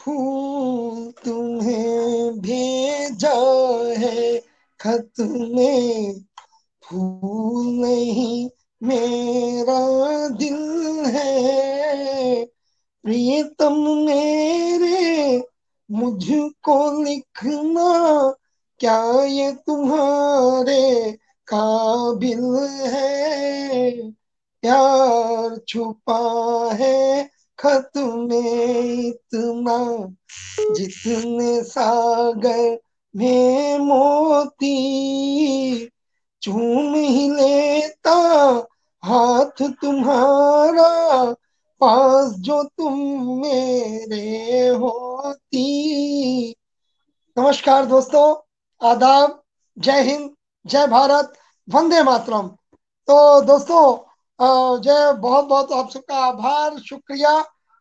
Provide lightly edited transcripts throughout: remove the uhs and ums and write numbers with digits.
फूल तुम्हें भेजा है, खत में फूल नहीं मेरा दिल है। प्रियतम मेरे मुझको लिखना, क्या ये तुम्हारे काबिल है। प्यार छुपा है खत में इतना, जितने सागर में मोती। चूम ही लेता हाथ तुम्हारा, पास जो तुम मेरे होती। नमस्कार दोस्तों, आदाब, जय हिंद, जय भारत, वंदे मातरम। तो दोस्तों, जय, बहुत बहुत आप सबका आभार, शुक्रिया।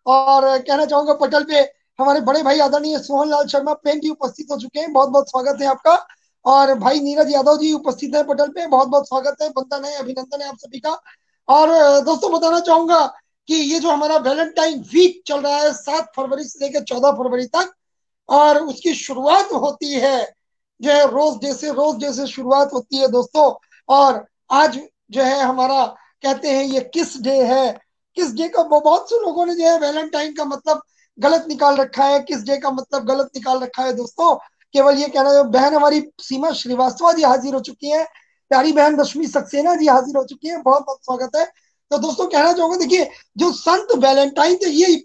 और कहना चाहूंगा पटल पे हमारे बड़े भाई आदरणीय सोहन लाल शर्मा प्रेम जी उपस्थित हो चुके हैं, बहुत बहुत स्वागत है आपका। और भाई नीरज यादव जी उपस्थित है पटल पे, बहुत बहुत स्वागत है, वंदन है, अभिनंदन है आप सभी का। और दोस्तों बताना चाहूंगा कि ये जो हमारा वैलेंटाइन वीक चल रहा है 7 फरवरी से लेकर 14 फरवरी तक, और उसकी शुरुआत होती है जो है रोज डे से शुरुआत होती है दोस्तों। और आज जो है हमारा, कहते हैं ये किस डे है। किस डे का बहुत से लोगों ने जो है वैलेंटाइन का मतलब गलत निकाल रखा है, किस डे का मतलब गलत निकाल रखा है दोस्तों। केवल ये कहना, जो बहन हमारी सीमा श्रीवास्तव जी हाजिर हो चुकी है, प्यारी बहन रश्मि सक्सेना जी हाजिर हो चुकी है, बहुत बहुत स्वागत है। तो दोस्तों कहना चाहूंगा, देखिए जो संत वैलेंटाइन थे ये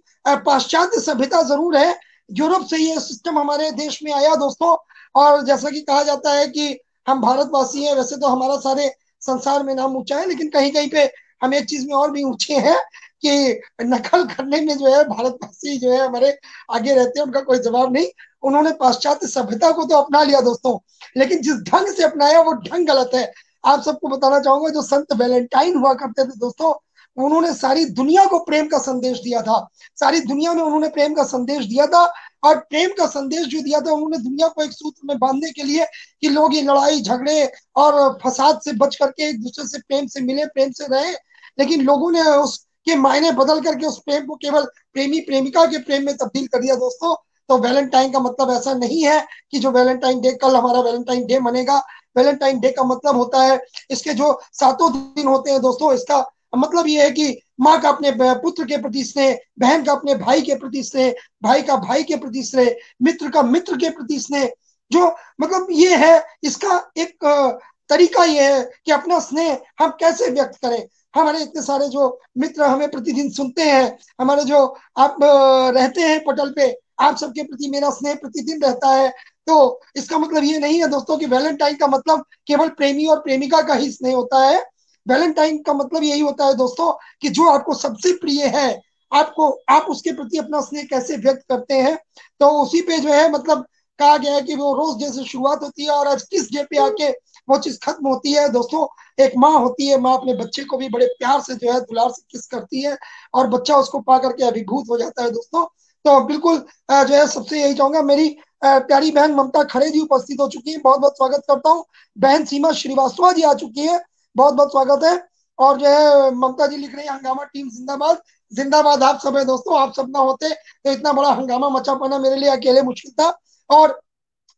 पाश्चात्य सभ्यता जरूर है, यूरोप से ये सिस्टम हमारे देश में आया दोस्तों। और जैसा कि कहा जाता है कि हम भारतवासी हैं, वैसे तो हमारा सारे संसार में नाम ऊंचा है, लेकिन कहीं कहीं पे हम एक चीज में और भी ऊंचे हैं कि नकल करने में जो है भारतवासी जो है हमारे आगे रहते हैं, उनका कोई जवाब नहीं। उन्होंने पाश्चात्य सभ्यता को तो अपना लिया दोस्तों, लेकिन जिस ढंग से अपनाया वो ढंग गलत है। आप सबको बताना चाहूंगा, जो संत वैलेंटाइन हुआ करते थे दोस्तों, उन्होंने सारी दुनिया को प्रेम का संदेश दिया था। सारी दुनिया में उन्होंने प्रेम का संदेश दिया था। और प्रेम का संदेश जो दिया था उन्होंने दुनिया को एक सूत्र में बांधने के लिए, कि लोग ये लड़ाई झगड़े और फसाद से बच करके एक दूसरे से प्रेम से मिले, प्रेम से रहे। लेकिन लोगों ने उसके मायने बदल करके उस प्रेम को केवल प्रेमी प्रेमिका के प्रेम में तब्दील कर दिया दोस्तों। तो वैलेंटाइन का मतलब ऐसा नहीं है कि जो वैलेंटाइन डे, कल हमारा वैलेंटाइन डे मनेगा। वैलेंटाइन डे का मतलब होता है, इसके जो 7 दिन होते हैं दोस्तों, इसका मतलब ये है कि माँ का अपने पुत्र के प्रति स्नेह, बहन का अपने भाई के प्रति स्नेह, भाई का भाई के प्रति स्नेह, मित्र का मित्र के प्रति स्नेह। जो मतलब ये है, इसका एक तरीका ये है कि अपना स्नेह हम कैसे व्यक्त करें। हमारे इतने सारे जो मित्र हमें प्रतिदिन सुनते हैं, हमारे जो आप रहते हैं पटल पे, आप सबके प्रति मेरा स्नेह प्रतिदिन रहता है। तो इसका मतलब ये नहीं है दोस्तों कि वैलेंटाइन का मतलब केवल प्रेमी और प्रेमिका का ही स्नेह होता है। वैलेंटाइन का मतलब यही होता है दोस्तों कि जो आपको सबसे प्रिय है, आपको, आप उसके प्रति अपना स्नेह कैसे व्यक्त करते हैं। तो उसी पे जो है मतलब कहा गया है कि वो रोज डे से शुरुआत होती है, और आज किस डे पे आके वो चीज खत्म होती है दोस्तों। एक माँ होती है, माँ अपने बच्चे को भी बड़े प्यार से जो है दुलार से किस करती है, और बच्चा उसको पा करके अभिभूत हो जाता है दोस्तों। तो बिल्कुल जो है सबसे यही चाहूंगा, मेरी प्यारी बहन ममता खड़े जी उपस्थित हो चुकी है, बहुत बहुत स्वागत करता हूँ। बहन सीमा श्रीवास्तव जी आ चुकी है, बहुत बहुत स्वागत है। और जो है ममता जी लिख रही है, हंगामा टीम जिंदाबाद। जिंदाबाद आप सब है दोस्तों, आप सब ना होते तो इतना बड़ा हंगामा मचा पाना मेरे लिए अकेले मुश्किल था। और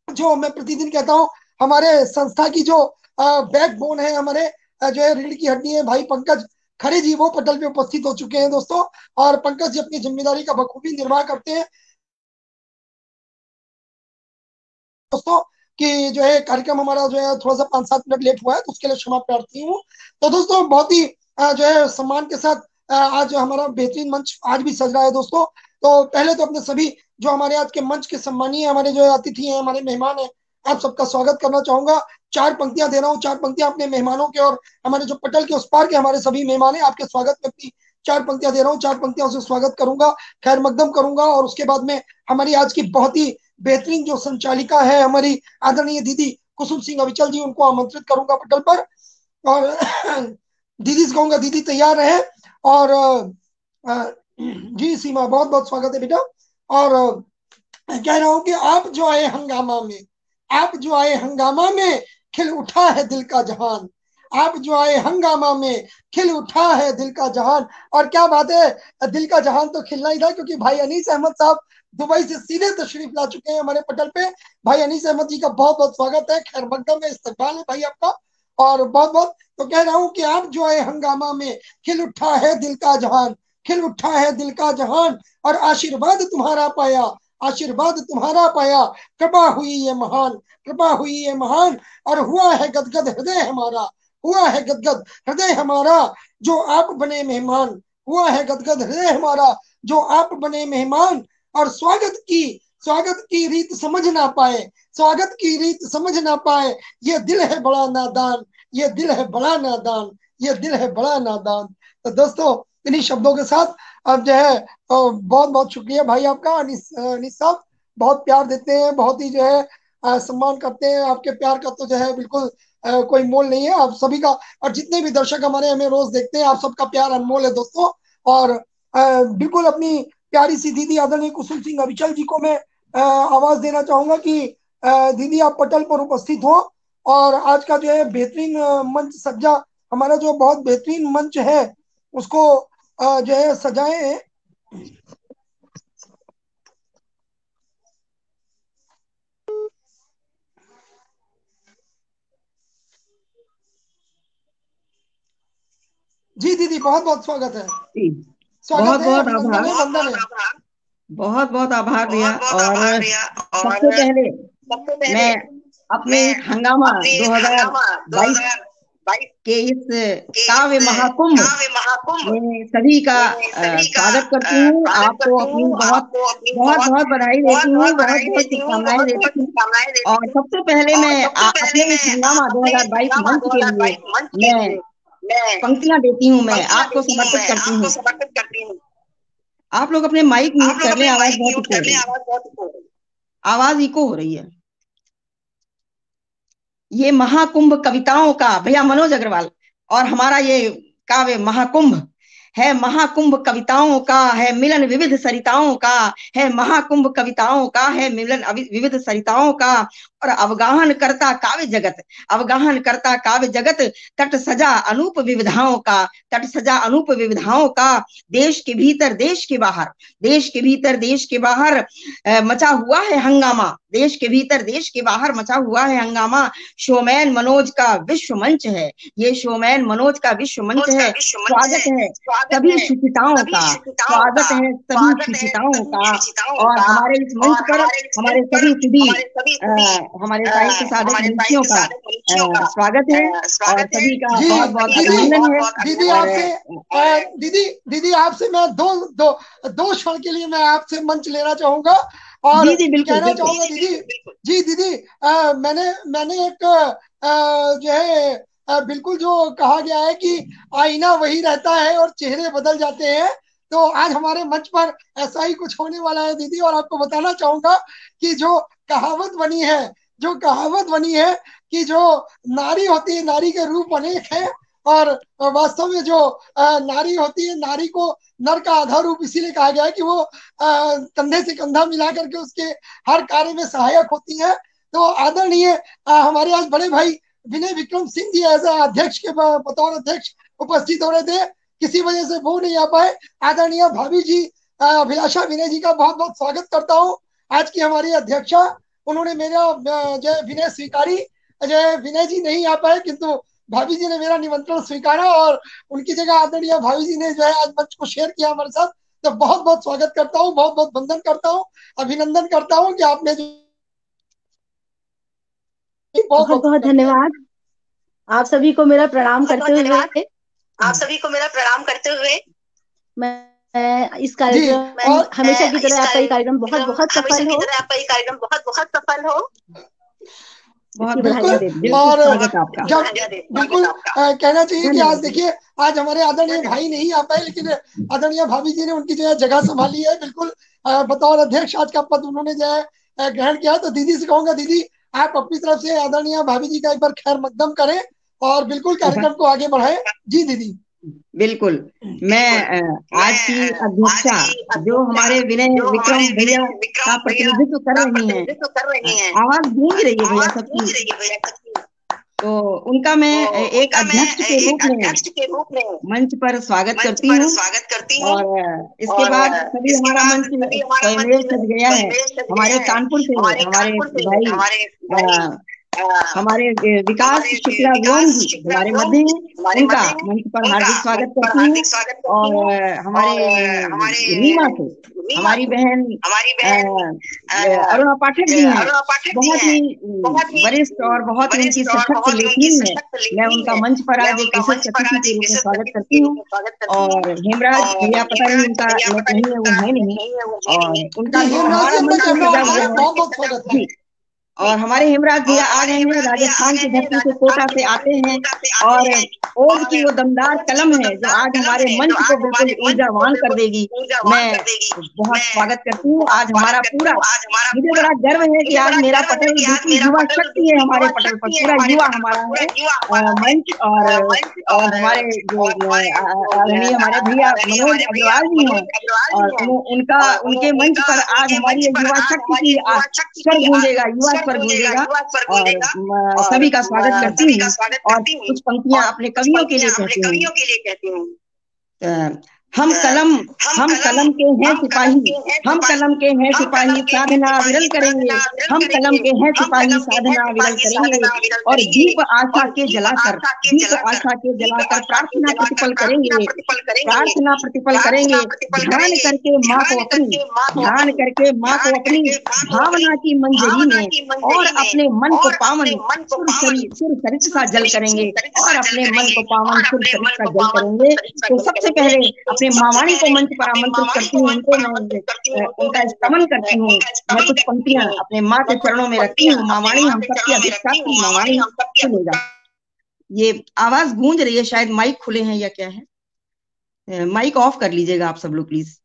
जो मैं प्रतिदिन कहता हूँ, हमारे संस्था की जो बैकबोन है, हमारे जो है रीढ़ की हड्डी है, भाई पंकज खरे जी, वो पटल पे उपस्थित हो चुके हैं दोस्तों। और पंकज जी अपनी जिम्मेदारी का बखूबी निर्वाह करते हैं दोस्तों। कि जो है कार्यक्रम हमारा जो है थोड़ा सा 5-7 मिनट लेट हुआ है, तो उसके लिए क्षमा प्रार्थी हूँ। तो दोस्तों बहुत ही जो है सम्मान के साथ आज हमारा बेहतरीन मंच आज भी सज रहा है दोस्तों। तो पहले तो अपने सभी जो हमारे आज के मंच के सम्मानीय हमारे जो अतिथि हैं, हमारे मेहमान हैं, आप सबका स्वागत करना चाहूंगा। 4 पंक्तियां दे रहा हूँ, 4 पंक्तियां अपने मेहमानों के, और हमारे जो पटल के उस पार के हमारे सभी मेहमान हैं, आपके स्वागत में अपनी 4 पंक्तियां दे रहा हूँ। 4 पंक्तियों से स्वागत करूंगा, खैर मकदम करूंगा, और उसके बाद में हमारी आज की बहुत ही बेहतरीन जो संचालिका है, हमारी आदरणीय दीदी कुसुम सिंह अविचल जी, उनको आमंत्रित करूंगा पटल पर। और दीदी से कहूंगा, दीदी तैयार रहे। और जी सीमा, बहुत बहुत स्वागत है बेटा। और कह रहा हूं कि आप जो आए हंगामा में, आप जो आए हंगामा में, खिल उठा है दिल का जहान। आप जो आए हंगामा में, खिल उठा है दिल का जहान। और क्या बात है, दिल का जहान तो खिलना ही था, क्योंकि भाई अनीस अहमद साहब दुबई से सीधे तशरीफ ला चुके हैं हमारे पटल पे। भाई अनीस अहमद जी का बहुत बहुत स्वागत है, खैर मकदम में इस्तकबाल है भाई आपका। और बहुत बहुत तो कह रहा हूँ कि आप जो आए हंगामा में, खिल उठा है दिल का जहान, खिल उठा है दिल का जहान। और आशीर्वाद तुम्हारा पाया, आशीर्वाद तुम्हारा पाया, कृपा हुई ये महान, कृपा हुई ये महान। और हुआ है गदगद हृदय हमारा, हुआ है गदगद हृदय हमारा, जो आप बने मेहमान। हुआ है गदगद हृदय हमारा, जो आप बने मेहमान। और स्वागत की रीत समझ ना पाए, स्वागत की रीत समझ ना पाए, ये दिल है बड़ा नादान, ये दिल है बड़ा नादान, ये दिल है बड़ा नादान। तो दोस्तों इन्हीं शब्दों के साथ अब जो है बहुत बहुत शुक्रिया भाई आपका। अनीस साहब बहुत प्यार देते हैं, बहुत ही जो है सम्मान करते हैं। आपके प्यार का तो जो है बिल्कुल कोई मोल नहीं है, आप सभी का। और जितने भी दर्शक हमारे हमें रोज देखते हैं, आप सबका प्यार अनमोल है दोस्तों। और बिल्कुल अपनी प्यारी सी दीदी आदरणीय कुसुम सिंह अविचल जी को मैं आवाज देना चाहूंगा कि दीदी आप पटल पर उपस्थित हो, और आज का जो है बेहतरीन मंच सज्जा, हमारा जो बहुत बेहतरीन मंच है उसको जो है सजाए। जी दीदी बहुत बहुत स्वागत है, जी, स्वागत बहुत है, बहुत अभिनंदन है, आभार, वंदन है। बहुत बहुत आभार भैया। और सबसे पहले मैं अपने इस हंगामा 2022 के इस काव्य महाकुंभ में सभी का स्वागत करती हूँ। आपको अपनी बहुत बहुत बहुत बधाई देती हूँ, बहुत बहुत शुभकामनाएं देती हूँ। और सबसे पहले मैं अपने इस हंगामा 2022 मंच के लिए मैं पंक्तियां देती हूँ, मैं आपको समर्पित करती हूँ। आप लोग अपने माइक म्यूट कर लें, आवाज बहुत इको हो रही है, आवाज इको हो रही है। ये महाकुंभ कविताओं का, भैया मनोज अग्रवाल, और हमारा ये काव्य महाकुंभ है, महाकुंभ कविताओं का है मिलन विविध सरिताओं का, है महाकुंभ कविताओं का है मिलन विविध सरिताओं का। और अवगाहन करता काव्य जगत, अवगाहन करता काव्य जगत, तट सजा अनूप विविधाओं का, तट सजा अनूप विविधाओं का। देश के भीतर देश के बाहर, देश के भीतर देश के बाहर मचा हुआ है हंगामा, देश के भीतर देश के बाहर मचा हुआ है हंगामा। शोमैन मनोज का विश्व मंच है, ये शोमैन मनोज का विश्व मंच है। स्वागत है सभी शिक्षिताओं का, स्वागत है सभी शिक्षिताओं का। और हमारे इस मंच पर हमारे सभी हमारे साहित्य साधक मनुष्यों का स्वागत है, और सभी का जी बहुत बहुत दीदी, अभिनंदन है। दीदी आपसे दीदी दीदी आपसे मैं दो दो दो क्षण के लिए मैं आपसे मंच लेना चाहूंगा और जी जी बिल्कुल कहना बिल्कुल। चाहूंगा दीदी। जी दीदी मैंने मैंने एक जो है बिल्कुल जो कहा गया है कि आईना वही रहता है और चेहरे बदल जाते हैं, तो आज हमारे मंच पर ऐसा ही कुछ होने वाला है दीदी। और आपको बताना चाहूंगा कि जो कहावत बनी है, जो कहावत बनी है कि जो नारी होती है, नारी के रूप अनेक है, और वास्तव में जो नारी होती है, नारी को नर का आधा रूप इसीलिए कहा गया है कि वो कंधे से कंधा मिला करके उसके हर कार्य में सहायक होती है। तो आदरणीय हमारे आज बड़े भाई विनय विक्रम सिंह जी एज अध्यक्ष के बतौर अध्यक्ष उपस्थित हो रहे थे, किसी वजह से वो नहीं आ पाए। आदरणीय भाभी जी अभिलाषा विनय जी का बहुत बहुत स्वागत करता हूँ, आज की हमारी अध्यक्षा। उन्होंने मेरा जो विनय स्वीकारी, जो विनय जी नहीं आ पाए, किंतु भाभी जी ने मेरा निमंत्रण स्वीकारा और उनकी जगह आदरणीय भाभी जी ने जो है आज मंच को शेयर किया हमारे साथ। तो बहुत बहुत स्वागत करता हूँ, बहुत बहुत वंदन करता हूँ, अभिनंदन करता हूँ कि आपने जो बहुत बहुत बहुत धन्यवाद। आप सभी को मेरा प्रणाम करते हुए मैं इस कार्यक्रम हमेशा की तरह आपका ये कार्यक्रम बहुत बहुत सफल हो। बिल्कुल। और जब बिल्कुल कहना चाहिए कि आज देखिए, आज हमारे आदरणीय भाई नहीं आ पाए, लेकिन आदरणीय भाभी जी ने उनकी जो है जगह संभाली है, बिल्कुल बतौर अध्यक्ष आज का पद उन्होंने जो है ग्रहण किया। तो दीदी से कहूंगा, दीदी आप अपनी तरफ से आदरणीय भाभी जी का एक बार खैर मकदम करें और बिल्कुल कार्यक्रम को आगे बढ़ाएं। जी दीदी बिल्कुल। मैं आज की अध्यक्षा जो हमारे विनय विक्रम भैया का प्रतिनिधित्व कर रही हैं, आवाज गूंज रही है भैया सबकी। तो उनका मैं एक अध्यक्ष के रूप में मंच पर स्वागत करती हूँ। और इसके बाद सभी हमारा मंच स्वयं सज गया है। हमारे कानपुर से हमारे भाई हमारे विकास शुक्ला व्योम जी हमारे मध्य हैं, उनका मंच पर हार्दिक स्वागत करती हूँ। और हमारे रीवा से हमारी बहन अरुणा पाठक जी हैं, बहुत ही वरिष्ठ और बहुत ही उनकी सशक्त लेखनी है। मैं उनका मंच पर आज एक विशेष अतिथि के रूप में स्वागत करती हूँ। और हेमराज भैया, पता नहीं उनका नेट नहीं है, वो है नहीं, और उनका हमारा मंच सजा हुआ है जी। और हमारे हेमराज भैया आ गए हैं, राजस्थान की धरती से, कोटा से आते हैं। और ओज की वो दमदार कलम है जो आज हमारे मंच को बिल्कुल ऊर्जावान कर देगी। मैं बहुत स्वागत करती हूँ। आज हमारा पूरा, मुझे बड़ा गर्व है कि आज मेरा पटल बिल्कुल युवा शक्ति है, हमारे पटल पर पूरा युवा हमारा है मंच। और हमारे जो आदरणीय हमारे भैया मनोज अग्रवाल जी हैं, और उनके मंच पर आज हमारी युवा शक्ति की स्वर गूंजेगा, युवा स्वर गूंजेगा। और सभी का स्वागत करती हूँ। और कुछ पंक्तियां अपने कवियों के लिए कहती हूँ। हम कलम के हैं सिपाही, हम कलम के हैं सिपाही, साधना विरल करेंगे। हम कलम के हैं सिपाही, साधना विरल करेंगे। और दीप आशा के जलाकर प्रार्थना प्रतिपल करेंगे, प्रार्थना प्रतिपल करेंगे। ध्यान करके माँ को अपनी भावना की मंजरी में, और अपने मन को पावन सुर सरित सा जल करेंगे, और अपने मन को पावन सुर सरित सा जल करेंगे। तो सबसे पहले अपने मावाणी को मंच पर आमंत्रित करती हूँ, उनको मैं उनका स्तमन करती हूँ। मैं कुछ पंक्तियां अपने माँ के चरणों में रखती हूँ। मावाणी हम सबकी अधिष्ठात्री, मावाणी सुनेगा। ये आवाज गूंज रही है, शायद माइक खुले हैं या क्या है। माइक ऑफ कर लीजिएगा आप सब लोग प्लीज।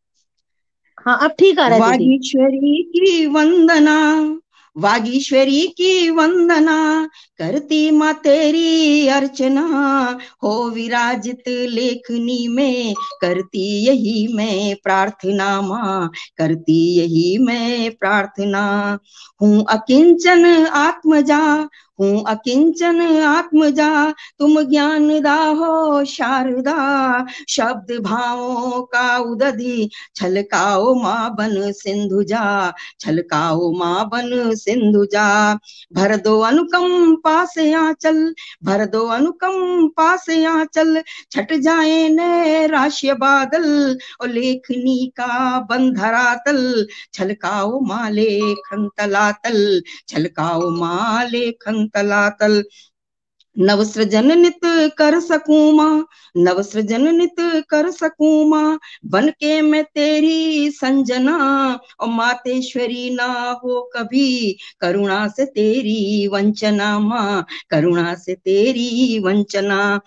हाँ, अब ठीक आ रहा है। वागीश्वरी की वंदना, वागीश्वरी की वंदना, करती माँ तेरी अर्चना। हो विराजित लेखनी में, करती यही मैं प्रार्थना माँ, करती यही मैं प्रार्थना। हूँ अकिंचन आत्मजा, हूँ अकिंचन आत्मजा, तुम ज्ञानदा हो शारदा। शब्द भावों का उदधि, छलकाओ माँ बन सिंधुजा, छलकाओ माँ बन सिंधुजा। भर दो अनुकंपा से आंचल, भर दो अनुकंपा से आंचल, छट जाए नैराश्य बादल, और लेखनी का बंधरातल। छलकाओ माँ लेखन तलातल, छलकाओ माँ लेखन तलातल। नवसृजन नित कर सकूं माँ, नवसृजन नित कर सकूं माँ, बन के मैं तेरी संजना। और मातेश्वरी ना हो कभी, करुणा से तेरी वंचना माँ, करुणा से तेरी वंचना।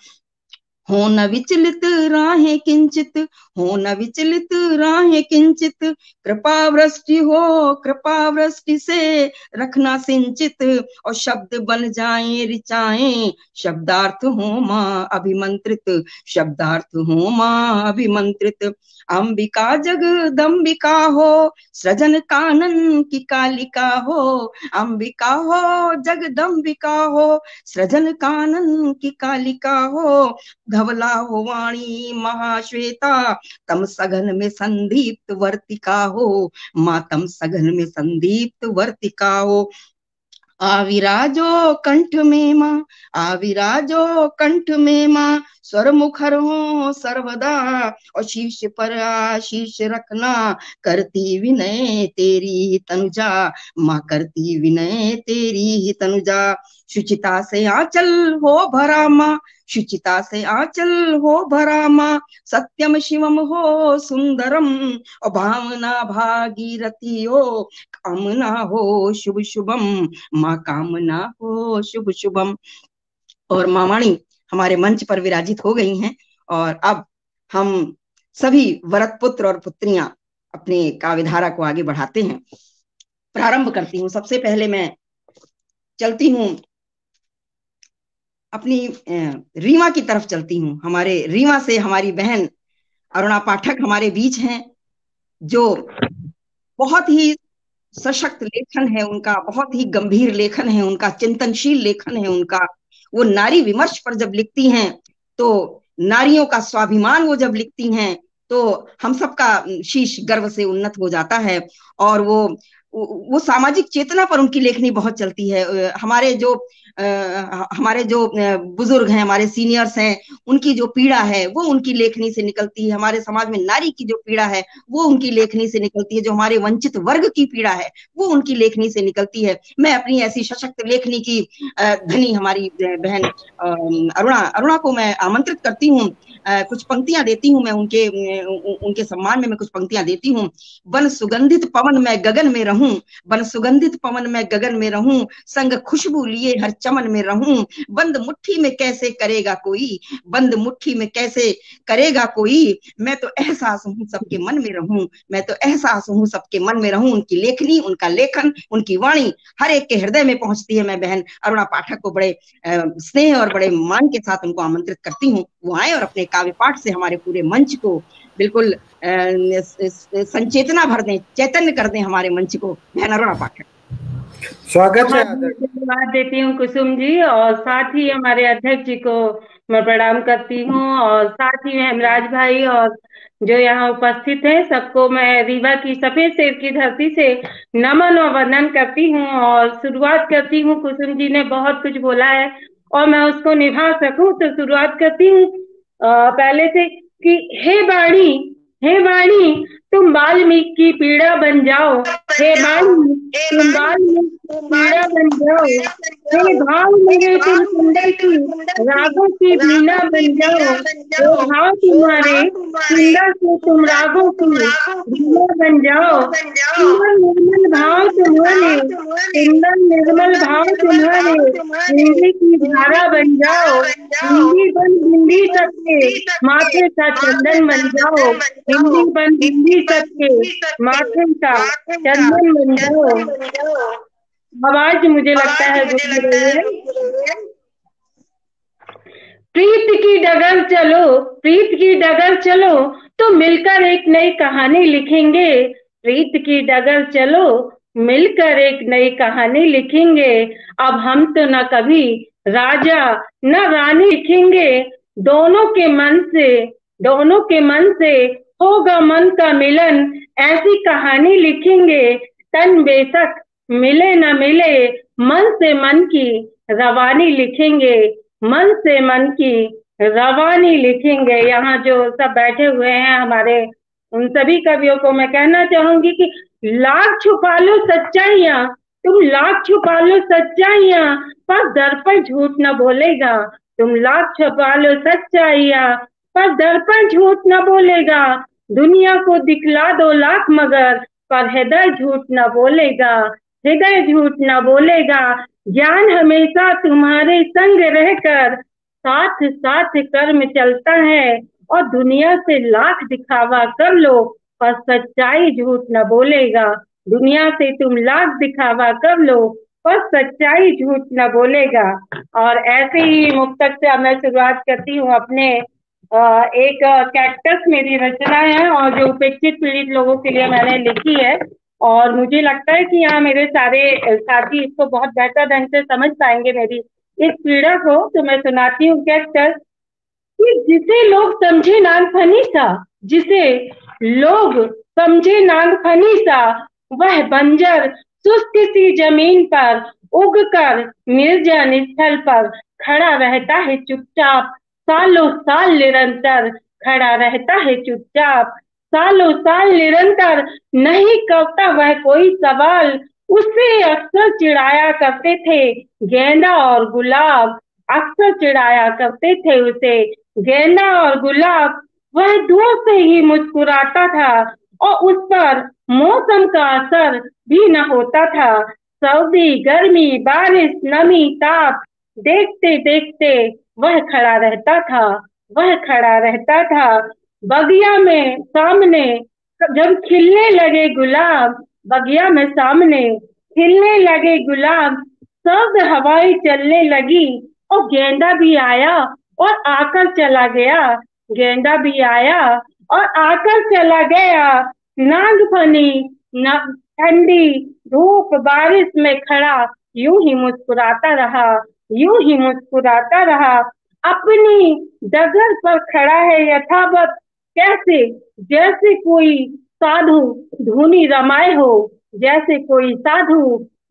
हो न विचलित राहे किंचित, हो न विचलित राहे किंचित, कृपा वृष्टि हो, कृपा वृष्टि से रखना सिंचित। और शब्द बन जाएं ऋचाएं, शब्दार्थ हो माँ अभिमंत्रित, शब्दार्थ हो माँ अभिमंत्रित। अंबिका जगदंबिका हो, सृजन कानन की कालिका हो। अंबिका हो जगदंबिका हो, सृजन कानन की कालिका हो। धवला हो वाणी महाश्वेता, तम सघन में संदीप्त वर्तिका हो, मातम सघन में संदीप्त वर्तिका हो। आविराजो कंठ में माँ, आविराजो कंठ में माँ, स्वर मुखर हो सर्वदा। और शीर्ष पर आशीष रखना, करती विनय तेरी तनुजा माँ, करती विनय तेरी तनुजा। शुचिता से आंचल हो भरा माँ, शुचिता से आंचल हो भरा माँ, सत्यम शिवम हो सुंदरम। और भावना भागीरथी हो, कामना हो शुभ शुभम माँ, कामना हो शुभ शुभम। और माँ वाणी हमारे मंच पर विराजित हो गई हैं। और अब हम सभी वरद पुत्र और पुत्रियां अपने काव्यधारा को आगे बढ़ाते हैं। प्रारंभ करती हूँ। सबसे पहले मैं चलती हूँ अपनी रीवा की तरफ चलती हूँ। हमारे रीवा से हमारी बहन अरुणा पाठक हमारे बीच हैं, जो बहुत ही सशक्त लेखन है उनका, बहुत ही गंभीर लेखन है उनका, चिंतनशील लेखन है उनका। वो नारी विमर्श पर जब लिखती हैं, तो नारियों का स्वाभिमान वो जब लिखती हैं, तो हम सबका शीश गर्व से उन्नत हो जाता है। और वो सामाजिक चेतना पर उनकी लेखनी बहुत चलती है। हमारे जो बुजुर्ग हैं, हमारे सीनियर्स हैं, उनकी जो पीड़ा है वो उनकी लेखनी से निकलती है। हमारे समाज में नारी की जो पीड़ा है वो उनकी लेखनी से निकलती है। जो हमारे वंचित वर्ग की पीड़ा है वो उनकी लेखनी से निकलती है। मैं अपनी ऐसी सशक्त लेखनी की धनी हमारी बहन अरुणा को मैं आमंत्रित करती हूँ। कुछ पंक्तियां देती हूँ मैं उनके सम्मान में मैं कुछ पंक्तियां देती हूँ। वन सुगंधित पवन में गगन में रहूं, वन सुगंधित पवन में गगन में रहूं, संग खुशबू लिए हर चमन में रहूं, बंद मुट्ठी में कैसे करेगा कोई, बंद मुट्ठी में कैसे करेगा कोई, मैं तो एहसास हूँ सबके मन में रहूं, मैं तो एहसास हूँ सबके मन में रहूं। उनकी लेखनी, उनका लेखन, उनकी वाणी हर एक के हृदय में पहुंचती है। मैं बहन अरुणा पाठक को बड़े स्नेह और बड़े मान के साथ उनको आमंत्रित करती हूँ, वो आए और अपने काव्य पाठ से हमारे पूरे मंच को बिल्कुल संचेतना भर दें, चैतन्य कर दें हमारे मंच को। बहन अरुणा पाठक, स्वागत है। धन्यवाद देती हूँ कुसुम जी, और साथ ही हमारे अध्यक्ष जी को मैं प्रणाम करती हूँ, और साथ ही हेमराज भाई और जो यहाँ उपस्थित है सबको मैं रीवा की सफेद शेर की धरती से नमन और वंदन करती हूँ। और शुरुआत करती हूँ, कुसुम जी ने बहुत कुछ बोला है और मैं उसको निभा सकूं तो शुरुआत करती हूँ पहले से कि हे वाणी तुम वाल्मीकि की पीड़ा बन जाओ, हे वाणी तुम वाल्मीकि पीड़ा बन जाओ, हे भाव मेरे तुम सुंदर की रागों की वीणा बन जाओ, हे भाव तुम्हारे सुंदर से तुम रागों की वीणा बन जाओ, सुंदर निर्मल भाव तुम्हारे, सुंदर निर्मल भाव तुम्हारे हिंदी की धारा बन जाओ, हिंदी बन हिंदी सबके माथे का चंदन बन जाओ, हिंदी बन हिंदी सबके माथे का चंदन बन जाओ। आवाज मुझे लगता है गुजर रही है। प्रीत की डगर चलो, प्रीत की डगर चलो तो मिलकर एक नई कहानी लिखेंगे, प्रीत की डगर चलो मिलकर एक नई कहानी लिखेंगे। अब हम तो न कभी राजा न रानी लिखेंगे, दोनों के मन से होगा मन का मिलन, ऐसी कहानी लिखेंगे। तन बेशक मिले न मिले, मन से मन की रवानी लिखेंगे, मन से मन की रवानी लिखेंगे। यहाँ जो सब बैठे हुए हैं हमारे, उन सभी कवियों को मैं कहना चाहूंगी कि लाख छुपा लो सच्चाइयां, तुम लाख छुपा लो सच्चाइयां, पर दर्पण झूठ न बोलेगा, तुम लाख छुपा लो सच्चाइयां पर दर्पण झूठ न बोलेगा, दुनिया को दिखला दो लाख मगर पर हृदय झूठ न बोलेगा, हृदय झूठ न बोलेगा। ज्ञान हमेशा तुम्हारे संग रहकर साथ साथ कर्म चलता है, और दुनिया से लाख दिखावा कर लो पर सच्चाई झूठ न बोलेगा, दुनिया से तुम लाख दिखावा कर लो पर सच्चाई झूठ न बोलेगा। और ऐसे ही मुक्तक से मैं शुरुआत करती हूँ अपने एक कैक्टस मेरी रचना है और जो उपेक्षित पीड़ित लोगों के लिए मैंने लिखी है, और मुझे लगता है कि यहाँ मेरे सारे साथी इसको बहुत बेहतर ढंग से समझ पाएंगे मेरी इस पीड़ा को। तो मैं सुनाती हूँ कैक्टस कि जिसे लोग समझे नागफनी सा, जिसे लोग समझे नागफनी सा, वह बंजर सुस्त सी जमीन पर उगकर निर्जन स्थल पर खड़ा रहता है चुपचाप, सालों साल निरंतर खड़ा रहता है चुपचाप, सालों साल निरंतर नहीं करता वह कोई सवाल। उससे अक्सर चिढ़ाया करते थे गेंदा और गुलाब, अक्सर चिढ़ाया करते थे उसे गेंदा और गुलाब। वह दूर से ही मुस्कुराता था और उस पर मौसम का असर भी न होता था। सर्दी, गर्मी, बारिश, नमी, ताप देखते देखते वह खड़ा रहता था, वह खड़ा रहता था। बगिया में सामने जब खिलने लगे गुलाब, बगिया में सामने खिलने लगे गुलाब, सर्द हवाएं चलने लगी और गेंदा भी आया और आकर चला गया, गेंदा भी आया और आकर चला गया। नागफनी ठंडी धूप बारिश में खड़ा यूं ही मुस्कुराता रहा, यूं ही मुस्कुराता रहा। अपनी डगर पर खड़ा है यथावत, कैसे जैसे कोई साधु धुनी रमाए हो, जैसे कोई साधु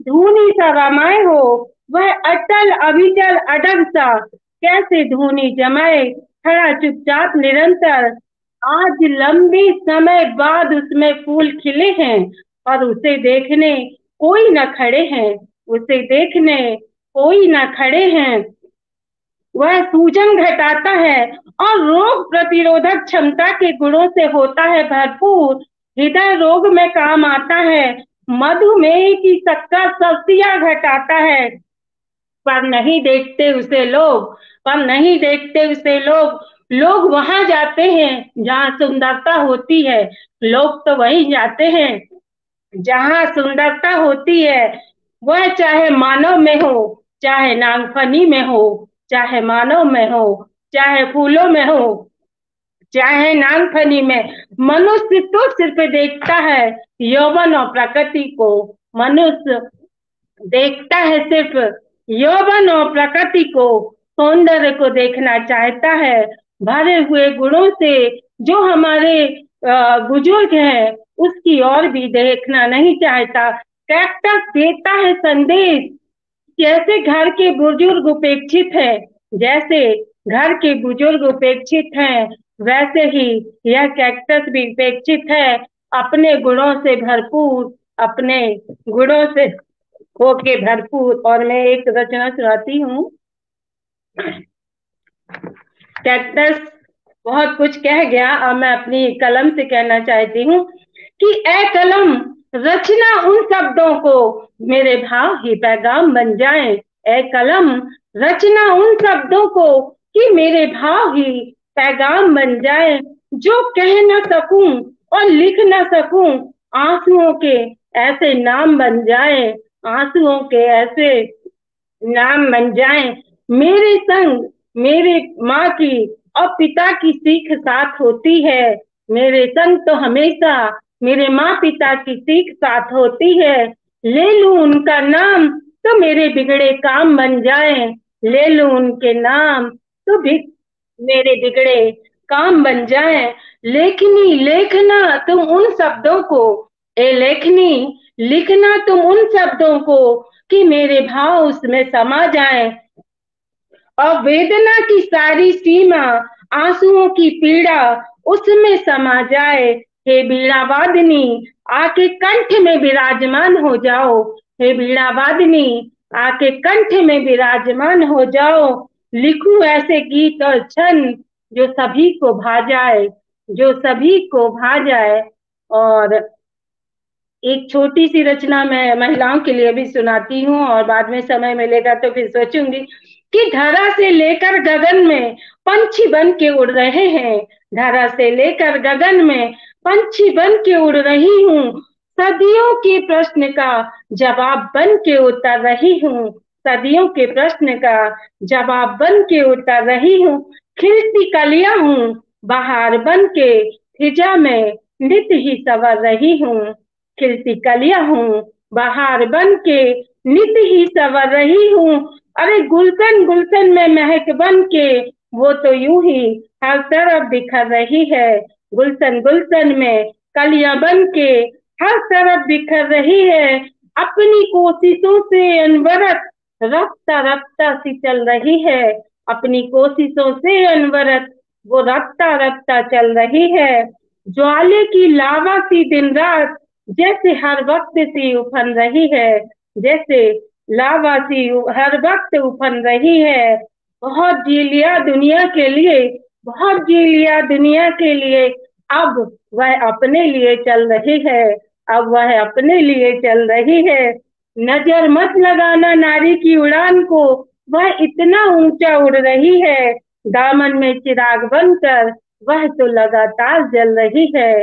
धुनी सा रमाए हो। वह अटल अविचल अडग सा, कैसे धुनी जमाए खड़ा चुपचाप निरंतर। आज लंबे समय बाद उसमें फूल खिले हैं, और उसे देखने कोई न खड़े हैं, उसे देखने कोई न खड़े हैं। वह सूजन घटाता है और रोग प्रतिरोधक क्षमता के गुणों से होता है भरपूर। हृदय रोग में काम आता है, मधुमेह की शक्कर सस्तियां घटाता है। पर नहीं देखते उसे लोग, पर नहीं देखते उसे लोग। लोग वहां जाते हैं जहां सुंदरता होती है, लोग तो वहीं जाते हैं जहां सुंदरता होती है। वह चाहे मानव में हो, चाहे नागफनी में हो, चाहे मानव में हो, चाहे फूलों में हो, चाहे नागफनी में। मनुष्य तो सिर्फ देखता है यौवन और प्रकृति को। मनुष्य देखता है सिर्फ यौवन और प्रकृति को, सौंदर्य को देखना चाहता है। भरे हुए गुणों से जो हमारे बुजुर्ग हैं, उसकी ओर भी देखना नहीं चाहता। कैक्टस देता है संदेश, जैसे घर के बुजुर्ग उपेक्षित है, जैसे घर के बुजुर्ग उपेक्षित हैं, वैसे ही यह कैक्टस भी उपेक्षित है। अपने गुणों से भरपूर, अपने गुणों से होके भरपूर। और मैं एक रचना सुनाती हूँ। कैक्टस बहुत कुछ कह गया, अब मैं अपनी कलम से कहना चाहती हूँ कि ए कलम, रचना उन शब्दों को मेरे भाव ही पैगाम बन जाए। ए कलम, रचना उन शब्दों को कि मेरे भाव ही पैगाम बन जाए। जो कह ना सकूं और लिख ना सकूं, आंसुओं के ऐसे नाम बन जाए, आंसुओं के ऐसे नाम बन जाए। मेरे संग मेरे माँ की और पिता की सीख साथ होती है, मेरे संग तो हमेशा मेरे माँ पिता की सीख साथ होती है। ले लूं उनका नाम तो मेरे बिगड़े काम बन जाए, ले लूं उनके नाम तो भी मेरे बिगड़े काम बन जाए। लेखनी लेखना तुम उन शब्दों को, ए लेखनी लिखना तुम उन शब्दों को कि मेरे भाव उसमें समा जाए। और वेदना की सारी सीमा, आंसुओं की पीड़ा उसमें समा जाए। हे बीड़ा वादनी, आके कंठ में विराजमान हो जाओ। हे बीड़ा वादनी, आके कंठ में विराजमान हो जाओ। लिखूं ऐसे गीत और छंद जो सभी को भा जाए, जो सभी को भा जाए। और एक छोटी सी रचना मैं महिलाओं के लिए भी सुनाती हूँ, और बाद में समय मिलेगा तो फिर सोचूंगी कि धरा से लेकर गगन में पंछी बन के उड़ रहे हैं, धरा से लेकर गगन में पंछी बन के उड़ रही हूँ। सदियों के प्रश्न का जवाब बन के उतर रही हूँ, सदियों के प्रश्न का जवाब बन के उतर रही हूँ। खिलती कलियां हूँ बहार बन के, फिजा में नित ही संवर रही हूँ। खिलती कलियां हूँ बहार बन के नित ही संवर रही हूँ। अरे गुलशन गुलशन में महक बन के वो तो यूं ही हर तरफ बिखर रही है। गुलशन गुलशन में कलियां बन के हर तरफ बिखर रही है। अपनी कोशिशों से अनवरत रफ्ता रफ्ता सी चल रही है, अपनी कोशिशों से अनवरत वो रफ्ता रफ्ता चल रही है। ज्वाले की लावा सी दिन रात जैसे हर वक्त सी उफन रही है, जैसे लावा सी हर वक्त उफन रही है। बहुत जी लिया दुनिया के लिए, बहुत जी लिया दुनिया के लिए, अब वह अपने लिए चल रही है, अब वह अपने लिए चल रही है। नजर मत लगाना नारी की उड़ान को, वह इतना ऊंचा उड़ रही है। दामन में चिराग बनकर वह तो लगातार जल रही है,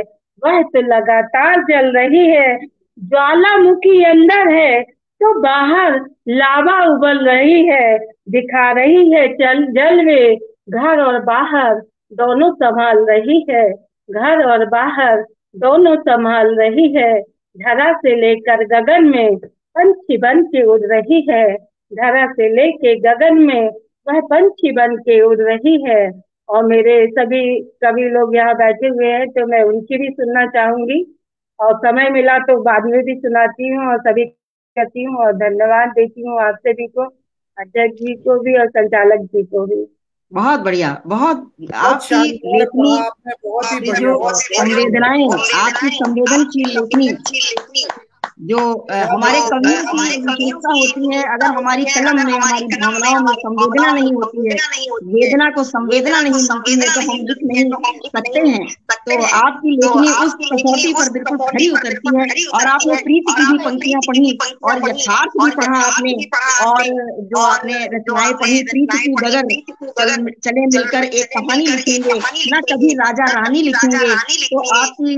वह तो लगातार जल रही है। ज्वालामुखी अंदर है तो बाहर लावा उबल रही है, दिखा रही है चल जलवे। घर और बाहर दोनों संभाल रही है, घर और बाहर दोनों संभाल रही है। धरा से लेकर गगन में पंछी बन के उड़ रही है, धरा से लेके गगन में वह पंछी बन के उड़ रही है। और मेरे सभी कवि लोग यहाँ बैठे हुए हैं, तो मैं उनकी भी सुनना चाहूंगी, और समय मिला तो बाद में भी सुनाती हूँ, और सभी करती हूँ, और धन्यवाद देती हूँ आप सभी को, अध्यक्ष जी को भी और संचालक जी को भी। बहुत बढ़िया, बहुत आपकी शानदार लेखनी कहा आपने, बहुत ही से बढ़िया जो बात कही। संवेदनाएं, आपकी संवेदनशील लेखनी जो हमारे कवियों की विशेषता होती है, अगर हमारी कलम में, हमारी भावनाओं में संवेदना नहीं होती है, वेदना को संवेदना नहीं मिलती है, तो हम लिख नहीं सकते हैं। तो आपकी लेखनी उस कसौटी पर बिल्कुल खरी उतरती है। और आपने प्रीति की भी पंक्तियां पढ़ी और यथार्थ भी पढ़ा आपने, और जो आपने रचनाएं पढ़ी, प्रीति की डगर चले मिलकर एक कहानी लिखेंगे, ना कभी राजा रानी लिखेंगे, तो आपकी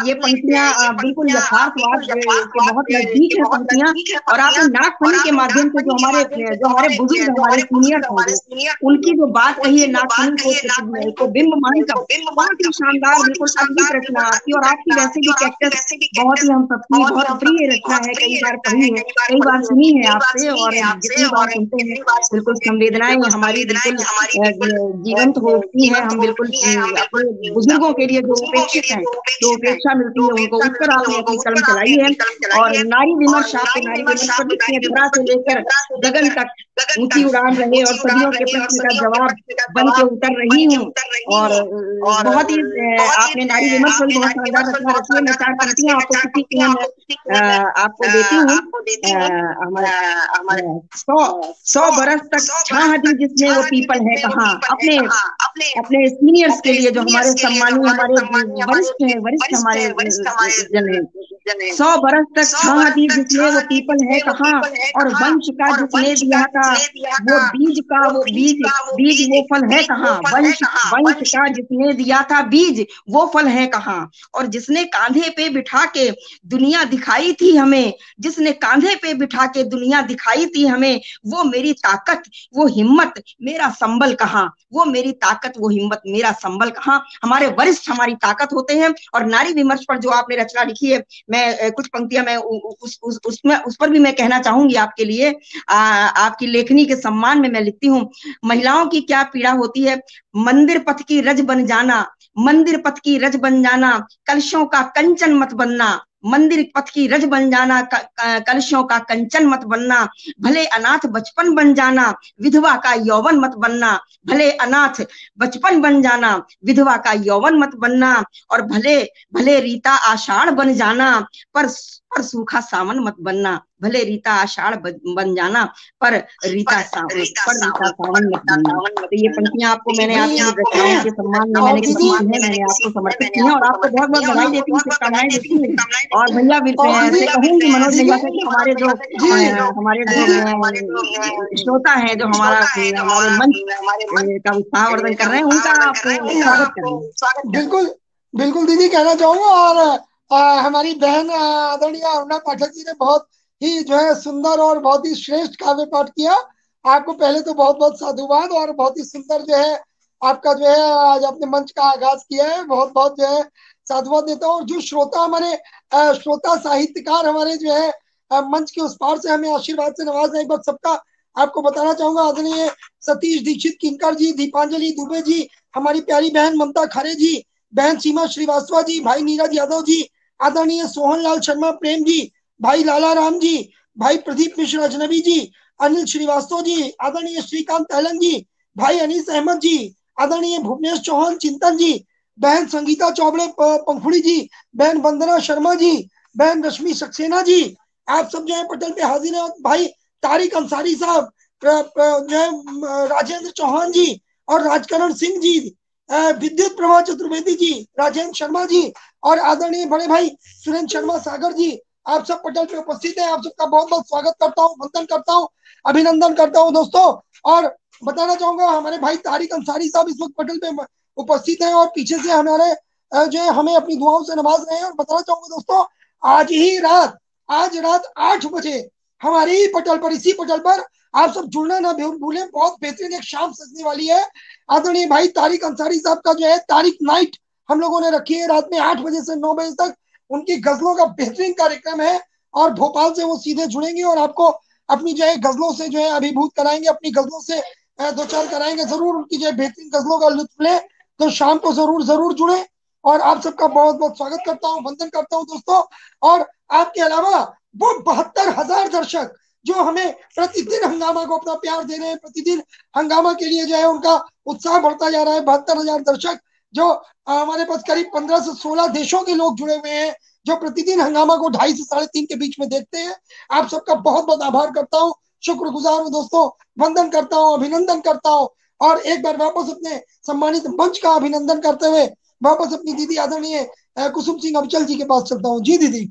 ये पंक्तियां बिल्कुल यथार्थवाद के बहुत नजदीक है पंक्तियां। और आपने नागफनी के माध्यम से जो हमारे बुजुर्ग, हमारे सीनियर्स होंगे, उनकी जो बात कही है नागफनी को बिंब मानकर, बहुत ही शानदार, बिल्कुल अद्भुत रचना आपकी। और आपकी वैसे भी कैक्टस बहुत ही हम सबकी बहुत प्रिय रचना है, कई बार पढ़ी है, कई बार सुनी है आपसे, और जितनी बार सुनते हैं बिल्कुल संवेदनाएं हमारी बिल्कुल जीवंत होती हैं। हम बिल्कुल अपने बुजुर्गों के लिए जो उपेक्षित हैं, जो उपेक्षा मिलती है उनको, उस पर आपने अपनी कलम चलाई है। और नारी विमर्श, आपके नारी विमर्श पर लिखिए, धरा से लेकर गगन तक ऊंची उड़ान रहे, और सदियों के प्रश्न का जवाब बन के उतर रही हूँ। और बहुत ही आपने नारी विमर्श पर बहुत शानदार रचना रची है। मैं 4 पंक्तियां आपको किसी की आपको देती हूँ। हमारा 100 बरस तक छाह दी जिसने वो पीपल है कहाँ, अपने अपने सीनियर्स के लिए, जो हमारे सम्मानीय, हमारे वरिष्ठ हमारे जन है। 100 बरस तक छाह दी जिसने वो पीपल है कहाँ, और वंश का जिसने दिया था वो बीज वो फल है कहाँ। वंश का जिसने दिया था बीज वो फल है कहाँ। और जिसने कांधे पे बिठा के दुनिया दिखाई थी हमें, जिसने कांधे पे बिठा के दुनिया दिखाई थी हमें, वो मेरी ताकत, वो हिम्मत, मेरा संबल कहाँ। वो मेरी ताकत, वो हिम्मत, मेरा संबल कहाँ। हमारे वरिष्ठ हमारी ताकत होते हैं। और नारी विमर्श पर जो आपने रचना लिखी है, मैं कुछ पंक्तियां मैं उस पर भी मैं कहना चाहूंगी आपके लिए। आपकी लेखनी के सम्मान में मैं लिखती हूँ, महिलाओं की क्या पीड़ा होती है, मंदिर पथ की रज बन जाना, मंदिर पथ की रज बन जाना, कलशों का कंचन मत बनना, मंदिर पथ की रज बन जाना, कलशों का कंचन मत बनना, भले अनाथ बचपन बन जाना, विधवा का यौवन मत बनना, भले अनाथ बचपन बन जाना, विधवा का यौवन मत बनना, और भले रीता आषाढ़ बन जाना, पर सूखा सावन मत बनना, भले रीता आषाढ़ बन जाना, पर रीता सावन मत बनना। तो ये पंक्तियां आपको मैंने आपकी रचनाओं के सम्मान में मैंने लिखी है, मैंने आपको समर्पित की है, और आपको बहुत बहुत बधाई देती हूँ, शुभकामनाएं देती हूँ। और भैया ऐसे कहूंगी मनोज भैया से कि हमारे जो श्रोता है, जो हमारे मंच का उत्साहवर्धन कर रहे हैं, उनका आप स्वागत करें। बिल्कुल बिल्कुल दीदी, कहना चाहूंगा। और हमारी बहन आदरणीय अरुणा पाठक जी ने बहुत ही जो है सुंदर और बहुत ही श्रेष्ठ काव्य पाठ किया। आपको पहले तो बहुत बहुत साधुवाद, और बहुत ही सुंदर जो है आपका जो है आज आपने मंच का आगाज किया है, बहुत बहुत जो है साधुवाद देता हूँ। और जो श्रोता हमारे श्रोता साहित्यकार हमारे जो है मंच के उस पार से हमें आशीर्वाद से नवाज है, एक बार सबका आपको बताना चाहूंगा। आदरणीय सतीश दीक्षित किंकर जी, दीपांजलि दुबे जी, हमारी प्यारी बहन ममता खरे जी, बहन सीमा श्रीवास्तव जी, भाई नीरज यादव जी, आदरणीय सोहन लाल शर्मा प्रेम जी, भाई लाला राम जी, भाई प्रदीप मिश्र अजनबी जी, अनिल श्रीवास्तव जी, आदरणीय श्रीकांत तहलन जी, भाई अनीस अहमद जी, आदरणीय भुवनेश चौहान चिंतन जी, बहन संगीता चौबड़े पंखुड़ी जी, बहन वंदना शर्मा जी, बहन रश्मि सक्सेना जी, आप सब जो है पटल पे हाजिर हैं। भाई तारिक अंसारी साहब, जो है राजेंद्र चौहान जी और राजकरण सिंह जी, विद्युत प्रभा चतुर्वेदी जी, राजेंद्र शर्मा जी, और आदरणीय बड़े भाई सुरेंद्र शर्मा सागर जी, आप सब पटल पे उपस्थित हैं। आप सबका बहुत बहुत स्वागत करता हूँ, वंदन करता हूँ, अभिनंदन करता हूँ दोस्तों। और बताना चाहूंगा हमारे भाई तारिक अंसारी साहब इस वक्त पटल पे उपस्थित हैं, और पीछे से हमारे जो है हमें अपनी दुआओं से नवाज रहे हैं। और बताना चाहूंगा दोस्तों, आज रात 8 बजे हमारे ही पटल पर, इसी पटल पर आप सब जुड़ना ना भूलें। बहुत बेहतरीन एक शाम सजने वाली है। आदरणीय भाई तारिक अंसारी साहब का जो है तारिक नाइट हम लोगों ने रखी है, रात में 8 बजे से 9 बजे तक उनकी गजलों का बेहतरीन कार्यक्रम है। और भोपाल से वो सीधे जुड़ेंगे और आपको अपनी जो है गजलों से जो है अभिभूत कराएंगे, अपनी गजलों से दो चार कराएंगे जरूर, उनकी जो है बेहतरीन गजलों का लुत्फ ले। तो शाम को जरूर जरूर जुड़े, और आप सबका बहुत बहुत स्वागत करता हूँ, वंदन करता हूँ दोस्तों। और आपके अलावा वो 72,000 दर्शक जो हमें प्रतिदिन हंगामा को अपना प्यार दे रहे हैं, प्रतिदिन हंगामा के लिए जो है उनका उत्साह बढ़ता जा रहा है। 72,000 दर्शक जो हमारे पास करीब 15 से 16 देशों के लोग जुड़े हुए हैं, जो प्रतिदिन हंगामा को 2:30 से 3:30 के बीच में देखते हैं। आप सबका बहुत बहुत आभार करता हूँ, शुक्रगुजार हूँ दोस्तों, वंदन करता हूँ, अभिनंदन करता हूँ। और एक बार वापस अपने सम्मानित मंच का अभिनंदन करते हुए वापस अपनी दीदी आदरणीय कुसुम सिंह अबचल जी के पास चलता हूँ। जी दीदी।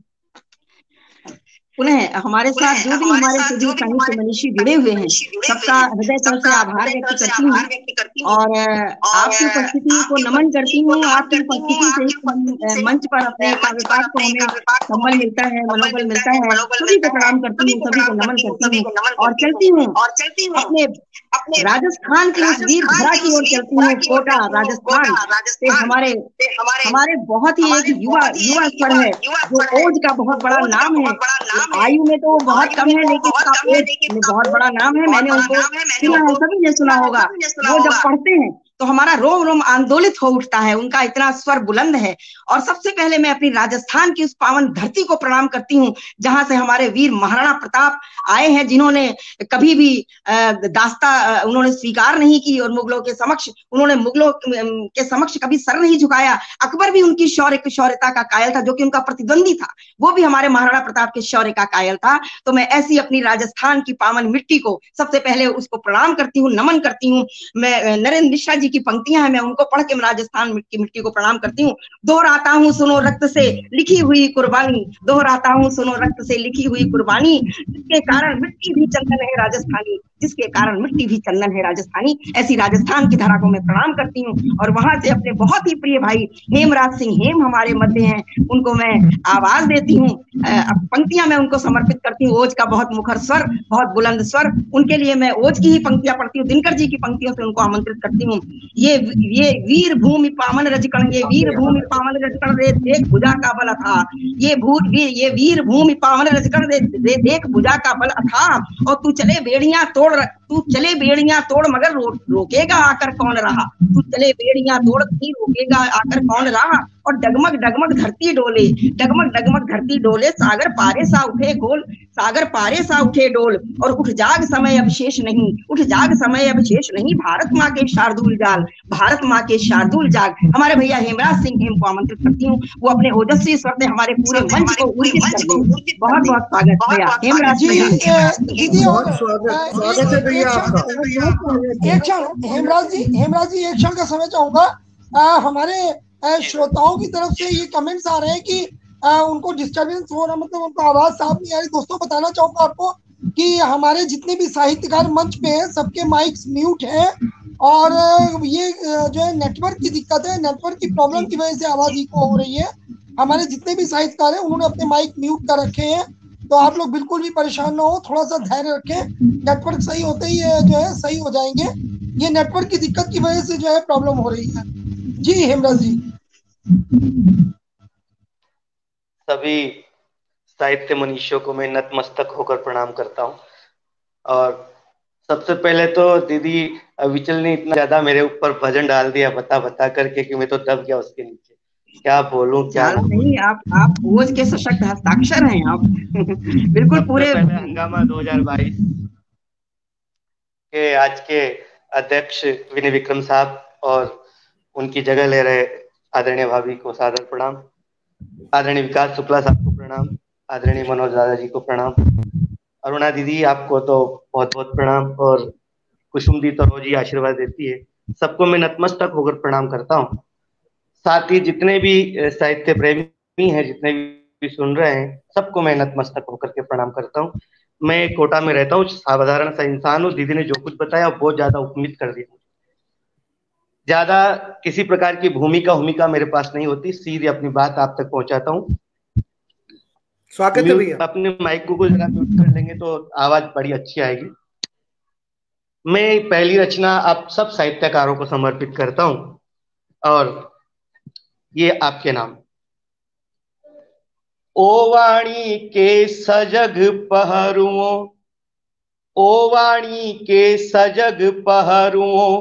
पुनः हमारे साथ जो भी हमारे सभी साहित्य मनीषी जुड़े हुए हैं, सबका हृदय तल से आभार व्यक्त करती हूँ और आपकी उपस्थिति को नमन करती हूँ। आपकी उपस्थिति से मंच पर अपने काव्य पाठ को हमें संबल मिलता है, मनोबल मिलता है। सभी को प्रणाम करती हूँ, सभी को नमन करती हूँ और चलती हूँ अपने राजस्थान की उस वीर धरा की ओर चलती हूँ। कोटा राजस्थान से हमारे बहुत ही एक युवा स्वर है, जो ओज का बहुत बड़ा नाम है। आयु में तो बहुत कम है, लेकिन उसका ओज में बहुत बड़ा नाम है। मैंने उनको सुना है, सभी ने सुना होगा। वो जब पढ़ते हैं तो हमारा रोम रोम आंदोलित हो उठता है, उनका इतना स्वर बुलंद है। और सबसे पहले मैं अपनी राजस्थान की उस पावन धरती को प्रणाम करती हूँ, जहां से हमारे वीर महाराणा प्रताप आए हैं, जिन्होंने कभी भी दास्ता उन्होंने स्वीकार नहीं की और मुगलों के समक्ष कभी सर नहीं झुकाया। अकबर भी उनकी शौर्यता का कायल था, जो कि उनका प्रतिद्वंदी था, वो भी हमारे महाराणा प्रताप के शौर्य का कायल था। तो मैं ऐसी अपनी राजस्थान की पावन मिट्टी को सबसे पहले उसको प्रणाम करती हूँ, नमन करती हूँ। मैं नरेंद्र मिश्रा जी की पंक्तियां हैं, मैं उनको पढ़ के राजस्थान की मिट्टी को प्रणाम करती हूँ। दोहराता हूँ सुनो रक्त से लिखी हुई कुर्बानी, दोहराता हूँ सुनो रक्त से लिखी हुई कुर्बानी, जिसके कारण मिट्टी भी चंदन है राजस्थानी, जिसके कारण मिट्टी भी चंदन है राजस्थानी। ऐसी राजस्थान की धरा को मैं प्रणाम करती हूँ। और वहां से अपने बहुत ही प्रिय भाई हेमराज सिंह हेम हमारे मध्य हैं, उनको मैं आवाज देती हूँ, पंक्तियां मैं उनको समर्पित करती हूँ। ओज का बहुत मुखर स्वर, बहुत बुलंद स्वर, उनके लिए मैं ओज की ही पंक्तियां पढ़ती हूँ, दिनकर जी की पंक्तियों से उनको आमंत्रित करती हूँ। ये वीर भूमि पावन रजकण, ये वीर भूमि पावन रजकण रे देख भुजा का बल था, ये वीर भूमि पावन रजकण रे देख भुजा का बल था। और तू चले बेड़ियां तोड़ मगर रोकेगा आकर कौन रहा, तू चले बेड़ियां तोड़ नहीं रोकेगा आकर कौन रहा। और डगमग डगमग धरती डोले, डगमग डगमग धरती डोले, सागर पारे सा उठे गोल, सागर पारे सा उठे डोल। और उठ जाग समय अवशेष नहीं, उठ जाग समय अवशेष नहीं, भारत माँ के शार्दुल जाग, भारत माँ के शार्दुल जाग। हमारे भैया हेमराज सिंह हेम को आमंत्रित करती हूँ, वो अपने ओजस्वी स्वर से हमारे पूरे मंच को उर्जित कर दें। बहुत बहुत स्वागत भैया हेमराज जी दीदी। और स्वागत है भैया आपका। एक क्षण हेमराज जी एक क्षण का समय चाहूंगा। हमारे श्रोताओं की तरफ से ये कमेंट्स आ रहे हैं कि उनको डिस्टरबेंस हो रहा, मतलब उनको आवाज साफ नहीं आ रही। दोस्तों बताना चाहूंगा आपको कि हमारे जितने भी साहित्यकार मंच पे हैं, सबके माइक्स म्यूट हैं, और ये जो है नेटवर्क की दिक्कत है, नेटवर्क की प्रॉब्लम की वजह से आवाज इको हो रही है। हमारे जितने भी साहित्यकार हैं उन्होंने अपने माइक म्यूट कर रखे हैं, तो आप लोग बिल्कुल भी परेशान ना हो, थोड़ा सा धैर्य रखें, नेटवर्क सही होते ही जो है सही हो जाएंगे। ये नेटवर्क की दिक्कत की वजह से जो है प्रॉब्लम हो रही है। जी हेमराज जी। सभी साहित्य मनीषियों को मैं नतमस्तक होकर प्रणाम करता हूँ। और सबसे पहले तो दीदी विचल ने इतना ज्यादा मेरे ऊपर भजन डाल दिया बता करके कि मैं तो दब गया उसके नीचे। क्या बोलूं क्या नहीं, आप ओज के सशक्त हस्ताक्षर हैं आप। बिल्कुल पूरे हंगामा 2022 के आज के अध्यक्ष विनय विक्रम साहब और उनकी जगह ले रहे आदरणीय भाभी को सादर प्रणाम, आदरणीय विकास शुक्ला साहब को प्रणाम, आदरणीय मनोज दादा जी को प्रणाम, अरुणा दीदी आपको तो बहुत बहुत प्रणाम, और कुसुम दी तो रोज ही आशीर्वाद देती है। सबको मैं नतमस्तक होकर प्रणाम करता हूँ। साथ ही जितने भी साहित्य प्रेमी हैं, जितने भी सुन रहे हैं, सबको मैं नतमस्तक होकर के प्रणाम करता हूँ। मैं कोटा में रहता हूँ, साधारण सा इंसान हूँ। दीदी ने जो कुछ बताया बहुत ज्यादा उपमित कर दिया। ज्यादा किसी प्रकार की भूमिका मेरे पास नहीं होती, सीधे अपनी बात आप तक पहुंचाता हूँ। स्वागत है भैया। अपने माइक को जरा म्यूट कर लेंगे तो आवाज बड़ी अच्छी आएगी। मैं पहली रचना आप सब साहित्यकारों को समर्पित करता हूँ, और ये आपके नाम। ओ वाणी के सजग पहरुओं, ओ वाणी के सजग पहरुओं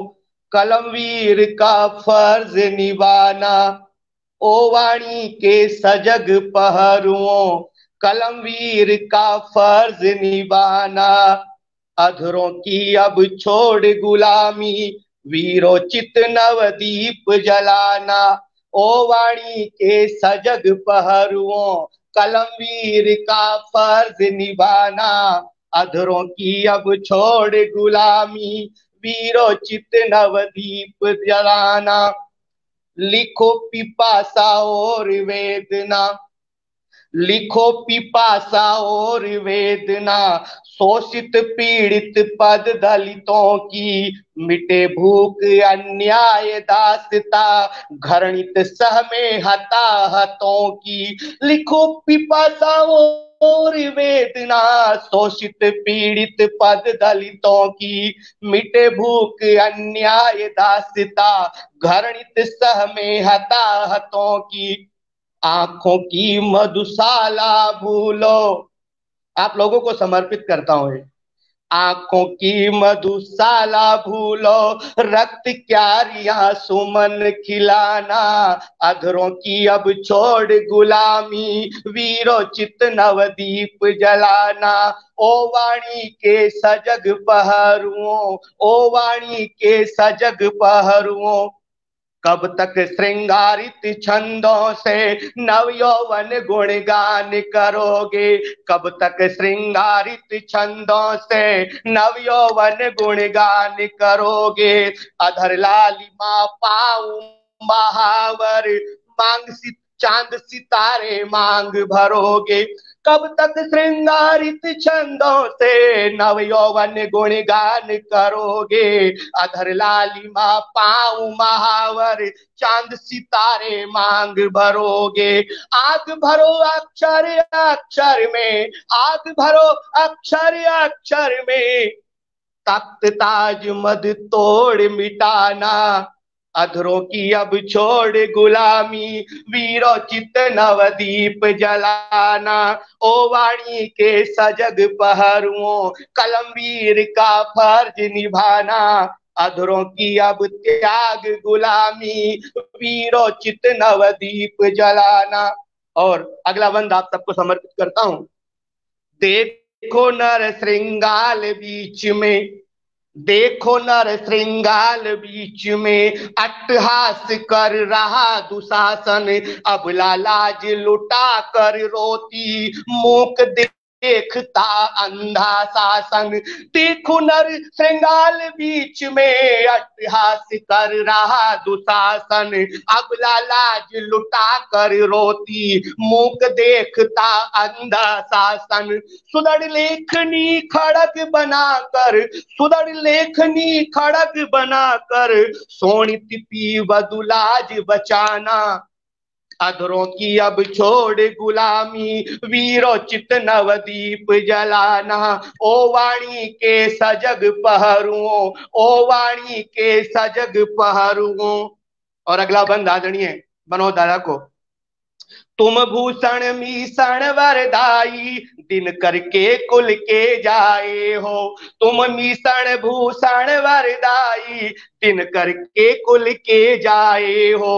कलमवीर का फर्ज निभाना। ओ वाणी के सजग पहरुओं कलमवीर का फर्ज निभाना। अधरों की अब छोड़ गुलामी वीरोचित नवदीप जलाना। ओ वाणी के सजग पहरुओं कलमवीर का फर्ज निभाना। अधरों की अब छोड़ गुलामी वीरोचित नवदीप जलाना। लिखो पिपासा और वेदना, लिखो पिपासा और वेदना, शोषित पीड़ित पद दलितों की मिटे भूख अन्याय दासता घृणित सह में हताहतों की। लिखो पिपासा और वेदना, शोषित पीड़ित पद दलितों की मिटे भूख अन्याय दासता घृणित सह में हताहतों की। आंखों की मधुशाला भूलो, आप लोगों को समर्पित करता हूं। आंखों की मधुशाला भूलो, रक्त क्यारियां सुमन खिलाना। अधरों की अब छोड़ गुलामी वीरोचित नवदीप जलाना। ओ वाणी के सजग पहरुओं, ओ वाणी के सजग पहरुओं, कब तक श्रृंगारित छंदों से नव यौवन गुणगान करोगे। कब तक श्रृंगारित छंदों से नव यौवन गुणगान करोगे। अधर लालिमा पाऊं महावर मांग चांद सितारे मांग भरोगे। कब तक श्रृंगारित छंदों से नव यौवन गुणगान करोगे। अधर लालिमा पाऊं महावर चांद सितारे मांग भरोगे। आग भरो अक्षर अक्षर में, आग भरो अक्षर अक्षर में, तख्त ताज मद तोड़ मिटाना। अधरों की अब छोड़ गुलामी वीरोचित नवदीप जलाना। ओ वाणी के सजग पहरुओं कलमवीर का फर्ज निभाना। अधरों की अब त्याग गुलामी वीरोचित नवदीप जलाना। और अगला बंद आप सबको समर्पित करता हूं। देखो नर श्रृंगाल बीच में, देखो नर श्रृंगाल बीच में, अट्टहास कर रहा दुशासन। अबला लाज लुटा कर रोती मूक देखता अंधा शासन। देखो नर श्रृंगाल बीच में, अट्टहास कर रहा दुशासन। अबला लाज लुटा कर रोती मूक देखता अंधा शासन। सुदृढ़ लेखनी खड़ग बनाकर, सुदृढ़ लेखनी खड़ग बनाकर, शोणित पी वदुलाज बचाना। अधरों की अब छोड़ गुलामी वीरोचित नवदीप जलाना। ओ वाणी के सजग पहरुओं, ओ वाणी के सजग पहरुओं। और अगला बंद आदरणीय मनोज दादा को। तुम भूषण मीसण वरदाई दिन करके कुल के जाए हो। तुम मीसण भूषण वरदाई दिन करके कुल के जाए हो।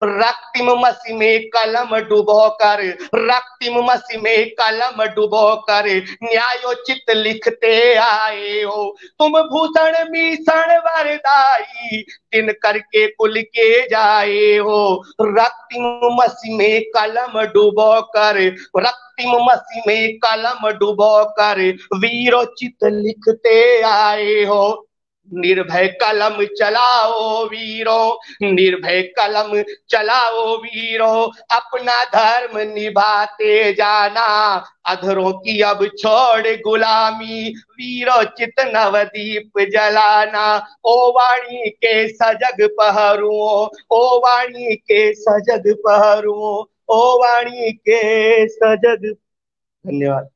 रक्तिम मसी में कलम डुबो कर, रक्तिम मसी में कलम डुबो कर न्यायोचित लिखते आए हो। तुम भूषण भीषण वरदाई दिन करके कुल के जाए हो। रक्तिम मसी में कलम डुबो कर, रक्तिम मसी में कलम डुबो कर वीरोचित लिखते आए हो। निर्भय कलम चलाओ वीरों, निर्भय कलम चलाओ वीरों, अपना धर्म निभाते जाना। अधरों की अब छोड़ गुलामी वीरोचित नवदीप जलाना। ओ वाणी के सजग पहरुओं, ओ वाणी के सजग पहरुओं, ओ वाणी के सजग। धन्यवाद।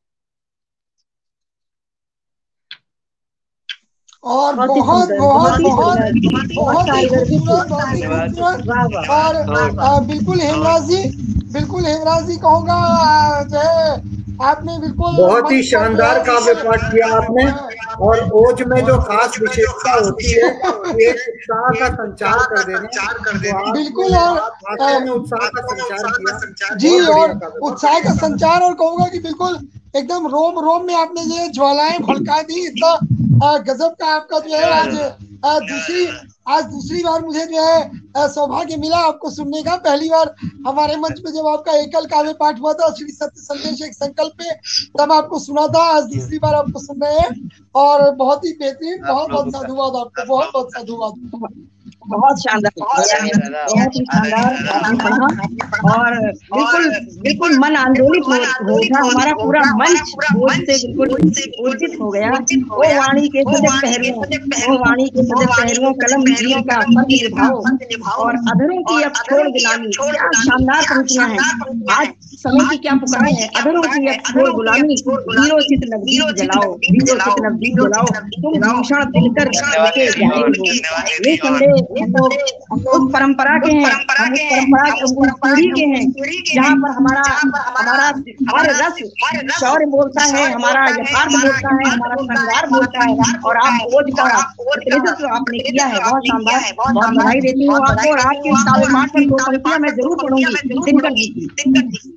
और बहुत बहुत बहुत बहुत ही खूबसूरत, बहुत ही खूबसूरत। और बिल्कुल हेमराज जी, बिल्कुल हेमराज जी कहूँगा जो है आपने बिल्कुल बहुत ही शानदार काव्य पाठ किया आपने। और ओज में जो खास विशेषता होती है एक उत्साह का संचार कर देना। बिल्कुल, और उत्साह का संचार किया जी, और उत्साह का संचार, और कहूंगा कि बिल्कुल एकदम रोम रोम में आपने ये ज्वालाएं भड़का दी। इतना गजब का आपका जो है आज दूसरी बार मुझे जो है सौभाग्य मिला आपको सुनने का। पहली बार हमारे मंच पे जब आपका एकल काव्य पाठ हुआ था श्री सत्य संदेश एक संकल्प पे, तब आपको सुना था। आज दूसरी बार आपको सुन रहे हैं और बहुत ही बेहतरीन। बहुत बहुत साधुवाद आपको, बहुत बहुत साधुवाद। बहुत शानदार, बहुत ही शानदार आपने पढ़ा और बिल्कुल बिल्कुल मन आंदोलित हो गया। हमारा पूरा मंच बोझ से बिल्कुल ऊर्जित हो गया। ओ वाणी के सजग पहरुओं, ओ वाणी के सजग पहरुओं, कलम हीर का फर्ज निभाओ और अधरों की अब छोड़ गुलामी। क्या शानदार पंक्तियां हैं। आज समय की क्या पुकार है, अधरों की अब छोड़ गुलामी, वीरो चित नवदीप जलाओ, वीरो चित नवदीप जलाओ, तुम भूषण दिनकर लेके जाएंगे। ये संदेश उस परंपरा के हैं, हम उस परंपरा के उस पीढ़ी के हैं जहाँ पर हमारा हर रस शौर्य बोलता है, हमारा यथार्थ बोलता है, हमारा श्रृंगार बोलता है। और आप ओज का प्रतिनिधित्व आपने किया है, बहुत शानदार। बहुत बधाई देती हूँ आपको। और आपके काव्य पाठ पर 2 पंक्तियां मैं जरूर पढ़ूंगी दिनकर जी की।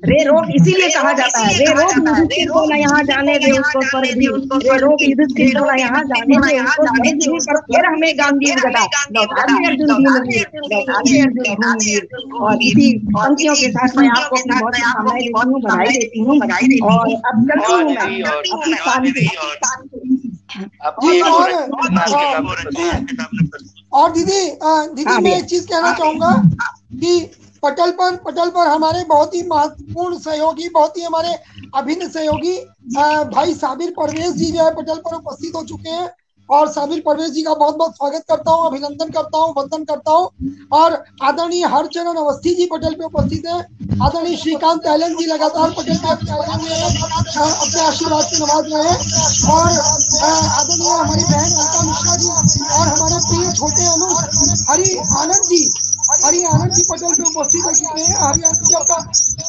रे रोक इसीलिए कहा जाता है, रे रोक युधिष्ठिर को न यहाँ जाने दे उसको स्वर्ग भी, रे रोक युधिष्ठिर को न यहाँ जाने दे उसको स्वर्ग भी, पर फिर हमें गांधीव गदा लौटा दे अर्जुन भीमवीर, लौटा दे अर्जुन भीमवीर। और इसी पंक्तियों के साथ मैं आपको अपनी बहुत शुभकामनाएं देती हूँ, बधाई देती हूँ। और अब चलती हूँ मैं अपनी शादी। और दीदी मैं एक चीज कहना चाहूंगा कि पटल पर हमारे बहुत ही महत्वपूर्ण सहयोगी, बहुत ही हमारे अभिन्न सहयोगी भाई साबिर परवेज जी जो है पटल पर उपस्थित हो चुके हैं। और साबिर परवेज जी का बहुत बहुत स्वागत करता हूँ, अभिनंदन करता हूँ, वंदन करता हूँ। और आदरणीय हरचरण अवस्थी जी पटल पे उपस्थित है। आदरणीय श्रीकांत तैलन जी लगातार पटल पे अपने आशीर्वाद से नवाज रहे हैं। और आदरणीय हमारी बहन अलका मिश्रा जी और हमारे प्रिय छोटे अनुज हरि आनंद जी पटल पे उपस्थित हो चुके हैं। हरि आनंद जी का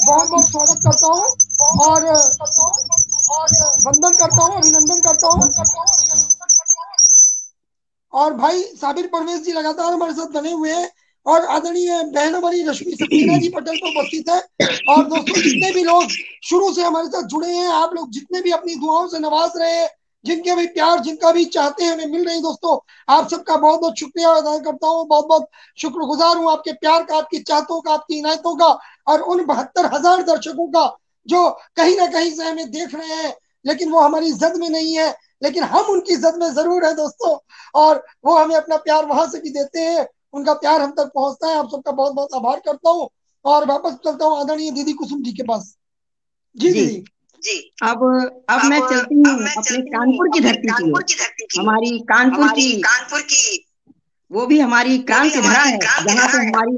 बहुत बहुत स्वागत करता हूँ और वंदन करता हूँ, अभिनंदन करता हूँ। और भाई साबिर परवेज जी लगातार हमारे साथ बने हुए हैं। और आदरणीय बहन हमारी रश्मि सक्सेना जी पटल पर उपस्थित है। और दोस्तों जितने भी लोग शुरू से हमारे साथ जुड़े हैं, आप लोग जितने भी अपनी दुआओं से नवाज रहे हैं, जिनके भी प्यार जिनका भी चाहते हैं हमें मिल रही, दोस्तों आप सबका बहुत बहुत शुक्रिया अदा करता हूँ। बहुत बहुत शुक्रगुजार हूँ आपके प्यार का, आपकी चाहतों का, आपकी इनायतों का, और उन 72,000 दर्शकों का जो कहीं ना कहीं से हमें देख रहे हैं, लेकिन वो हमारी जद में नहीं है, लेकिन हम उनकी जद में जरूर है दोस्तों। और वो हमें अपना प्यार वहां से भी देते हैं, उनका प्यार हम तक पहुंचता है। आप सबका बहुत बहुत आभार करता हूँ और वापस चलता हूँ आदरणीय दीदी कुसुम जी के पास। जी दीदी जी। अब मैं चलती हूँ अपने कानपुर की धरती की, हमारी कानपुर की वो भी हमारी क्रांति धरा है, जहाँ पे हमारी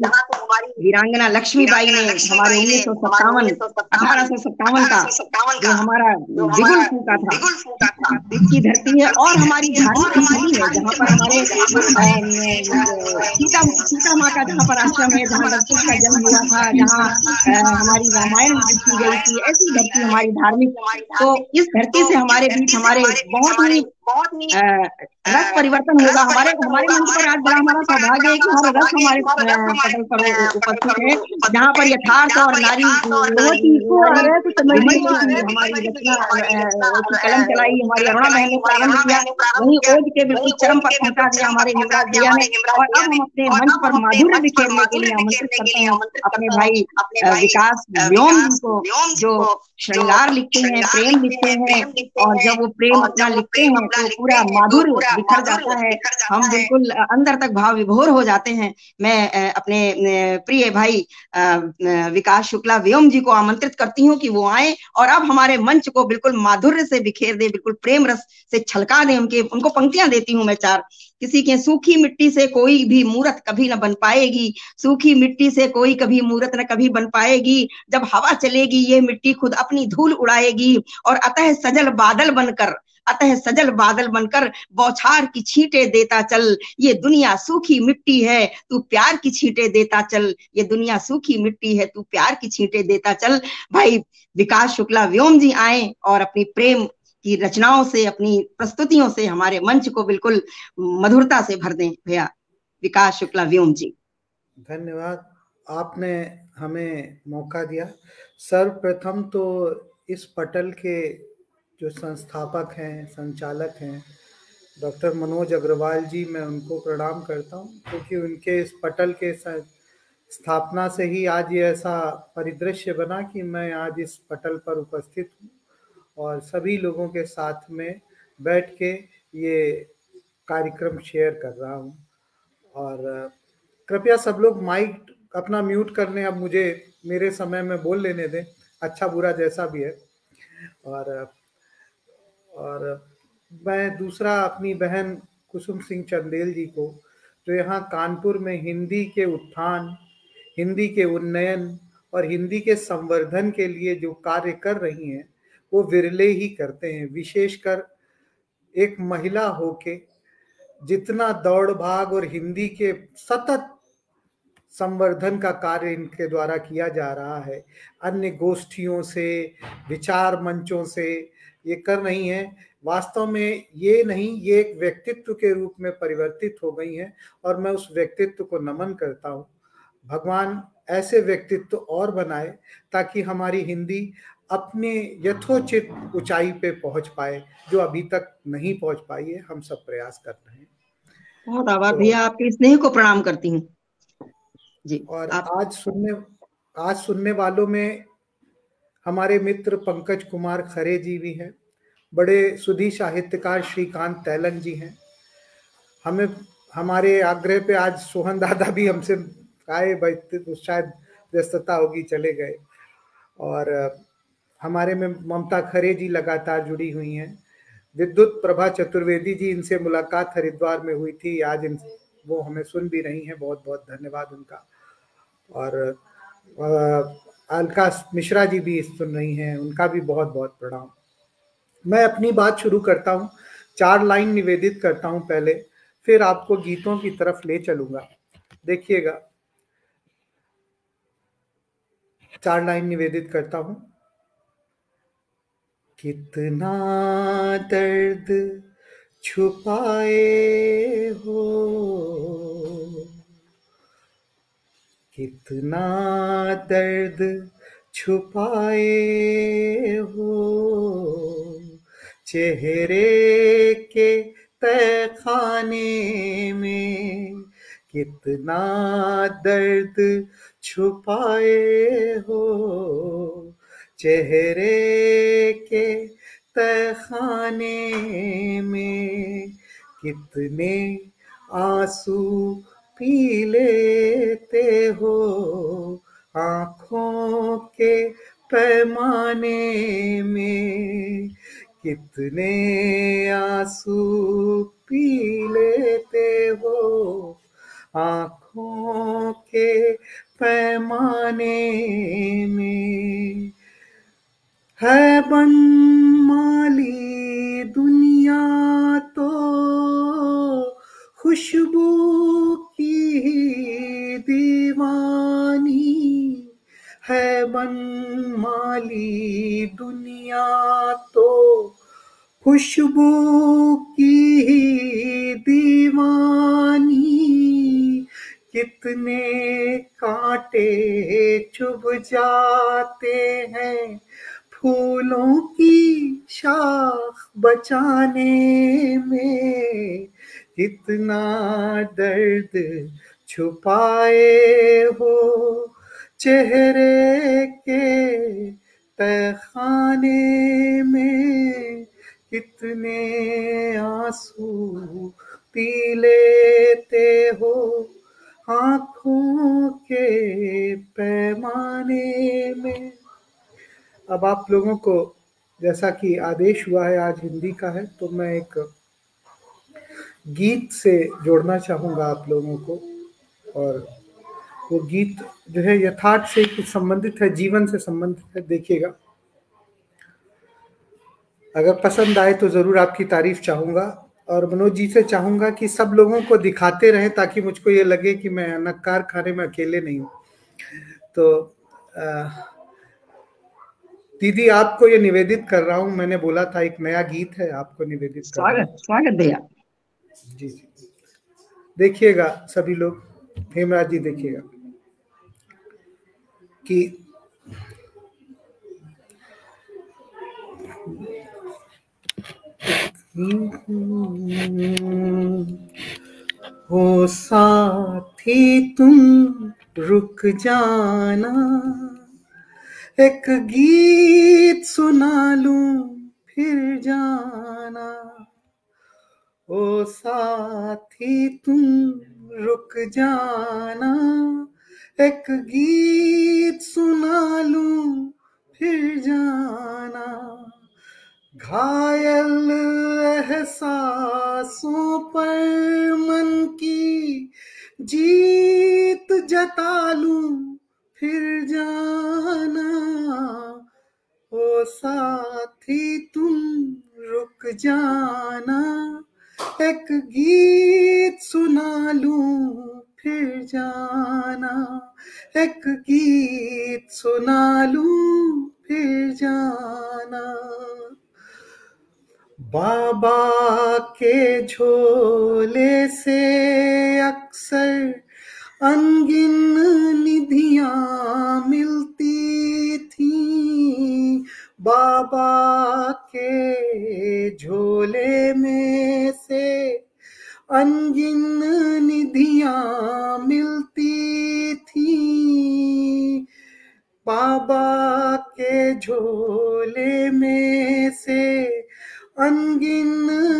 वीरांगना लक्ष्मीबाई ने हमारे 1857 का जो हमारा बिगुल फूका था, इसकी धरती है। और हमारी धार्मिक स्थली है जहाँ पर हमारे सीता माँ का जहाँ पर आश्रम है, जहाँ दशरथ का जन्म हुआ था, जहाँ हमारी रामायण लिखी गई थी, ऐसी धरती हमारी धार्मिक। तो इस धरती से हमारे बीच हमारे बहुत ही रस परिवर्तन होगा। हमारे मंच पर आज बड़ा हमारा सौभाग्य है कि हर रस हमारे पटल पर उपस्थित है, जहाँ पर यथार्थ और नारी हमारी रचना कलम चलाई हमारी अरुणा बहन ने प्रारंभ किया, वहीं ओज के बिल्कुल चरम पर पहुंचा दिया हमारे युवराज भैया ने। और अब हम अपने मंच पर माधुर्य बिखेरने के लिए आमंत्रित करते हैं अपने भाई विकास व्योम जी को, जो श्रृंगार लिखते हैं, प्रेम लिखते हैं, और जब वो प्रेम अपना लिखते हैं तो पूरा माधुर्य बिखर जाता है, हम बिल्कुल अंदर तक भाव विभोर हो जाते हैं। मैं अपने प्रिय भाई विकास शुक्ला व्योम जी को आमंत्रित करती हूँ कि वो आए और अब हमारे मंच को बिल्कुल माधुर्य से बिखेर दे, बिल्कुल प्रेम रस से छलका दे। उनको पंक्तियां देती हूँ मैं 4। किसी के सूखी मिट्टी से कोई भी मूरत कभी न बन पाएगी, सूखी मिट्टी से कोई कभी मूरत न कभी बन पाएगी, जब हवा चलेगी ये मिट्टी खुद अपनी धूल उड़ाएगी, और अतः सजल बादल बनकर अतः सजल बादल बनकर बौछार की छींटे देता चल, ये दुनिया सूखी मिट्टी है तू प्यार की छींटे देता चल, ये दुनिया सूखी मिट्टी है तू प्यार की छींटे देता चल। भाई विकास शुक्ला व्योम जी आए और अपनी प्रेम की रचनाओं से, अपनी प्रस्तुतियों से हमारे मंच को बिल्कुल मधुरता से भर दें। भैया विकास शुक्ला व्योम जी। धन्यवाद, आपने हमें मौका दिया। सर्वप्रथम तो इस पटल के जो संस्थापक हैं, संचालक हैं, डॉक्टर मनोज अग्रवाल जी, मैं उनको प्रणाम करता हूं, क्योंकि उनके इस पटल के स्थापना से ही आज ये ऐसा परिदृश्य बना कि मैं आज इस पटल पर उपस्थित हूँ और सभी लोगों के साथ में बैठ के ये कार्यक्रम शेयर कर रहा हूँ। और कृपया सब लोग माइक अपना म्यूट कर लें, अब मुझे मेरे समय में बोल लेने दें, अच्छा बुरा जैसा भी है। और मैं दूसरा अपनी बहन कुसुम सिंह चंदेल जी को, जो यहाँ कानपुर में हिंदी के उत्थान, हिंदी के उन्नयन और हिंदी के संवर्धन के लिए जो कार्य कर रही हैं, वो विरले ही करते हैं। विशेषकर एक महिला होके जितना दौड़ भाग और हिंदी के सतत संवर्धन का कार्य इनके द्वारा किया जा रहा है, अन्य गोष्ठियों से, विचार मंचों से ये कर रही हैं। वास्तव में ये नहीं, ये एक व्यक्तित्व के रूप में परिवर्तित हो गई हैं और मैं उस व्यक्तित्व को नमन करता हूँ। भगवान ऐसे व्यक्तित्व और बनाए ताकि हमारी हिंदी अपने यथोचित ऊंचाई पे पहुंच पाए, जो अभी तक नहीं पहुंच पाई है। हम सब प्रयास कर रहे हैं। बहुत आभार भैया, आपके स्नेह को प्रणाम करती हूँ जी। और आज सुनने वालों में हमारे मित्र पंकज कुमार खरे जी भी हैं, बड़े सुधी साहित्यकार श्रीकांत तैलंग जी हैं। हमें हमारे आग्रह पे आज सोहन दादा भी हमसे आए, भाई शायद व्यस्तता होगी, चले गए। और हमारे में ममता खरे जी लगातार जुड़ी हुई हैं। विद्युत प्रभा चतुर्वेदी जी, इनसे मुलाकात हरिद्वार में हुई थी, आज वो हमें सुन भी रही हैं, बहुत बहुत धन्यवाद उनका। और अलका मिश्रा जी भी सुन रही हैं, उनका भी बहुत बहुत प्रणाम। मैं अपनी बात शुरू करता हूँ, 4 लाइन निवेदित करता हूँ पहले, फिर आपको गीतों की तरफ ले चलूंगा। देखिएगा, 4 लाइन निवेदित करता हूँ। कितना दर्द छुपाए हो, कितना दर्द छुपाए हो, चेहरे के तहखाने में कितना दर्द छुपाए हो, चेहरे के तहखाने में कितने आंसू पी लेते हो, आँखों के पैमाने में कितने आंसू पी लेते हो, आँखों के पैमाने में। है बनमाली दुनिया तो खुशबू की दीवानी, है बनमाली दुनिया तो खुशबू की दीवानी, कितने कांटे चुभ जाते हैं फूलों की शाख बचाने में, कितना दर्द छुपाए हो, चेहरे के तहखाने में कितने आंसू पी लेते हो, आँखों के पैमाने में। अब आप लोगों को जैसा कि आदेश हुआ है, आज हिंदी का है, तो मैं एक गीत से जोड़ना चाहूँगा आप लोगों को। और वो गीत जो है यथार्थ से कुछ संबंधित है, जीवन से संबंधित है। देखिएगा, अगर पसंद आए तो जरूर आपकी तारीफ चाहूंगा, और मनोज जी से चाहूंगा कि सब लोगों को दिखाते रहें ताकि मुझको ये लगे कि मैं नक्कार खाने में अकेले नहीं हूँ। तो दीदी आपको ये निवेदित कर रहा हूँ, मैंने बोला था एक नया गीत है, आपको निवेदित कर रहा हूँ। स्वागत भैया। जी जी, देखिएगा सभी लोग, हेमराज जी देखिएगा कि हो साथी तुम रुक जाना, एक गीत सुना लूं फिर जाना। ओ साथी तुम रुक जाना, एक गीत सुना लूं फिर जाना। घायल एहसासों पर मन की जीत जता लूं फिर जाना। ओ साथी तुम रुक जाना, एक गीत सुना लूं फिर जाना। एक गीत सुना लूं फिर जाना। बाबा के झोले से अक्सर अनगिन निधियां मिलती थी। बाबा के झोले में से अनगिन निधियां मिलती थी। बाबा के झोले में से अनगिन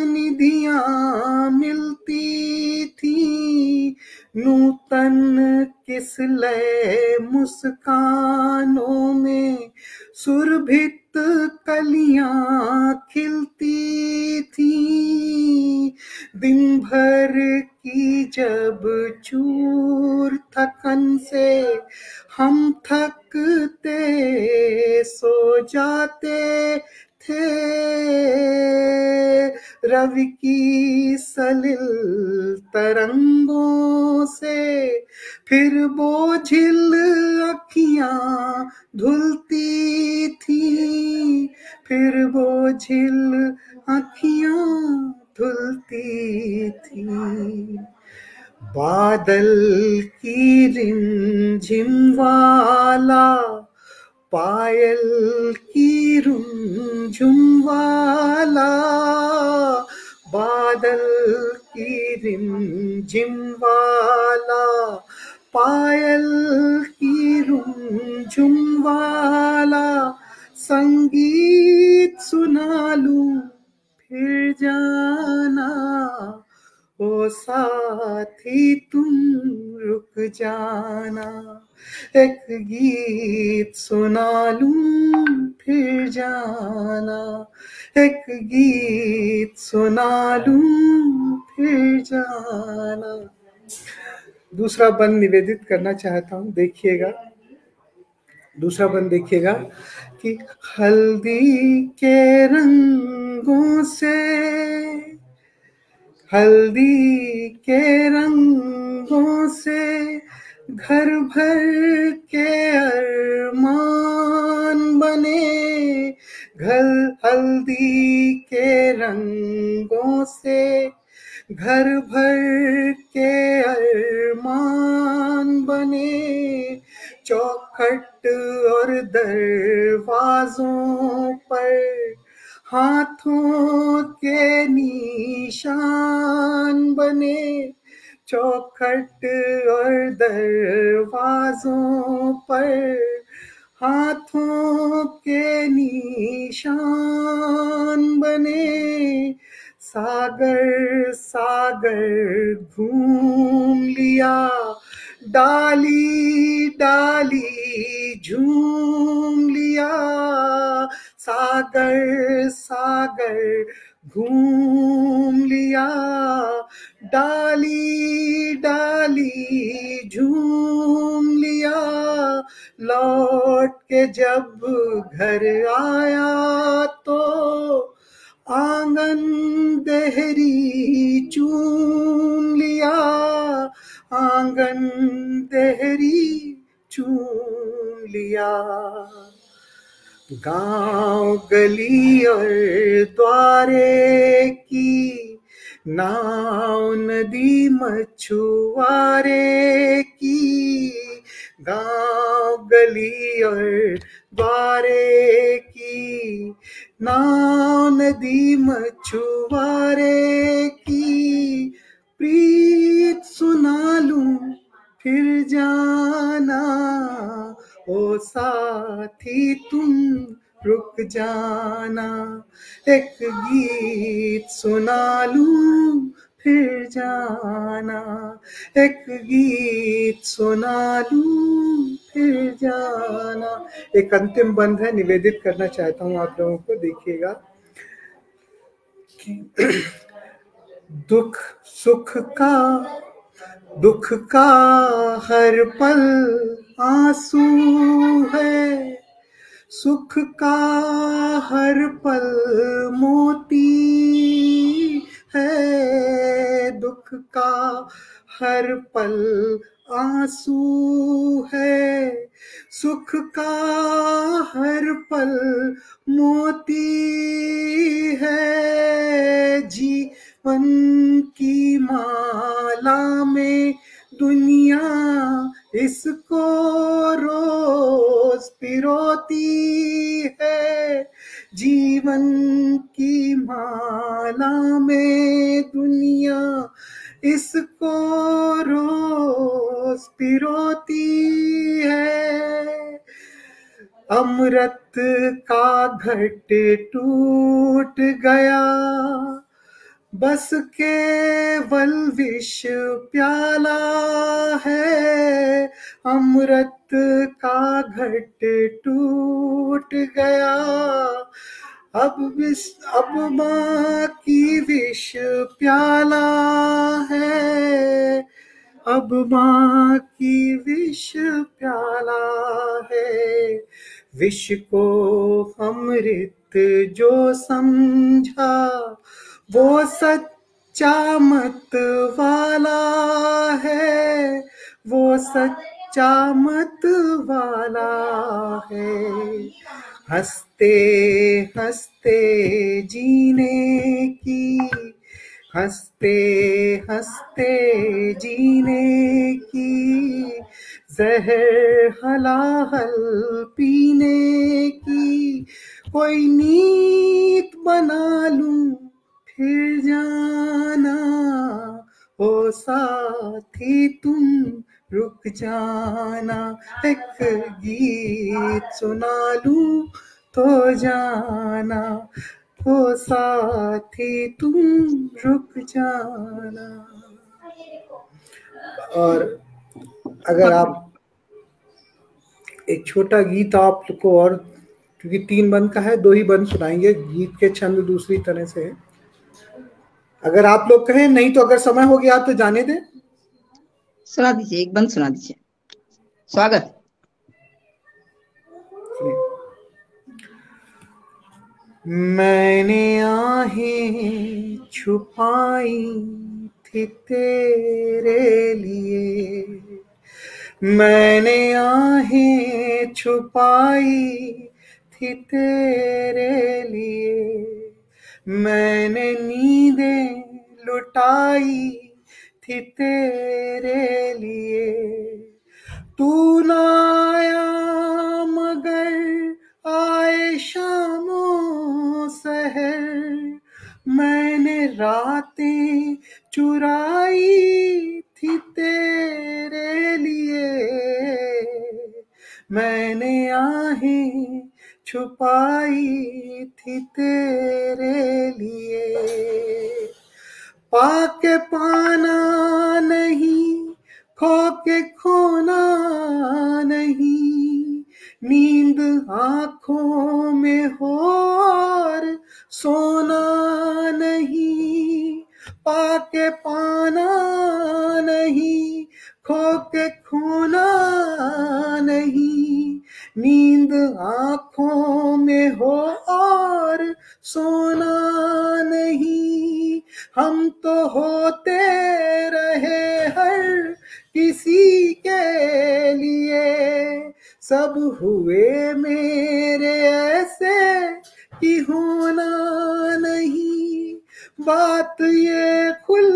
निधियां मिलती थी। नूतन किसलय मुस्कानों में सुरभित कलियां खिलती थी। दिन भर की जब चूर थकन से हम थकते सो जाते थे, रवि की सलिल तरंगों से फिर बोझिल अखियां धुलती थी। फिर बोझिल अखियां धुलती थी। बादल की रिमझिम वाला, पायल की रुमझुम वाला। बादल की रिमझिम वाला, पायल की रुमझुम वाला। संगीत सुना लूं फिर जाना। ओ साथी तुम रुक जाना, एक गीत सुना लूं फिर जाना। एक गीत सुना लूं फिर जाना। दूसरा बंद निवेदित करना चाहता हूं, देखिएगा दूसरा बंद देखिएगा कि हल्दी के रंगों से, हल्दी के रंगों से घर भर के अरमान बने। घर हल्दी के रंगों से घर भर के अरमान बने। चौखट और दरवाजों पर हाथों के निशान बने। चौखट और दरवाजों पर हाथों के निशान बने। सागर सागर घूम लिया, डाली डाली झूम लिया। सागर सागर घूम लिया, डाली डाली झूम लिया। लौट के जब घर आया तो आंगन देहरी चूम लिया, आंगन देहरी चूम लिया। गांव गली और द्वारे की नाव नदी मछुआरे की, गांव गली और द्वारे की नाव नदी मछुआरे की। प्रीत सुना लूं फिर जाना, ओ साथी तुम रुक जाना। एक गीत सुना लूं फिर जाना, एक गीत सुना लूं फिर जाना। एक अंतिम बंद है, निवेदित करना चाहता हूं आप लोगों को, देखिएगा। दुख का हर पल आंसू है, सुख का हर पल मोती है। दुख का हर पल आंसू है, सुख का हर पल मोती है। जीवन की माला में दुनिया इसको रोज पिरोती है। जीवन की माला में दुनिया इसको रोज पिरोती है। अमृत का घट टूट गया, बस केवल विष प्याला है। अमृत का घट टूट गया, अब बाकी विष प्याला है। अब बाकी विष प्याला है। विष को अमृत जो समझा, वो सच्चा मत वाला है। वो सच्चा मत वाला है। हंसते हंसते जीने की, हंसते हंसते जीने की, जहर हलाहल पीने की। कोई नीत बना लूं फिर जाना, ओ साथी तुम रुक जाना। एक गीत सुना लूं तो जाना, ओ साथी तुम रुक जाना। और अगर आप एक छोटा गीत आप को, और क्योंकि 3 बंद का है, 2 ही बंद सुनाएंगे, गीत के छंद दूसरी तरह से है। अगर आप लोग कहें, नहीं तो अगर समय हो गया तो जाने दें। सुना दीजिए, एक बंद सुना दीजिए। स्वागत। मैंने आहें छुपाई थी तेरे लिए, मैंने आहें छुपाई थी तेरे लिए। मैंने नींदें लुटाई थी तेरे लिए। तू ना आया मगर आए शामों सहर, मैंने रातें चुराई थी तेरे लिए। मैंने आहें छुपाई थी तेरे लिए। पाके पाना नहीं, खो के खोना नहीं, नींद आँखों में हो और सोना नहीं। पाके पाना नहीं, खो के खोना नहीं, नींद आँखों में हो और सोना हम तो होते रहे हर किसी के लिए, सब हुए मेरे ऐसे कि होना नहीं। बात ये खुल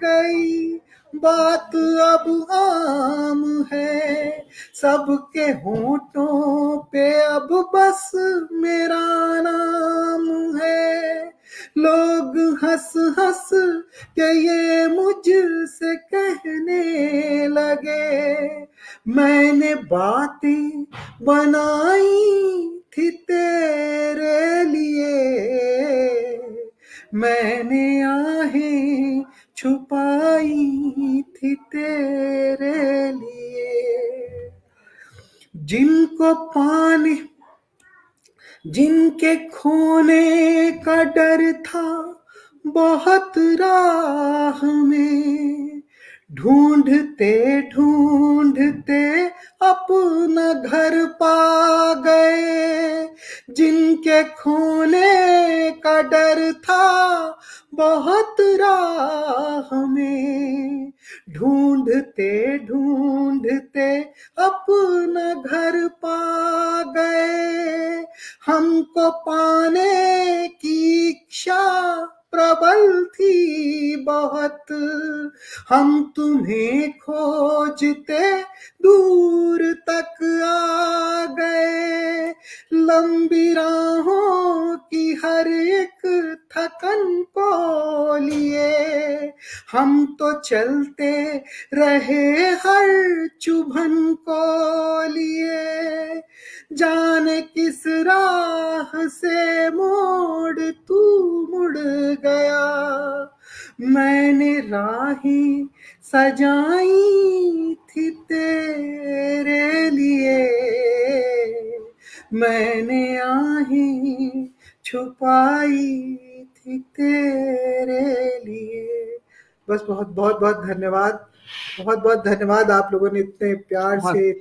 गई, बात अब आम है, सबके होठों पे अब बस मेरा नाम है। लोग हंस हंस के ये मुझसे कहने लगे, मैंने बातें बनाई थी तेरे लिए, मैंने आहें छुपाई थी तेरे लिए। जिनको पाने, जिनके खोने का डर था बहुत राह में, ढूंढते ढूंढते अपना घर पा गए। जिनके खोने का डर था बहुत राह में, ढूंढते ढूंढते अपना घर पा गए। हमको पाने की इच्छा प्रबल थी बहुत, हम तुम्हें खोजते दूर तक आ गए। लंबी राहों की हर एक थकन को लिए, हम तो चलते रहे हर चुभन को लिए। जाने किस राह से मोड़ तू मुड़ गया, मैंने राहें सजाई थी तेरे लिए, मैंने आहें छुपाई थी तेरे लिए। बस बहुत बहुत बहुत धन्यवाद, बहुत बहुत धन्यवाद आप लोगों ने इतने प्यार से,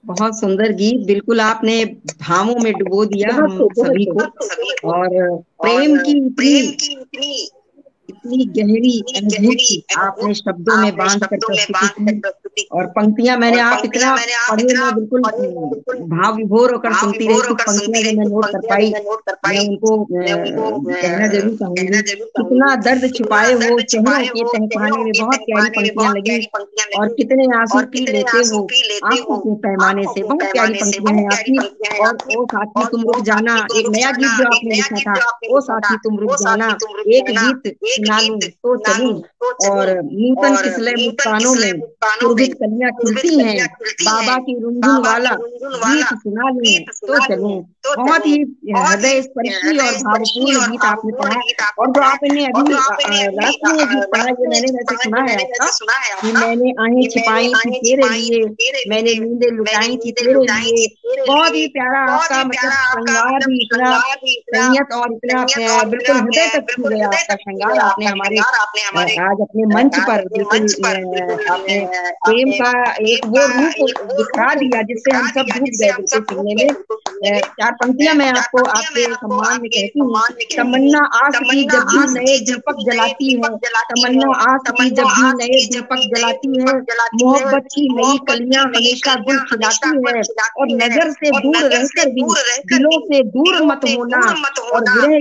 बहुत सुंदर गीत, बिल्कुल आपने भावों में डुबो दिया हम सभी को, और प्रेम की इतनी गहरी अनुभूति आपने शब्दों में बांध कर प्रस्तुति की। और पंक्तियां मैंने आप इतना पढ़े, मैं बिल्कुल भाव विभोर होकर सुनती रही। कुछ पंक्तियां जो मैं नोट कर पाई, मैं उनको कहना जरूर चाहूंगी। कितना दर्द छुपाए हो चेहरों के तहखाने में, बहुत प्यारी पंक्तियां लगी। और कितने आंसू पी लेते हो आंखों के पैमाने से, बहुत प्यारी पंक्तियां हैं आपकी। और ओ साथी तुम रुक जाना, एक नया गीत जो आपने लिखा था, ओ साथी तुम रुक जाना, एक गीत सुना लूं तो चलूं, और नूतन किसले मुस्कानों में सुरभित कलियां खिलती हैं, बाबा की रुंझुन वाला गीत सुना लूं तो चलूं। बहुत ही हृदय स्पर्शी और भावपूर्ण गीत आपने पढ़ा। और जो आपने अभी लास्ट में ये गीत पढ़ा, ये मैंने वैसे सुना है आपका, कि मैंने आहें छिपाई थी तेरे लिए, मैंने नींदें लुटाई थी तेरे लिए। बहुत ही प्यारा आपका, मतलब श्रृंगार भी इतना संयत और इतना बिल्कुल हृदय तक छू गया आपका श्रृंगार। आपने हमारे आज अपने मंच पर बिल्कुल आपने प्रेम का एक वो रूप दिखा दिया जिससे हम सब डूब गए बिल्कुल सुनने में। चार पंक्तियां मैं आपको आपके सम्मान में कहती हूँ। तमन्ना आस की जब भी नए दीपक जलाती है, तमन्ना आस की जब भी नए दीपक जलाती है, मोहब्बत की नई कलियां हमेशा गुल खिलाती है। और नजर से दूर रहकर भी दिलों से दूर मत होना, और विरह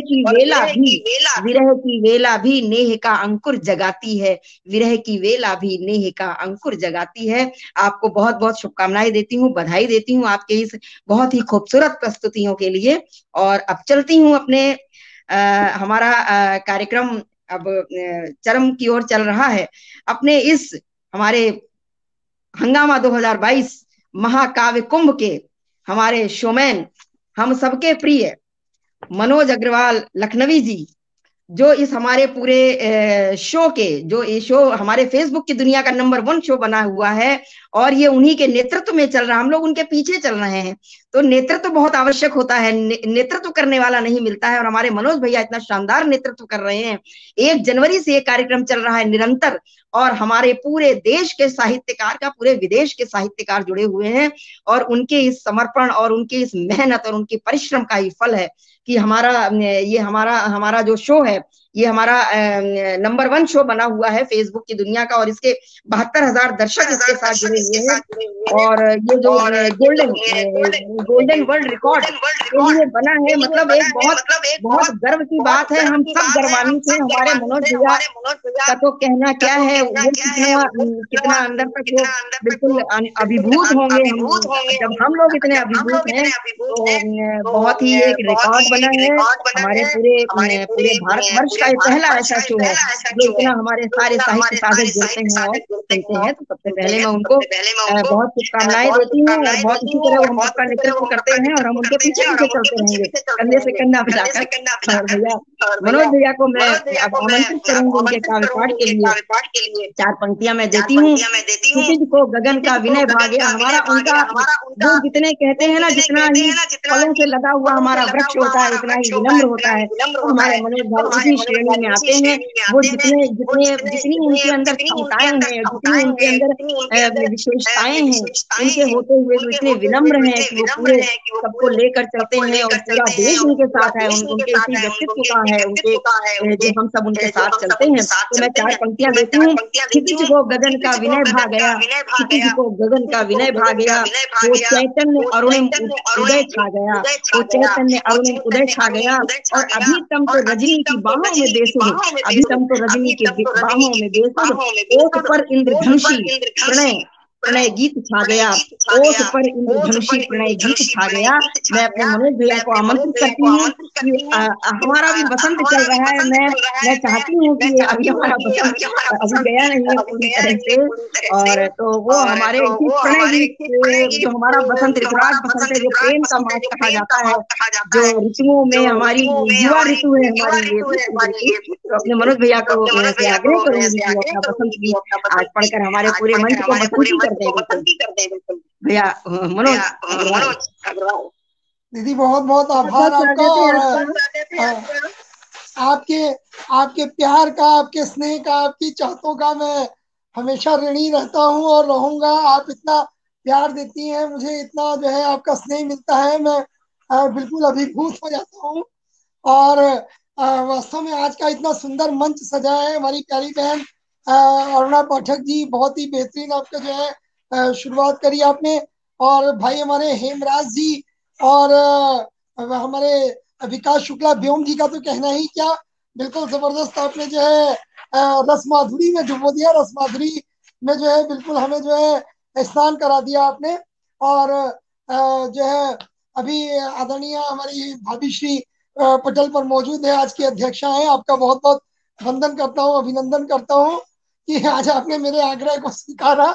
की वेला भी नेह का अंकुर जगाती है, विरह की वेला भी नेह का अंकुर जगाती है। आपको बहुत बहुत शुभकामनाएं देती हूँ, बधाई देती हूँ आपके इस बहुत ही खूबसूरत प्रस्तुतियों के लिए। और अब चलती हूँ अपने हमारा कार्यक्रम अब चरम की ओर चल रहा है। अपने इस हमारे हंगामा 2022 महाकाव्य कुंभ के हमारे शोमैन, हम सबके प्रिय मनोज अग्रवाल लखनवी जी, जो इस हमारे पूरे शो के, जो ये शो हमारे फेसबुक की दुनिया का नंबर 1 शो बना हुआ है, और ये उन्हीं के नेतृत्व में चल रहा, हम लोग उनके पीछे चल रहे हैं। तो नेतृत्व बहुत आवश्यक होता है, नेतृत्व करने वाला नहीं मिलता है, और हमारे मनोज भैया इतना शानदार नेतृत्व कर रहे हैं। 1 जनवरी से ये कार्यक्रम चल रहा है निरंतर, और हमारे पूरे देश के साहित्यकार का पूरे विदेश के साहित्यकार जुड़े हुए हैं, और उनके इस समर्पण और उनकी इस मेहनत और उनके परिश्रम का ही फल है कि हमारा जो शो है, ये हमारा नंबर 1 शो बना हुआ है फेसबुक की दुनिया का, और इसके 72,000 दर्शक इसके साथ जुड़े हुए हैं। और ये जो गोल्डन वर्ल्ड रिकॉर्ड के लिए बना है, मतलब एक बहुत गर्व की बात है। हम सब गर्वान्वित हैं। हमारे मनोज भैया का तो कहना क्या है, वो कितना अंदर तक वो बिल्कुल अभिभूत होंगे। जब हम लोग इतने अभिभूत हैं तो बहुत ही एक रिकॉर्ड बना है हमारे पूरे भारतवर्ष का। ये पहला ऐसा शो है जो इतना हमारे सारे साहित्य साधक जुड़ते हैं और सुनते हैं। तो सबसे पहले मैं उनको बहुत शुभकामनाएं देती हूँ, और बहुत इसी तरह वो हम सबका नेतृत्व करते हैं, और हम उनके पीछे पीछे चलते रहेंगे कंधे से कंधा मिलाकर। और भैया मनोज भैया को मैं अब आमंत्रित करूंगी उनके काव्य पाठ के लिए। 4 पंक्तियां मैं देती हूँ। क्षितिज को गगन का विनय भाग्य, हमारा उनका वो जितने कहते हैं ना, जितना ही फलों से लदा हुआ हमारा वृक्ष होता है उतना ही विनम्र होता है, तो हमारे मनोज भाई उसी श्रेणी में आते हैं। वो जितनी उनके अंदर क्षमताएं हैं, जितनी उनके अंदर विशेषताएं हैं, उनके होते हुए वो इतने विनम्र हैं कि वो पूरे सबको लेकर चलते हैं, और पूरा देश उनके साथ है। उनके इसी व्यक्तित्व का है, उनके जो हम सब उनके साथ चलते हैं। तो मैं 4 पंक्तियां देती हूँ। क्षितिज को गगन का विनय भा गया, क्षितिज को गगन का विनय भा गया, वो चैतन्य अरुणिम उदय छा गया, वो चैतन्य अरुणिम उदय छा गया। और अभी तम तो रजनी की बाहों में बेसुध, अभी तम तो रजनी की बाहों में बेसुध, ओठ पर इंद्रधनुषी प्रणय गीत छा गया, ओठ पर इंद्रधनुषी प्रणय गीत छा गया। मैं अपने मनोज भैया को आमंत्रित करती हूँ कि हमारा भी बसंत चल रहा है। मैं चाहती हूँ कि अभी हमारा बसंत अभी गया नहीं है पूरी तरह से, और तो वो हमारे इसी प्रणय गीत, जो हमारा बसंत ऋतुराज बसंत है, जो प्रेम का मास कहा जाता है, जो ऋतुओं में हमारी युवा ऋतु है हमारी ये, तो अपने मनोज भैया को आग्रह करूंगी कि अपना बसंत गीत आज पढ़कर हमारे पूरे मंच को बसंती कर दें। भैया मनोज अग्रवाल। दीदी बहुत बहुत आभार आपका, और आपके प्यार का, आपके स्नेह का, आपकी चाहतों का मैं हमेशा ऋणी रहता हूँ और रहूंगा। आप इतना प्यार देती हैं, मुझे इतना जो है आपका स्नेह मिलता है, मैं बिल्कुल अभिभूत हो जाता हूँ। और वास्तव में आज का इतना सुंदर मंच सजा है। हमारी प्यारी बहन अरुणा पाठक जी, बहुत ही बेहतरीन आपका जो है शुरुआत करी आपने। और भाई हमारे हेमराज जी और हमारे विकास शुक्ला व्योम जी का तो कहना ही क्या, बिल्कुल जबरदस्त आपने जो है रस माधुरी में डुबो दिया, रस माधुरी में जो है बिल्कुल हमें जो है स्नान करा दिया आपने। और जो है अभी आदरणीय हमारी भाभी श्री पटेल पर मौजूद है, आज की अध्यक्षा है। आपका बहुत बहुत वंदन करता हूँ, अभिनंदन करता हूँ कि आज आपने मेरे आग्रह को स्वीकारा,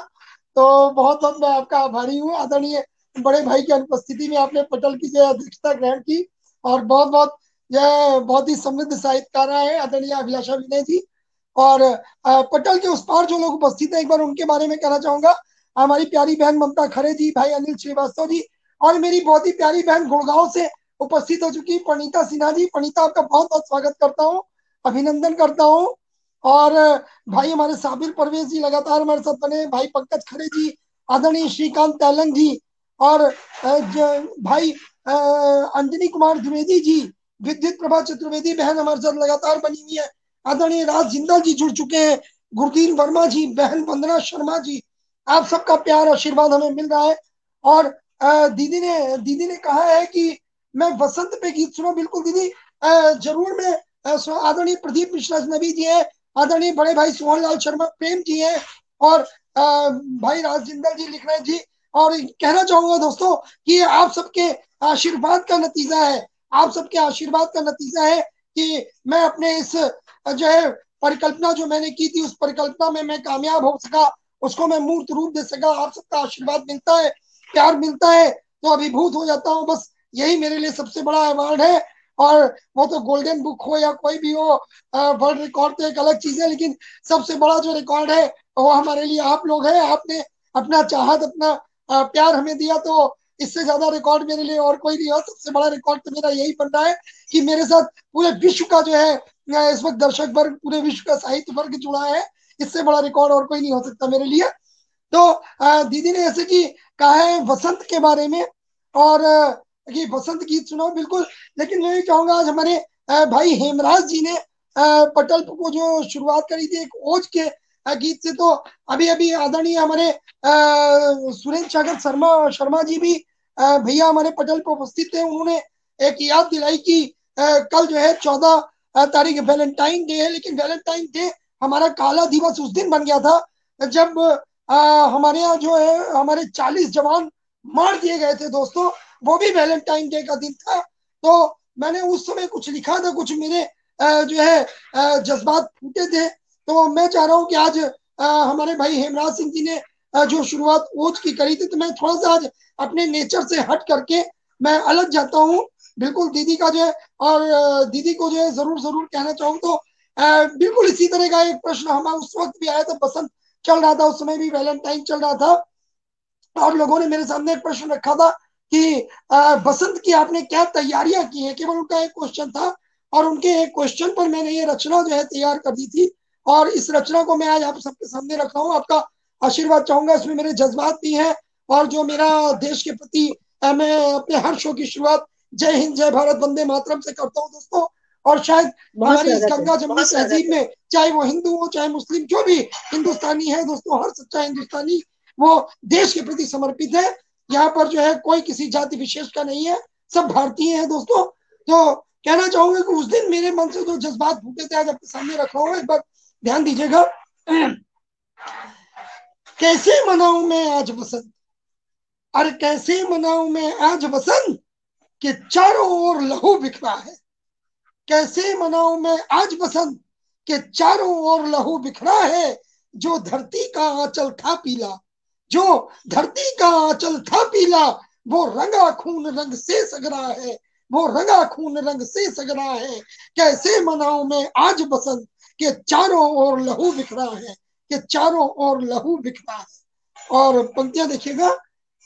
तो बहुत बहुत मैं आपका आभारी हूँ। आदरणीय बड़े भाई की अनुपस्थिति में आपने पटल की जो अध्यक्षता ग्रहण की, और बहुत बहुत यह बहुत ही समृद्ध साहित्यकार है आदरणीय अभिलाषा विनय जी। और पटल के उस पार जो लोग उपस्थित हैं, एक बार उनके बारे में कहना चाहूंगा। हमारी प्यारी बहन ममता खरे जी, भाई अनिल श्रीवास्तव जी, और मेरी बहुत ही प्यारी बहन गुड़गांव से उपस्थित हो चुकी परिणीता सिन्हा जी। परिणीता, आपका बहुत बहुत स्वागत करता हूँ, अभिनंदन करता हूँ। और भाई हमारे साबिर परवेज जी लगातार हमारे साथ बने, भाई पंकज खरे जी, आदरणीय श्रीकांत तैलंग जी, और भाई अंजनी कुमार द्विवेदी जी, विद्युत प्रभा चतुर्वेदी बहन हमारे साथ लगातार बनी हुई है, आदरणीय राज जिंदल जी जुड़ चुके हैं, गुरदीन वर्मा जी, बहन वंदना शर्मा जी, आप सबका प्यार आशीर्वाद हमें मिल रहा है। और दीदी ने कहा है कि मैं वसंत पे गीत सुनो, बिल्कुल दीदी जरूर। मैं आदरणीय प्रदीप मिश्रा नबी जी है, आदरणीय बड़े भाई सोहनलाल शर्मा प्रेम जी हैं, और भाई राज जिंदल जी लिख रहे हैं जी। और कहना चाहूंगा दोस्तों कि आप सबके आशीर्वाद का नतीजा है, आप सबके आशीर्वाद का नतीजा है कि मैं अपने इस जो है परिकल्पना जो मैंने की थी, उस परिकल्पना में मैं कामयाब हो सका, उसको मैं मूर्त रूप दे सका। आप सबका आशीर्वाद मिलता है, प्यार मिलता है, तो अभिभूत हो जाता हूँ। बस यही मेरे लिए सबसे बड़ा अवार्ड है। और वो तो गोल्डन बुक हो या कोई भी हो, वर्ल्ड रिकॉर्ड तो एक अलग चीज है, लेकिन सबसे बड़ा जो रिकॉर्ड है वो हमारे लिए आप लोग हैं। आपने अपना चाहत, अपना प्यार हमें दिया, तो इससे ज्यादा रिकॉर्ड मेरे लिए और कोई नहीं हो। सबसे बड़ा रिकॉर्ड तो मेरा यही बन रहा है कि मेरे साथ पूरे विश्व का जो है इस वक्त दर्शक वर्ग, पूरे विश्व का साहित्य वर्ग जुड़ा है। इससे बड़ा रिकॉर्ड और कोई नहीं हो सकता मेरे लिए। तो दीदी ने जैसे कि कहा है वसंत के बारे में, और कि वसंत गीत सुनाओ, बिल्कुल। लेकिन मैं भी चाहूंगा, आज हमारे भाई हेमराज जी ने पटल को जो शुरुआत करी थी एक ओज के गीत से, तो अभी अभी आदरणीय हमारे सुरेंद्र सागर शर्मा जी भी भैया हमारे पटल पर उपस्थित थे। उन्होंने एक याद दिलाई कि कल जो है 14 तारीख वैलेंटाइन डे है, लेकिन वैलेंटाइन डे हमारा काला दिवस उस दिन बन गया था जब हमारे यहाँ जो है हमारे 40 जवान मार दिए गए थे दोस्तों। वो भी वैलेंटाइन डे का दिन था। तो मैंने उस समय कुछ लिखा था, कुछ मेरे जो है जज्बात फूटे थे। तो मैं चाह रहा हूँ कि आज हमारे भाई हेमराज सिंह जी ने जो शुरुआत ओज की करी थी, तो मैं थोड़ा सा आज अपने नेचर से हट करके मैं अलग जाता हूँ। बिल्कुल दीदी का जो है, और दीदी को जो है जरूर कहना चाहूँ तो बिल्कुल इसी तरह का एक प्रश्न हमारा उस वक्त भी आया था, बसंत चल रहा था, उस समय भी वैलेंटाइन चल रहा था, और लोगों ने मेरे सामने एक प्रश्न रखा था कि बसंत की आपने क्या तैयारियां की हैं। केवल उनका एक क्वेश्चन था, और उनके एक क्वेश्चन पर मैंने ये रचना जो है तैयार कर दी थी, और इस रचना को मैं आज आप सबके सामने रख रहा हूँ। आपका आशीर्वाद चाहूंगा, इसमें मेरे जज्बात भी हैं, और जो मेरा देश के प्रति मैं अपने हर शो की शुरुआत जय हिंद जय भारत वंदे मातरम से करता हूँ दोस्तों। और शायद हमारी इस गंगा जमुनी तहजीब में, चाहे वो हिंदू हो चाहे मुस्लिम, जो भी हिंदुस्तानी है दोस्तों, हर सच्चा हिंदुस्तानी वो देश के प्रति समर्पित है। यहाँ पर जो है कोई किसी जाति विशेष का नहीं है, सब भारतीय है दोस्तों। तो कहना चाहूंगा कि उस दिन मेरे मन से जो जज्बात फूटे थे आज आपके सामने रख रहा हूँ, एक बार ध्यान दीजिएगा। कैसे मनाऊं मैं आज बसंत, अरे कैसे मनाऊं मैं आज बसंत कि चारों ओर लहू बिखरा है। कैसे मनाऊं मैं आज बसंत कि चारों ओर लहू बिखरा है। जो धरती का आंचल था पीला, जो धरती का आंचल था पीला, वो रंगा खून रंग से सगरा है, वो रंगा खून रंग से सगरा है। कैसे मनाऊं मैं आज बसंत कि चारों ओर लहू बिखरा है, कि चारों ओर लहू बिखरा है। और पंक्तियां देखिएगा।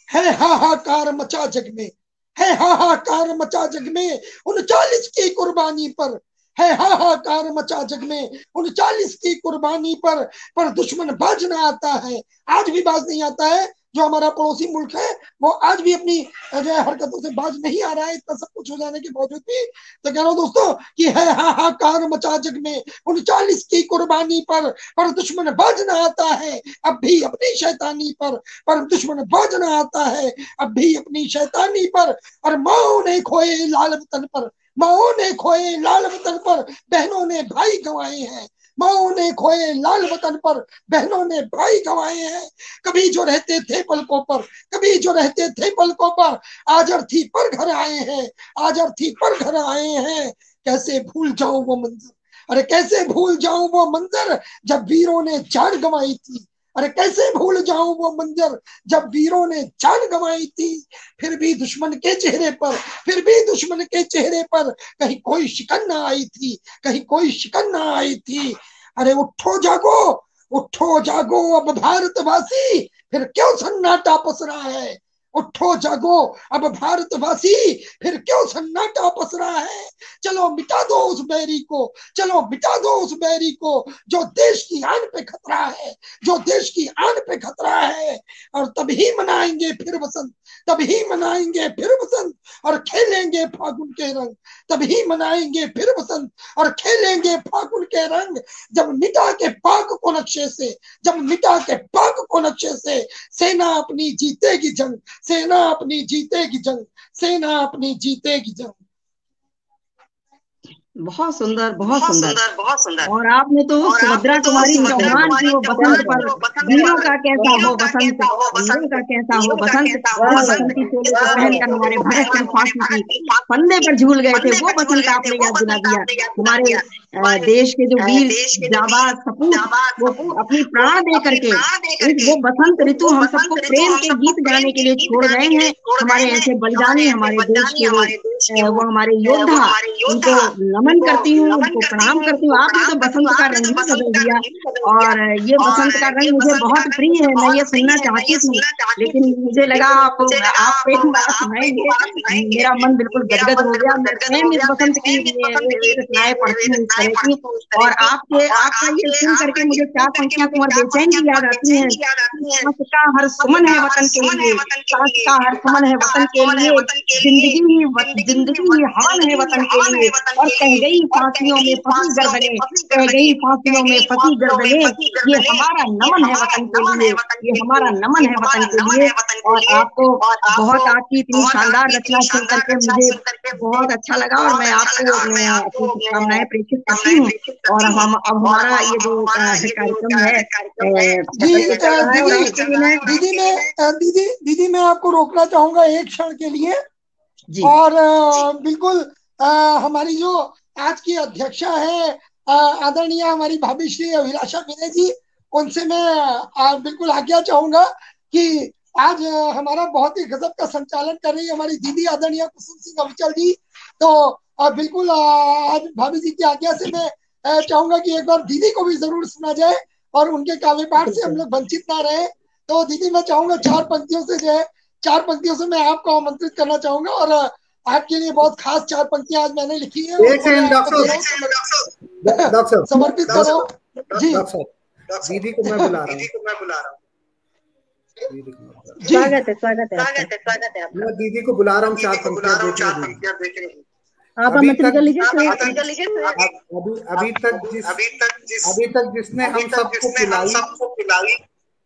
है हाहाकार मचा जग में, है हाहाकार मचा जग में 39 की कुर्बानी पर, है हाहाकार मचा जग में 39 की कुर्बानी पर दुश्मन बाज ना आता है। आज भी बाज नहीं आता है। जो हमारा पड़ोसी मुल्क है वो आज भी अपनी जो है हरकतों से बाज नहीं आ रहा है, इतना सब कुछ हो जाने के बावजूद भी। तो कह रहा हूं दोस्तों कि है हाहाकार मचा जग में 39 की कुर्बानी पर दुश्मन बाज ना आता है अब भी अपनी शैतानी पर दुश्मन बाज ना आता है अब भी अपनी शैतानी पर। और माओ ने खोए लाल वतन पर, माओ ने खोए लाल वतन पर बहनों ने भाई गंवाए हैं, माओ ने खोए लाल वतन पर बहनों ने भाई गंवाए हैं। कभी जो रहते थे पलकों पर, कभी जो रहते थे पलकों पर, आज अर्थी पर घर आए हैं, आज अर्थी पर घर आए हैं। कैसे भूल जाऊं वो मंजर, अरे कैसे भूल जाऊं वो मंजर जब वीरों ने जान गंवाई थी, अरे कैसे भूल जाऊं वो मंजर जब वीरों ने जान गंवाई थी। फिर भी दुश्मन के चेहरे पर, फिर भी दुश्मन के चेहरे पर कहीं कोई शिकन ना आई थी, कहीं कोई शिकन ना आई थी। अरे उठो जागो, उठो जागो अब भारतवासी, फिर क्यों सन्नाटा पसरा है। उठो जागो अब भारतवासी, फिर क्यों सन्नाटा पसरा है। चलो मिटा दो उस बैरी को, चलो मिटा दो उस बैरी को जो देश की आन पे खतरा है, जो देश की आन पे खतरा है। और तभी मनाएंगे फिर बसंत, तभी मनाएंगे फिर बसंत और खेलेंगे फागुन के रंग, तभी मनाएंगे फिर बसंत और खेलेंगे फागुन के रंग। जब मिटा के पाक को नक्शे से, जब मिटा के पाक को नक्शे से सेना अपनी जीतेगी जंग, सेना अपनी जीतेगी जंग, सेना अपनी जीतेगी जंग। बहुत सुंदर, बहुत सुंदर, बहुत सुंदर। और आपने तो सुभद्रा कुमारी चौहान की वो बसंत पर वीरों का कैसा हो बसंत, वीरों का कैसा हो बसंत, वो बसंती चोली को पहनकर हमारे भगत सिंह फांसी की फंदे पर झूल गए थे, वो बसंत आपने याद दिला दिया। हमारे देश के जो वीर जाबाज सपूत वो अपनी प्राण दे करके वो बसंत ऋतु हम सबको प्रेम के गीत गाने के लिए छोड़ गए हैं। हमारे ऐसे बलिदानी, हमारे देश के वो हमारे योद्धा, उनको नमन करती हूँ, उनको प्रणाम करती हूँ। आपने तो बसंत का रंग ही बदल दिया और ये बसंत का रंग मुझे बहुत प्रिय है। मैं ये सुनना चाहती थी, लेकिन मुझे लगा आप एक बार सुनाएंगे, मेरा मन बिल्कुल गदगद हो गया। मैं स्वयं इस बसंत की रचनाएं पढ़ती हूँ इस तरह की, और आपका ये सुन करके मुझे 4 पंक्तियां कुंवर बेचैन की याद आती हैं। सांस का हर सुमन है वतन के लिए, सांस का हर सुमन है वतन के लिए, जिंदगी ही हवन है वतन के लिए। और कह गई फांसियों में फंसी गर्दने, कह गई फांसियों में फंसी गर्दने, ये हमारा नमन है वतन के लिए, ये हमारा नमन है वतन के लिए। और आपको बहुत, आपकी इतनी शानदार रचना सुन करके मुझे बहुत अच्छा लगा और मैं आपको अपनी शुभकामनाएं प्रेषित करती हूँ। और हम अब हमारा ये जो कार्यक्रम है दीदी मैं आपको रोकना चाहूंगा एक क्षण के लिए। और बिल्कुल हमारी जो आज की अध्यक्षा है आदरणीय हमारी भाभी श्री अभिलाषा विनय जी, उनसे मैं बिल्कुल आज्ञा चाहूंगा कि आज हमारा बहुत ही गजब का संचालन कर रही है हमारी दीदी आदरणीय कुसुम सिंह अविचल जी। तो बिल्कुल आज भाभी जी की आज्ञा से मैं चाहूंगा कि एक बार दीदी को भी जरूर सुना जाए और उनके काव्य पाठ से हम लोग वंचित ना रहे। तो दीदी मैं चाहूंगा 4 पंक्तियों से जो है 4 पंक्तियों से मैं आपको आमंत्रित करना चाहूंगा और आपके लिए बहुत खास 4 पंक्तियां आज मैंने लिखी है, समर्पित करो जी। दीदी को मैं बुला रहा हूँ, स्वागत है मैं दीदी को बुला रहा हूँ। 4 पंक्तियां देख रही हूँ। आप आमंत्रित कर लीजिए। अभी तक जिसने हम सबको पिलाई,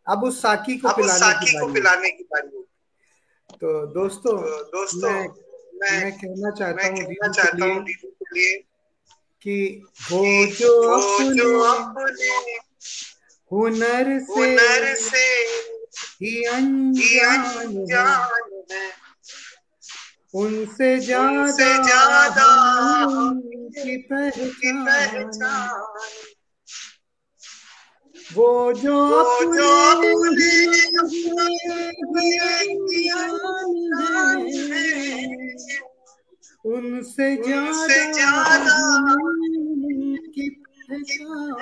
अब उस साकी को पिलाने की बारी है। तो दोस्तों मैं कहना चाहता हूँ दीदी के लिए कि वो जो अपने हुनर से ही अनजान है, उनसे ज्यादा उनकी पहचान। वो जो अपने उनसे ज्यादा उनकी पहचान।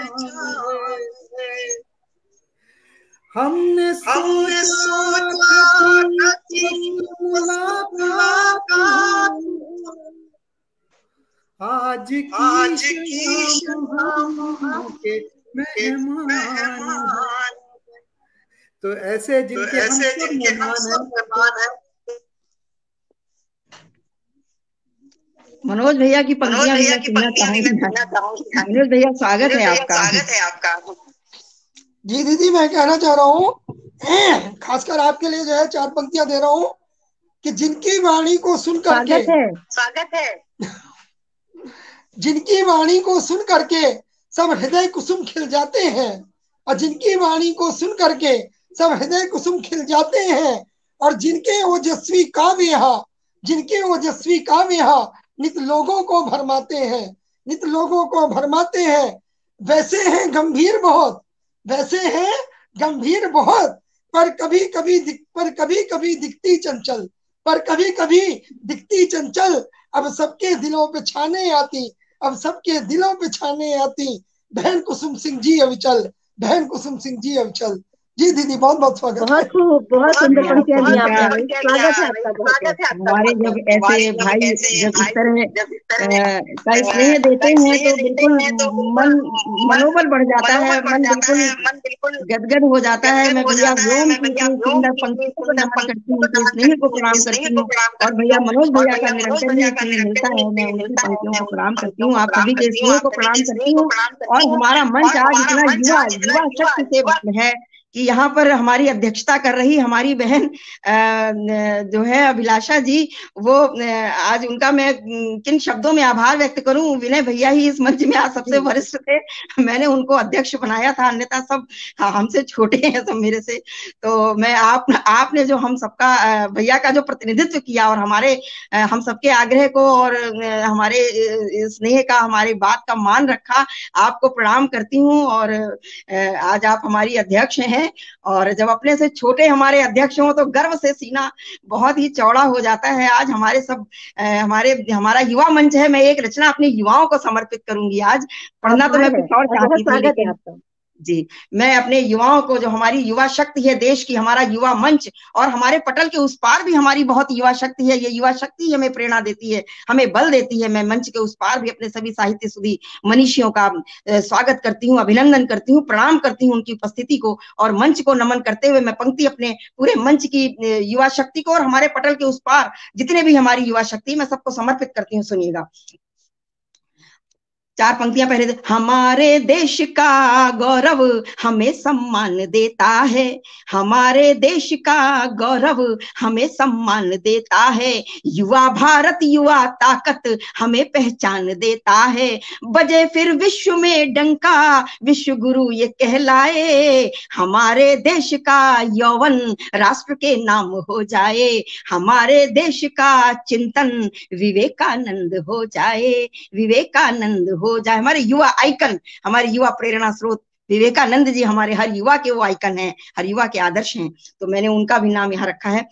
हमने सोचा कि मुलाकात आज की शाम के मेहमान। तो ऐसे जिनके मेहमान हैं। मनोज भैया की पंक्तियां भी मैं सुनना चाहूंगी। मनोज भैया स्वागत है आपका। जी दीदी मैं कहना चाह रहा हूँ खासकर आपके लिए जो है 4 पंक्तियां दे रहा हूँ कि जिनकी वाणी को सुन करके स्वागत है जिनकी वाणी को सुन करके सब हृदय कुसुम खिल जाते हैं, और जिनकी वाणी को सुन करके सब हृदय कुसुम खिल जाते हैं, और जिनके ओजस्वी काव्य नित लोगों को भरमाते हैं, वैसे हैं गंभीर बहुत, पर कभी कभी दिखती चंचल, अब सबके दिलों पे छाने आती बहन कुसुम सिंह जी अविचल। जी दीदी बहुत बहुत स्वागत। बहुत सुंदर पंक्तियां दी आपने, स्वागत है आपका बहुत। हमारे जब ऐसे भाई जब इस तरह का स्नेह देते हैं तो बिल्कुल मनोबल बढ़ जाता है, मन बिल्कुल गदगद हो जाता है। मैं भैया व्योम की सुंदर पंक्ति को नमन करती हूँ, उनके स्नेह को प्रणाम करती हूँ, और भैया मनोज भैया का निरंतर ही स्नेह मिलता है, मैं उनकी पंक्तियों को प्रणाम करती हूँ। आप सभी के स्नेह को प्रणाम करती हूँ। और हमारा मंच आज इतना युवा शक्ति से है कि यहाँ पर हमारी अध्यक्षता कर रही हमारी बहन जो है अभिलाषा जी, वो आज उनका मैं किन शब्दों में आभार व्यक्त करूं। विनय भैया ही इस मंच में आज सबसे वरिष्ठ थे, मैंने उनको अध्यक्ष बनाया था, अन्यथा सब हमसे छोटे हैं सब मेरे से। तो मैं आपने जो हम सबका भैया का जो प्रतिनिधित्व किया और हमारे हम सबके आग्रह को और हमारे स्नेह का, हमारी बात का मान रखा, आपको प्रणाम करती हूँ। और आज आप हमारी अध्यक्ष हैं, और जब अपने से छोटे हमारे अध्यक्ष हों तो गर्व से सीना बहुत ही चौड़ा हो जाता है। आज हमारे सब हमारा युवा मंच है, मैं एक रचना अपने युवाओं को समर्पित करूंगी आज। पढ़ना तो मैं कुछ और चाहती थी, लेकिन जी मैं अपने युवाओं को, जो हमारी युवा शक्ति है देश की, हमारा युवा मंच, और हमारे पटल के उस पार भी हमारी बहुत युवा शक्ति है, ये युवा शक्ति हमें प्रेरणा देती है, हमें बल देती है। मैं मंच के उस पार भी अपने सभी साहित्य सुधी मनीषियों का स्वागत करती हूँ, अभिनंदन करती हूँ, प्रणाम करती हूँ उनकी उपस्थिति को, और मंच को नमन करते हुए मैं पंक्ति अपने पूरे मंच की युवा शक्ति को और हमारे पटल के उस पार जितने भी हमारी युवा शक्ति, मैं सबको समर्पित करती हूँ। सुनिएगा, 4 पंक्तियां पहले। हमारे देश का गौरव हमें सम्मान देता है, हमारे देश का गौरव हमें सम्मान देता है, युवा भारत युवा ताकत हमें पहचान देता है, बजे फिर विश्व में डंका विश्व गुरु ये कहलाए, हमारे देश का यौवन राष्ट्र के नाम हो जाए, हमारे देश का चिंतन विवेकानंद हो जाए, विवेकानंद हो जाए। हमारे युवा आइकन, हमारे युवा प्रेरणा स्रोत विवेकानंद जी हमारे हर युवा के वो आइकन हैं, हर युवा के आदर्श हैं, तो मैंने उनका भी नाम यहाँ रखा है।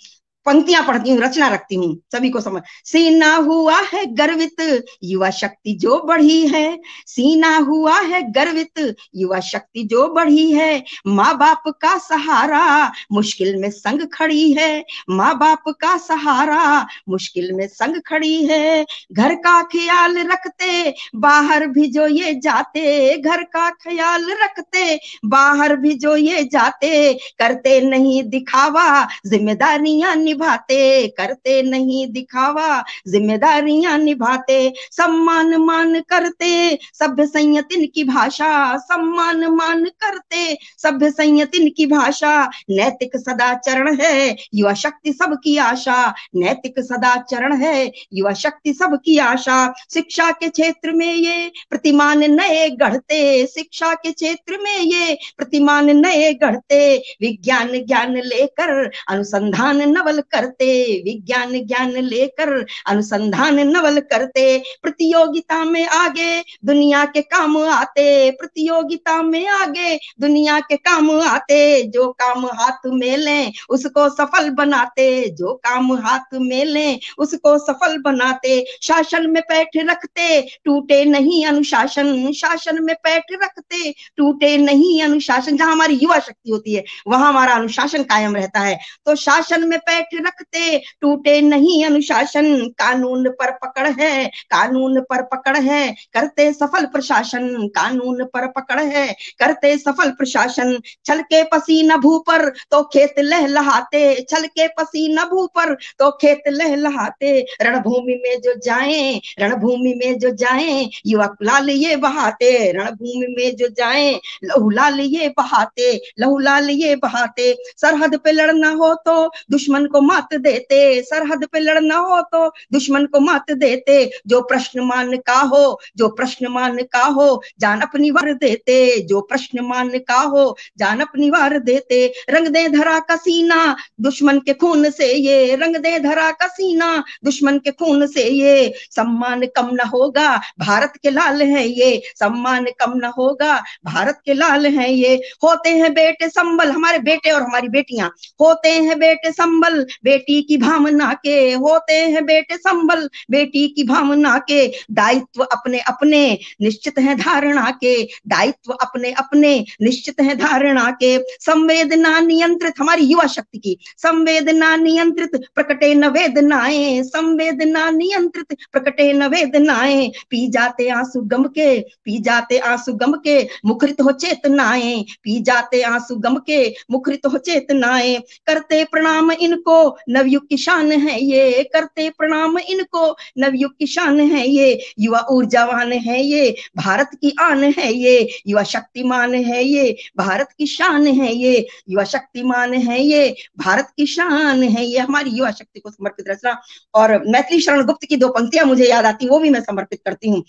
पंक्तियां पढ़ती हूँ, रचना रखती हूँ, सभी को समझ। सीना हुआ है गर्वित युवा शक्ति जो बढ़ी है, सीना हुआ है गर्वित युवा शक्ति जो बढ़ी है, माँ बाप का सहारा मुश्किल में संग खड़ी है, माँ बाप का सहारा मुश्किल में संग खड़ी है, घर का ख्याल रखते बाहर भी जो ये जाते, घर का ख्याल रखते बाहर भी जो ये जाते, करते नहीं दिखावा जिम्मेदारियां निभाते, करते नहीं दिखावा जिम्मेदारियां निभाते, सम्मान मान करते सभ्य संयतिन की भाषा, सम्मान मान करते सभ्य संयतिन की भाषा, नैतिक सदाचरण है युवा शक्ति सबकी आशा, नैतिक सदाचरण है युवा शक्ति सबकी आशा, शिक्षा के क्षेत्र में ये प्रतिमान नए गढ़ते, शिक्षा के क्षेत्र में ये प्रतिमान नए गढ़ते, विज्ञान ज्ञान लेकर अनुसंधान नवल करते, विज्ञान ज्ञान लेकर अनुसंधान नवल करते, प्रतियोगिता में आगे दुनिया के काम आते, प्रतियोगिता में आगे दुनिया के काम आते, जो काम हाथ में लें उसको सफल बनाते, जो काम हाथ में लें उसको सफल बनाते, शासन में पैठ रखते टूटे नहीं अनुशासन, शासन में पैठ रखते टूटे नहीं अनुशासन, जहां हमारी युवा शक्ति होती है वहां हमारा अनुशासन कायम रहता है, तो शासन में पैठ रखते टूटे नहीं अनुशासन, कानून पर पकड़ है, कानून पर पकड़ है, करते सफल प्रशासन, कानून पर पकड़ है, करते सफल प्रशासन, छल के पसीना भू पर तो खेत लहलहाते, छल के पसीना भू पर तो खेत लहलहाते, रणभूमि में जो जाएं, रणभूमि में जो जाएं युवा लाल ये बहाते, रणभूमि में जो जाएं लहू लाल ये बहाते, लहू लाल ये बहाते, सरहद पे लड़ना हो तो दुश्मन को मात देते, सरहद पे लड़ना हो तो दुश्मन को मात देते, जो प्रश्न मान का हो, जो प्रश्न मान का हो जान अपनी वार देते, जो प्रश्न मान का हो जान अपनी वार देते, रंग दे धरा का सीना दुश्मन के खून से ये, रंग दे धरा का सीना दुश्मन के खून से ये, सम्मान कम न होगा भारत के लाल है ये, सम्मान कम न होगा भारत के लाल है ये, होते हैं बेटे संबल, हमारे बेटे और हमारी बेटियां होते हैं बेटे संबल बेटी की भावना के, होते हैं बेटे संबल बेटी की भावना के, दायित्व अपने अपने निश्चित है धारणा के, दायित्व अपने अपने निश्चित है धारणा के, संवेदना नियंत्रित, हमारी युवा शक्ति की संवेदना नियंत्रित प्रकटे न वेदनाएं, संवेदना नियंत्रित प्रकटे न वेदनाएं, पी जाते आंसू गम के, पी जाते आंसू गम के मुखरित हो चेतनाएं, पी जाते आंसू गम के मुखरित हो चेतनाएं, करते प्रणाम इनको नवयुग की शान है ये, करते प्रणाम इनको, नवयुग की शान है ये, युवा ऊर्जावान है ये, भारत की आन है ये, युवा शक्तिमान है ये, भारत की शान है ये, युवा शक्तिमान है ये, भारत की शान है ये। हमारी युवा शक्ति को समर्पित रचना। और मैथिली शरण गुप्त की 2 पंक्तियां मुझे याद आती, वो भी मैं समर्पित करती हूँ।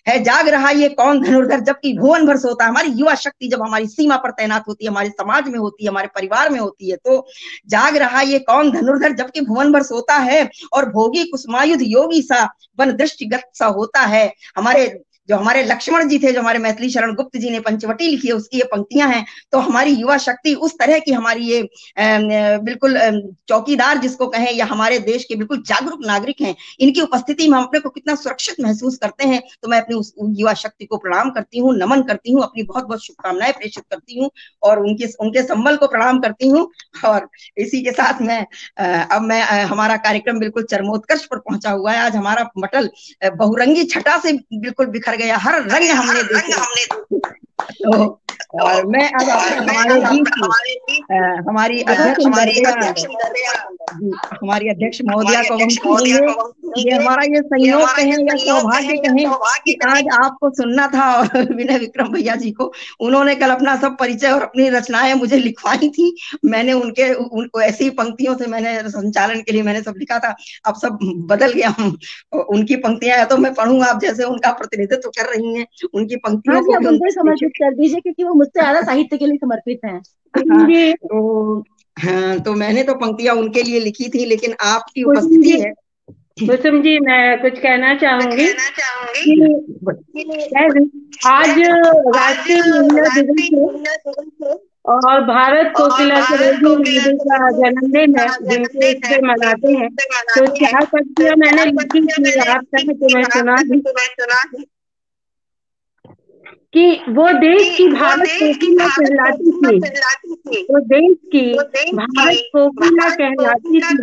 है जाग रहा ये कौन धनुर्धर, जबकि भुवन भर सोता है। हमारी युवा शक्ति जब हमारी सीमा पर तैनात होती है, हमारे समाज में होती है, हमारे परिवार में होती है, तो जाग रहा ये कौन धनुर्धर, जबकि भुवन भर सोता है, और भोगी कुसुमायुध योगी सा वन दृष्टिगत सा होता है। हमारे लक्ष्मण जी थे, जो हमारे मैथिली शरण गुप्त जी ने पंचवटी लिखी है, उसकी ये पंक्तियां हैं। तो हमारी युवा शक्ति उस तरह की, हमारी ये बिल्कुल चौकीदार जिसको कहें, या हमारे देश के बिल्कुल जागरूक नागरिक हैं। इनकी उपस्थिति में हम अपने को कितना सुरक्षित महसूस करते हैं। तो मैं अपनी उस युवा शक्ति को प्रणाम करती हूँ, नमन करती हूँ, अपनी बहुत बहुत शुभकामनाएं प्रेषित करती हूँ, और उनके संबल को प्रणाम करती हूँ। और इसी के साथ मैं हमारा कार्यक्रम बिल्कुल चरमोत्कर्ष पर पहुंचा हुआ है। आज हमारा मटल बहुरंगी छटा से बिल्कुल बिखर गया, हर रंग हमने देखे। तो और मैं अब हमारे बीच हमारी अध्यक्ष महोदया को ये हमारा ये संयोग कहें या सौभाग्य कहें कि आज आपको सुनना था, और विनय विक्रम भैया जी को, उन्होंने कल अपना सब परिचय और अपनी रचनाएं मुझे लिखवाई थी। मैंने उनको ऐसी पंक्तियों से मैंने संचालन के लिए मैंने सब लिखा था। अब सब बदल गया, उनकी पंक्तियां तो मैं पढ़ूंगा, आप जैसे उनका प्रतिनिधित्व कर रही हैं, उनकी पंक्तियों को समर्पित कर दीजिए, क्योंकि वो मुझसे ज्यादा साहित्य के लिए समर्पित हैं। तो मैंने तो पंक्तियां उनके लिए लिखी थी, लेकिन आपकी उपस्थिति है। कुसुम जी, मैं कुछ कहना चाहूंगी। आज राष्ट्रीय महिला दिवस और भारत कोकिला सरोजिनी का जन्मदिन है, जिनको इससे मनाते हैं। तो 4 पंक्तियां मैंने लिखी थी, आप कहें तो मैं सुना दी कि वो देश की भारत कोकिला कहलाती थी, वो देश की भारत कोकिला कहलाती थी,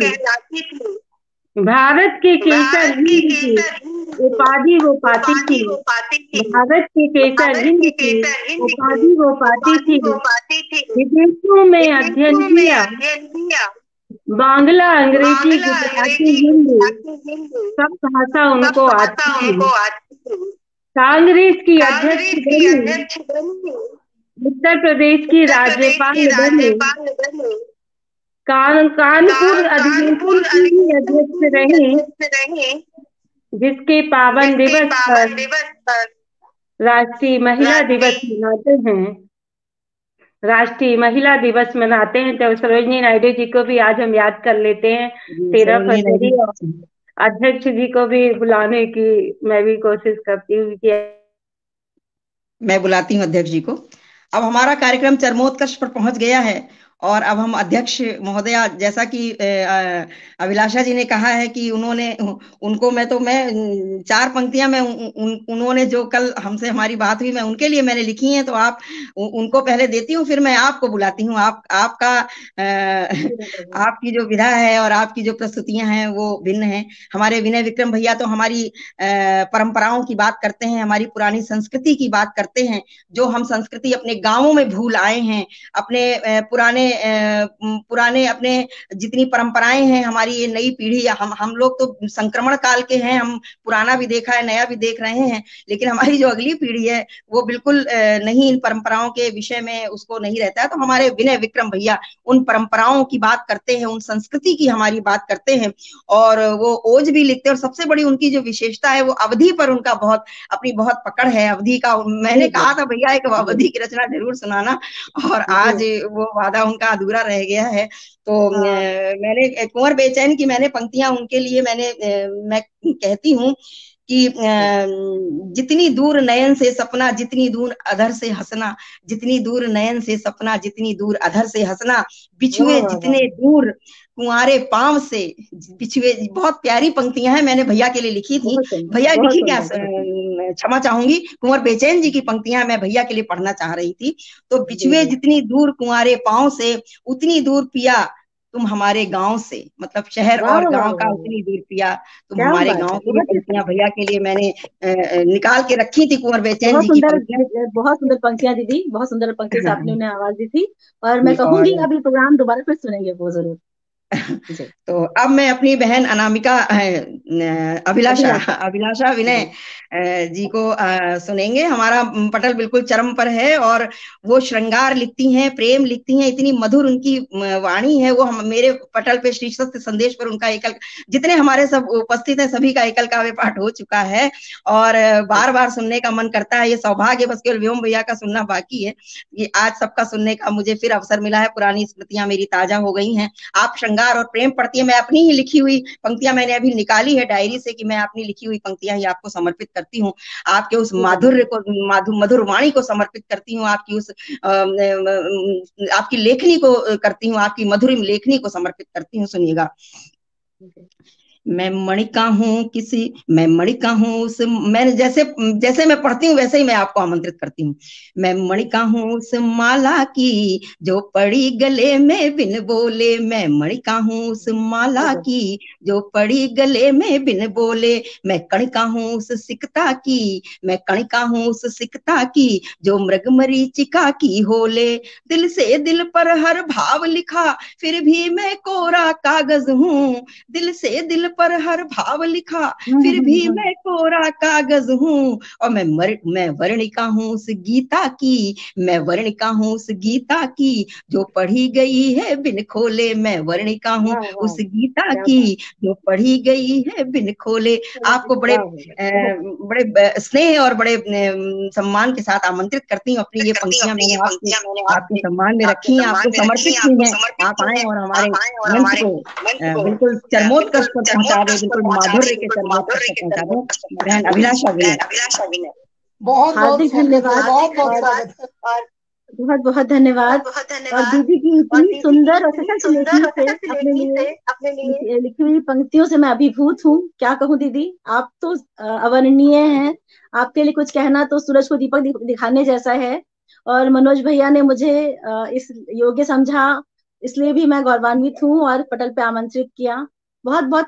भारत के केसर हिंद की उपाधि वो पाती थी, भारत के केसर हिंद की उपाधि वो पाती थी, विदेशों में अध्ययन किया, बांग्ला अंग्रेजी गुजराती हिंदी सब भाषा उनको आती थी। कांग्रेस की अध्यक्ष बनी, उत्तर प्रदेश की राज्यपाल बनी, कानपुर अधिवेशन की अध्यक्ष रही, जिसके पावन दिवस पर राष्ट्रीय महिला दिवस मनाते हैं। राष्ट्रीय महिला दिवस मनाते हैं, तो सरोजिनी नायडू जी को भी आज हम याद कर लेते हैं 13 फरवरी, और अध्यक्ष जी को भी बुलाने की मैं भी कोशिश करती हूँ कि मैं बुलाती हूँ अध्यक्ष जी को। अब हमारा कार्यक्रम चरमोत्कर्ष पर पहुंच गया है, और अब हम अध्यक्ष महोदया, जैसा कि अभिलाषा जी ने कहा है कि उनको मैं 4 पंक्तियां उन्होंने जो कल हमसे हमारी बात हुई, मैं उनके लिए मैंने लिखी हैं, तो आप उनको पहले देती हूँ, फिर मैं आपको बुलाती हूँ। आपकी जो विधा है और आपकी जो प्रस्तुतियां हैं वो भिन्न हैं। हमारे विनय विक्रम भैया तो हमारी परंपराओं की बात करते हैं, हमारी पुरानी संस्कृति की बात करते हैं, जो हम संस्कृति अपने गाँवों में भूल आए हैं, अपने पुराने अपने जितनी परंपराएं हैं। हमारी ये नई पीढ़ी, हम लोग तो संक्रमण काल के हैं, हम पुराना भी देखा है, नया भी देख रहे हैं, लेकिन हमारी जो अगली पीढ़ी है वो बिल्कुल नहीं इन परंपराओं के विषय में उसको नहीं रहता है। तो हमारे विनय विक्रम भैया उन परंपराओं की बात करते हैं, उन संस्कृति की हमारी बात करते हैं, और वो ओज भी लिखते हैं। और सबसे बड़ी उनकी जो विशेषता है वो अवधि पर उनका अपनी बहुत पकड़ है। अवधि का मैंने कहा था भैया एक अवधि की रचना जरूर सुनाना, और आज वो वादा उनका अधूरा रह गया है। तो मैंने कुंवर बेचैन की मैंने पंक्तियां उनके लिए मैं कहती हूँ कि जितनी दूर नयन से सपना, जितनी दूर अधर से हंसना, जितनी दूर नयन से सपना, जितनी दूर अधर से हंसना, बिछुए जितने दूर कुंवारे पांव से बिछुए। बहुत प्यारी पंक्तियां हैं, मैंने भैया के लिए लिखी थी। भैया देखिए, क्या क्षमा चाहूंगी, कुंवर बेचैन जी की पंक्तियां मैं भैया के लिए पढ़ना चाह रही थी। तो बिछुए जितनी दूर कुंवारे पांव से, उतनी दूर पिया तुम हमारे गांव से, मतलब शहर और गांव का उतनी दूर पिया तुम हमारे गांव की। पंक्तियां भैया के लिए मैंने निकाल के रखी थी, कुंवर बेचैन जी की। बहुत सुंदर पंक्तियां दीदी, बहुत सुंदर पंक्ति से आपने उन्हें आवाज दी थी, और मैं कहूंगी अभी प्रोग्राम दोबारा फिर सुनेंगे वो जरूर। तो अब मैं अपनी बहन अनामिका अभिलाषा विनय जी को सुनेंगे। हमारा पटल बिल्कुल चरम पर है और वो श्रृंगार लिखती हैं, प्रेम लिखती हैं, इतनी मधुर उनकी वाणी है। वो हम मेरे पटल पे श्री सत्य संदेश पर उनका एकल, जितने हमारे सब उपस्थित हैं सभी का एकल काव्य पाठ हो चुका है और बार बार सुनने का मन करता है। ये सौभाग्य बस केवल व्योम भैया का सुनना बाकी है। ये आज सबका सुनने का मुझे फिर अवसर मिला है, पुरानी स्मृतियां मेरी ताजा हो गई हैं। आप श्रृंगार और प्रेम पढ़ती है, मैं अपनी ही लिखी हुई पंक्तियां मैंने अभी निकाली है डायरी से कि मैं अपनी लिखी हुई पंक्तियां ही आपको समर्पित करती हूँ। आपके उस माधुर्य को, मधुर वाणी को समर्पित करती हूँ, आपकी उस आपकी लेखनी को करती हूँ, आपकी मधुर लेखनी को समर्पित करती हूँ। सुनिएगा। मैं मणिका हूँ उस, मैं जैसे मैं पढ़ती हूँ वैसे ही मैं आपको आमंत्रित करती हूँ। मैं मणिका हूँ उस माला की जो पड़ी गले में बिन बोले, मैं मणिका हूँ उस माला की जो पड़ी गले में बिन बोले, मैं कणिका हूँ उस सिकता की, मैं कणिका हूँ उस सिकता की जो मृग मरीचिका की होले। दिल से दिल पर हर भाव लिखा फिर भी मैं कोरा कागज हूँ, दिल से दिल पर हर भाव लिखा फिर भी मैं कोरा कागज हूँ। और मैं वर्णिका हूँ उस गीता की, मैं वर्णिका हूँ उस गीता की जो पढ़ी गई है बिन खोले, मैं वर्णिका हूँ उस गीता की जो पढ़ी गई है बिन खोले। आपको बड़े बड़े स्नेह और बड़े सम्मान के साथ आमंत्रित करती हूँ। अपनी ये पंक्तियां मैंने आपके सम्मान में रखी हैं, आपको समर्पित की हैं। आप आए और हमारे मंच को बिल्कुल चरमोत्कर्ष पर पहुंचा दे, बिल्कुल माधुर्य के चरमोत्कर्ष पर पहुंचा दे। बहन अभिलाषा विनय, बहुत हार्दिक धन्यवाद, बहुत बहुत धन्यवाद। और दीदी की इतनी सुंदर और सशक्त लेखनी से अपने लिए लिखी हुई पंक्तियों से मैं अभिभूत हूँ। क्या कहूँ दीदी, आप तो अवर्णनीय हैं। आपके लिए कुछ कहना तो सूरज को दीपक दिखाने जैसा है। और मनोज भैया ने मुझे इस योग्य समझा, इसलिए भी मैं गौरवान्वित हूँ और पटल पे आमंत्रित किया। बहुत बहुत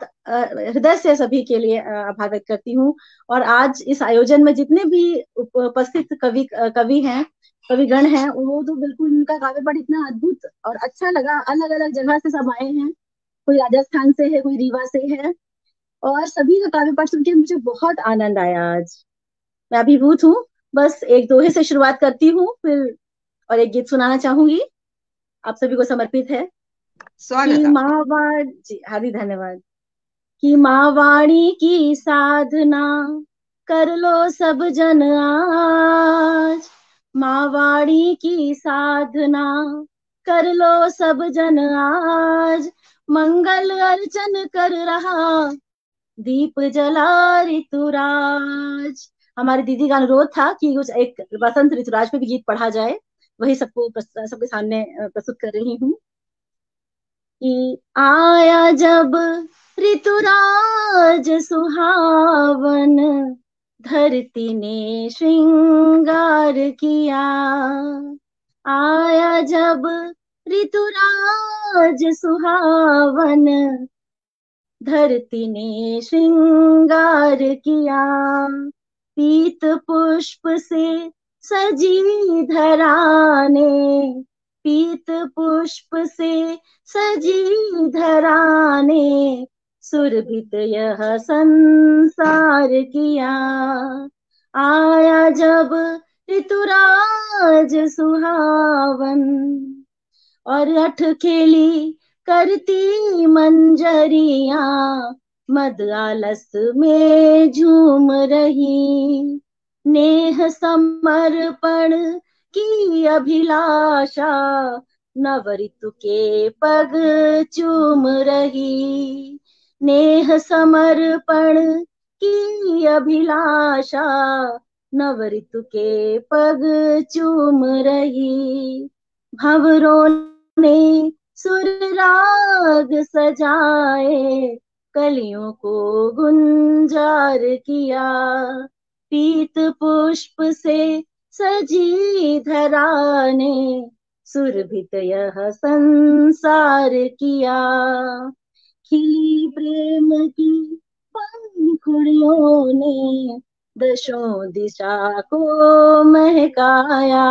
हृदय से सभी के लिए आभार व्यक्त करती हूँ। और आज इस आयोजन में जितने भी उपस्थित कवि हैं, कविगण हैं, वो तो बिल्कुल उनका काव्य पाठ इतना अद्भुत और अच्छा लगा। अलग अलग जगह से सब आए हैं, कोई राजस्थान से है, कोई रीवा से है, और सभी का काव्य पाठ सुनकर मुझे बहुत आनंद आया। आज मैं अभिभूत हूँ। बस एक दोहे से शुरुआत करती हूँ फिर, और एक गीत सुनाना चाहूंगी, आप सभी को समर्पित है। जी हार्दिक धन्यवाद। कि माँ वाणी की साधना कर लो सब जन आज, माँ वाणी की साधना कर लो सब जन आज, मंगल अर्चन कर रहा दीप जला ऋतुराज। हमारी दीदी का अनुरोध था कि कुछ एक वसंत ऋतुराज पे भी गीत पढ़ा जाए, वही सबके सामने प्रस्तुत कर रही हूँ। कि आया जब ऋतुराज सुहावन, धरती ने श्रृंगार किया। आया जब ऋतुराज सुहावन, धरती ने श्रृंगार किया। पीत पुष्प से सजी धरा ने, पीत पुष्प से सजी धरा ने, सुरभित यह संसार किया। आया जब ऋतुराज सुहावन, और अठ खेली करती मंजरिया, मद आलस में झूम रही। नेह समर्पण की अभिलाषा, नव ऋतु के पग चूम रही। नेह समर्पण की अभिलाषा, नव ऋतु के पग चूम रही। भंवरों ने सुर राग सजाए, कलियों को गुंजार किया। पीत पुष्प से सजी धरा ने, सुरभित यह संसार किया। खिली प्रेम की पंखुड़ियों ने, दशों दिशा को महकाया।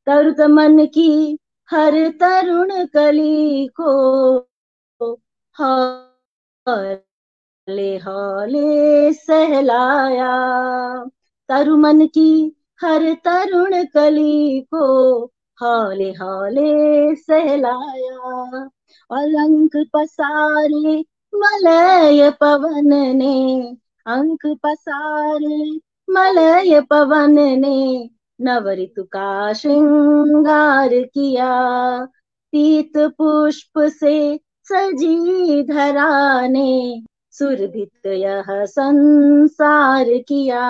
तरुत मन की हर तरुण कली को हौले हौले सहलाया। तरुमन की हर तरुण कली को हौले हौले सहलाया। और अंक पसारे मलय पवन ने, अंक पसारे मलय पवन ने नव ऋतु का श्रृंगार किया। पीत पुष्प से सजी धरा ने सुरभित यह संसार किया।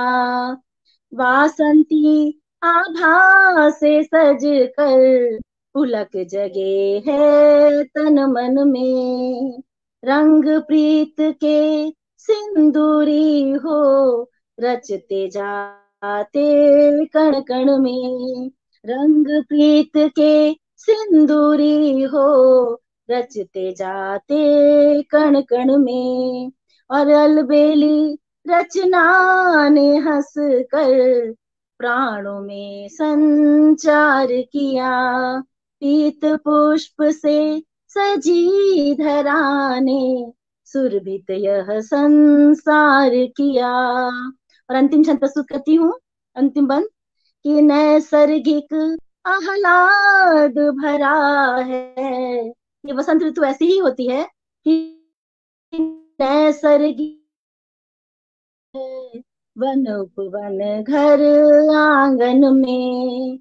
वासंती आभा से सज कर पुलक जगे है तन मन में। रंग प्रीत के सिंदूरी हो रचते जाते कण कण में। रंग प्रीत के सिंदूरी हो रचते जाते कण कण में। और अलबेली रचना ने हंस कर प्राणों में संचार किया। पीत पुष्प से सजी धरा ने सुरभित यह संसार किया। और अंतिम छंद प्रस्तुत करती हूँ, अंतिम बंद कि नैसर्गिक आह्लाद भरा है। ये बसंत ऋतु ऐसी ही होती है कि नैसर्गिक वन उपवन घर आंगन में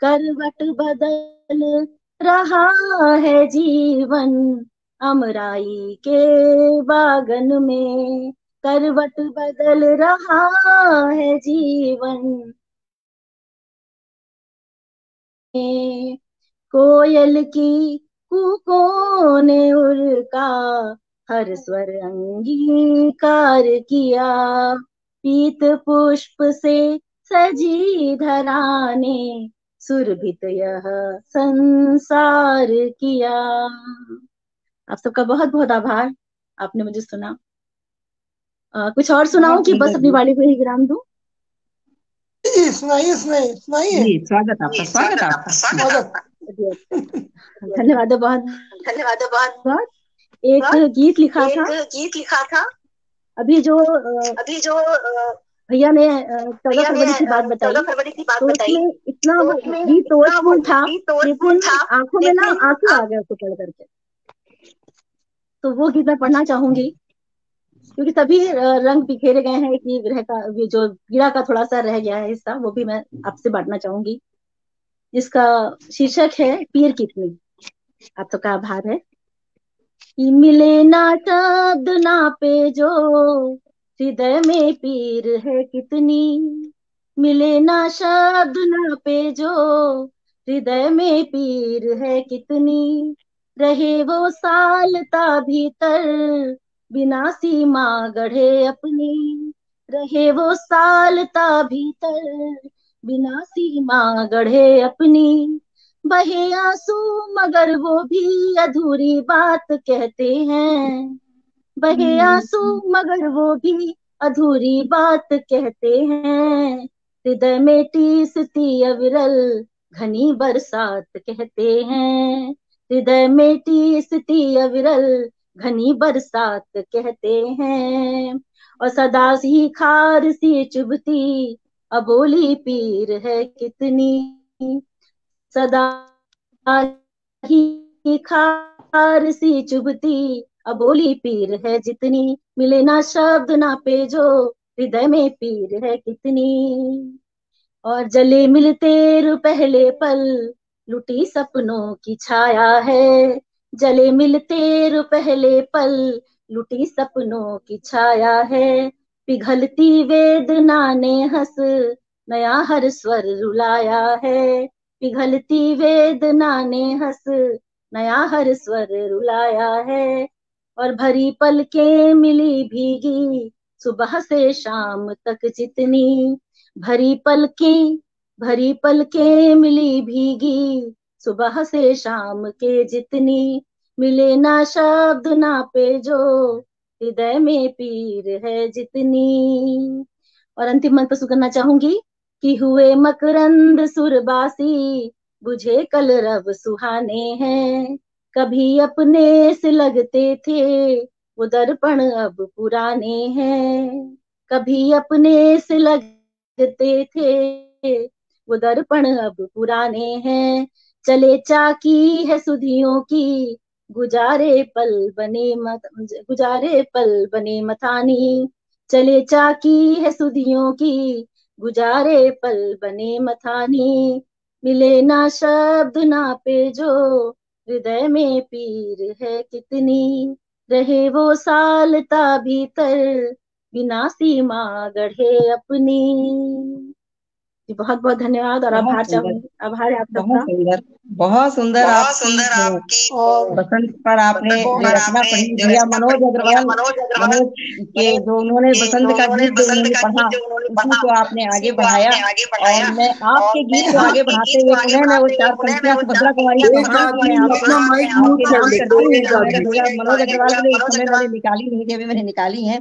करवट बदल रहा है जीवन अमराई के बागन में। करवट बदल रहा है जीवन। कोयल की कूकों ने उड़का हर स्वर अंगीकार किया। पीत पुष्प से सजी धरा ने सुरभित यह संसार किया। आप सबका बहुत बहुत आभार, आपने मुझे सुना। कुछ और सुनाऊं कि बस अपनी वाणी को ही विराम दूं? सुनाइए सुनाइए सुनाइए। जी, स्वागत आपका, स्वागत आपका। स्वागत। धन्यवाद बहुत बहुत। एक गीत लिखा था अभी जो भैया ने 14 फरवरी की बात बताई, तो उसमें इतना वो गीत तोड़फोड़ था, लेकिन आंखों में ना आंसू आ गए उसको पढ़ करके। तो वो गीत मैं पढ़ना चाहूंगी क्योंकि सभी रंग बिखेरे गए हैं कि विरह का, जो पीड़ा का थोड़ा सा रह गया है हिस्सा, वो भी मैं आपसे बांटना चाहूंगी, जिसका शीर्षक है पीर कितनी। आप सबका आभार है। कि मिले ना शब्द ना पे जो हृदय में पीर है कितनी। मिले ना शब्द ना पे जो हृदय में पीर है कितनी। रहे वो सालता भीतर बिना सीमा गढ़े अपनी। रहे वो सालता भीतर बिना सीमा गढ़े अपनी। बहे आंसू मगर वो भी अधूरी बात कहते हैं। बहे आंसू मगर वो भी अधूरी बात कहते हैं। हृदय में टीसती अविरल घनी बरसात कहते हैं। हृदय में टीसती अविरल घनी बरसात कहते हैं। और सदा ही खार सी चुभती अबोली पीर है कितनी। सदा ही खार सी चुभती अबोली पीर है जितनी। मिले ना शब्द ना पे जो हृदय में पीर है कितनी। और जले मिलते पहले पल लुटी सपनों की छाया है। जले मिलते पहले पल लुटी सपनों की छाया है। पिघलती वेदना ने हंस नया हर स्वर रुलाया है। पिघलती वेदना ने हंस नया हर स्वर रुलाया है। और भरी पलकें मिली भीगी सुबह से शाम तक जितनी। भरी पलकें मिली भीगी सुबह से शाम के जितनी। मिले ना शब्द ना पे जो हृदय में पीर है जितनी। और अंतिम मंत्र करना चाहूंगी कि हुए मकरंद सुरबासी बुझे कल रब सुहाने हैं। कभी अपने से लगते थे वो दर्पण अब पुराने हैं। कभी अपने से लगते थे वो दर्पण अब पुराने हैं। चले चाकी है सुधियों की, गुजारे पल बने मथानी। चले चाकी है सुधियों की, गुजारे पल बने मथानी। मिले ना शब्द ना पे जो, हृदय में पीर है कितनी। रहे वो सालता भीतर, बिना सीमा गढ़े अपनी। जी बहुत बहुत धन्यवाद और बहुत आभार सुंदर, चाहूंगी, आभार है आप बहुत सबका। सुंदर, बहुत सुंदर आपकी और बसंत पर आपने जो रचना पढ़ी, भैया मनोज अग्रवाल, मनोज के जो उन्होंने बसंत का गीत जो उन्होंने पढ़ा, उसी को आपने आगे बढ़ाया। और मैं आपके गीत को आगे बढ़ाते हुए पुनः मैं वो 4 पंक्तियां सुभद्रा कुमारी एक चौहान की मैं आदमी अपना माइक म्यूट आपके कर नाम ले, करती हूँ। एक जो मैंने आदमी। भैया मनोज अग्रवाल के लिए इस समय मैंने निकाली नहीं थी, अभी मैंने निकाली है।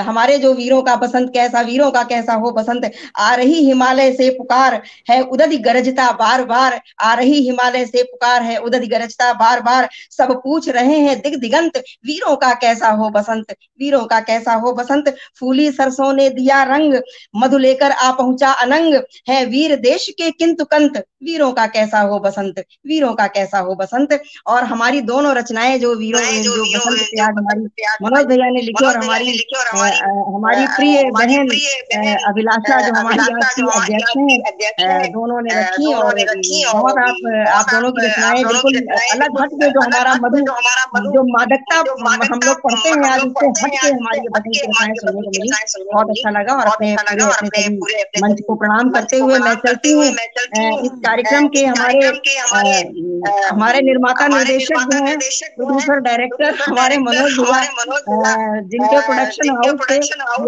हमारे जो वीरों का बसंत कैसा, वीरों का कैसा हो बसंत। आ रही हिमालय से पुकार है उदधि गरजता बार बार, आ रही हिमालय से पुकार है उदधि गरजता बार बार। सब पूछ रहे हैं दिग दिगंत, वीरों का कैसा हो बसंत, वीरों का कैसा हो बसंत। फूली सरसों ने दिया रंग, मधु लेकर आ पहुंचा अनंग, है वीर देश के किंतु कंत, वीरों का कैसा हो बसंत, वीरों का कैसा हो बसंत। और हमारी दोनों रचनाएं जो वीरों जो बसंत पे आज हमारी मनोज भैया ने लिखी, और हमारी प्रिय बहन अभिलाषा जो हमारी आज की अध्यक्ष हैं, दोनों ने रखी। और बहुत आप दोनों की रचनाएं बिल्कुल अलग हट के, जो हमारा मधु जो मादकता हम लोग पढ़ते हैं आज, उससे हट के हमारी ये बसंत की रचनाएं सुनने को मिली, बहुत अच्छा लगा। और अपने सभी मंच को प्रणाम करते हुए मैं चलती हूँ। इस कार्यक्रम के हमारे निर्माता निर्देशक जो हैं, प्रोड्यूसर डायरेक्टर हमारे मनोज भैया, जिनके प्रोडक्शन हाउस से ये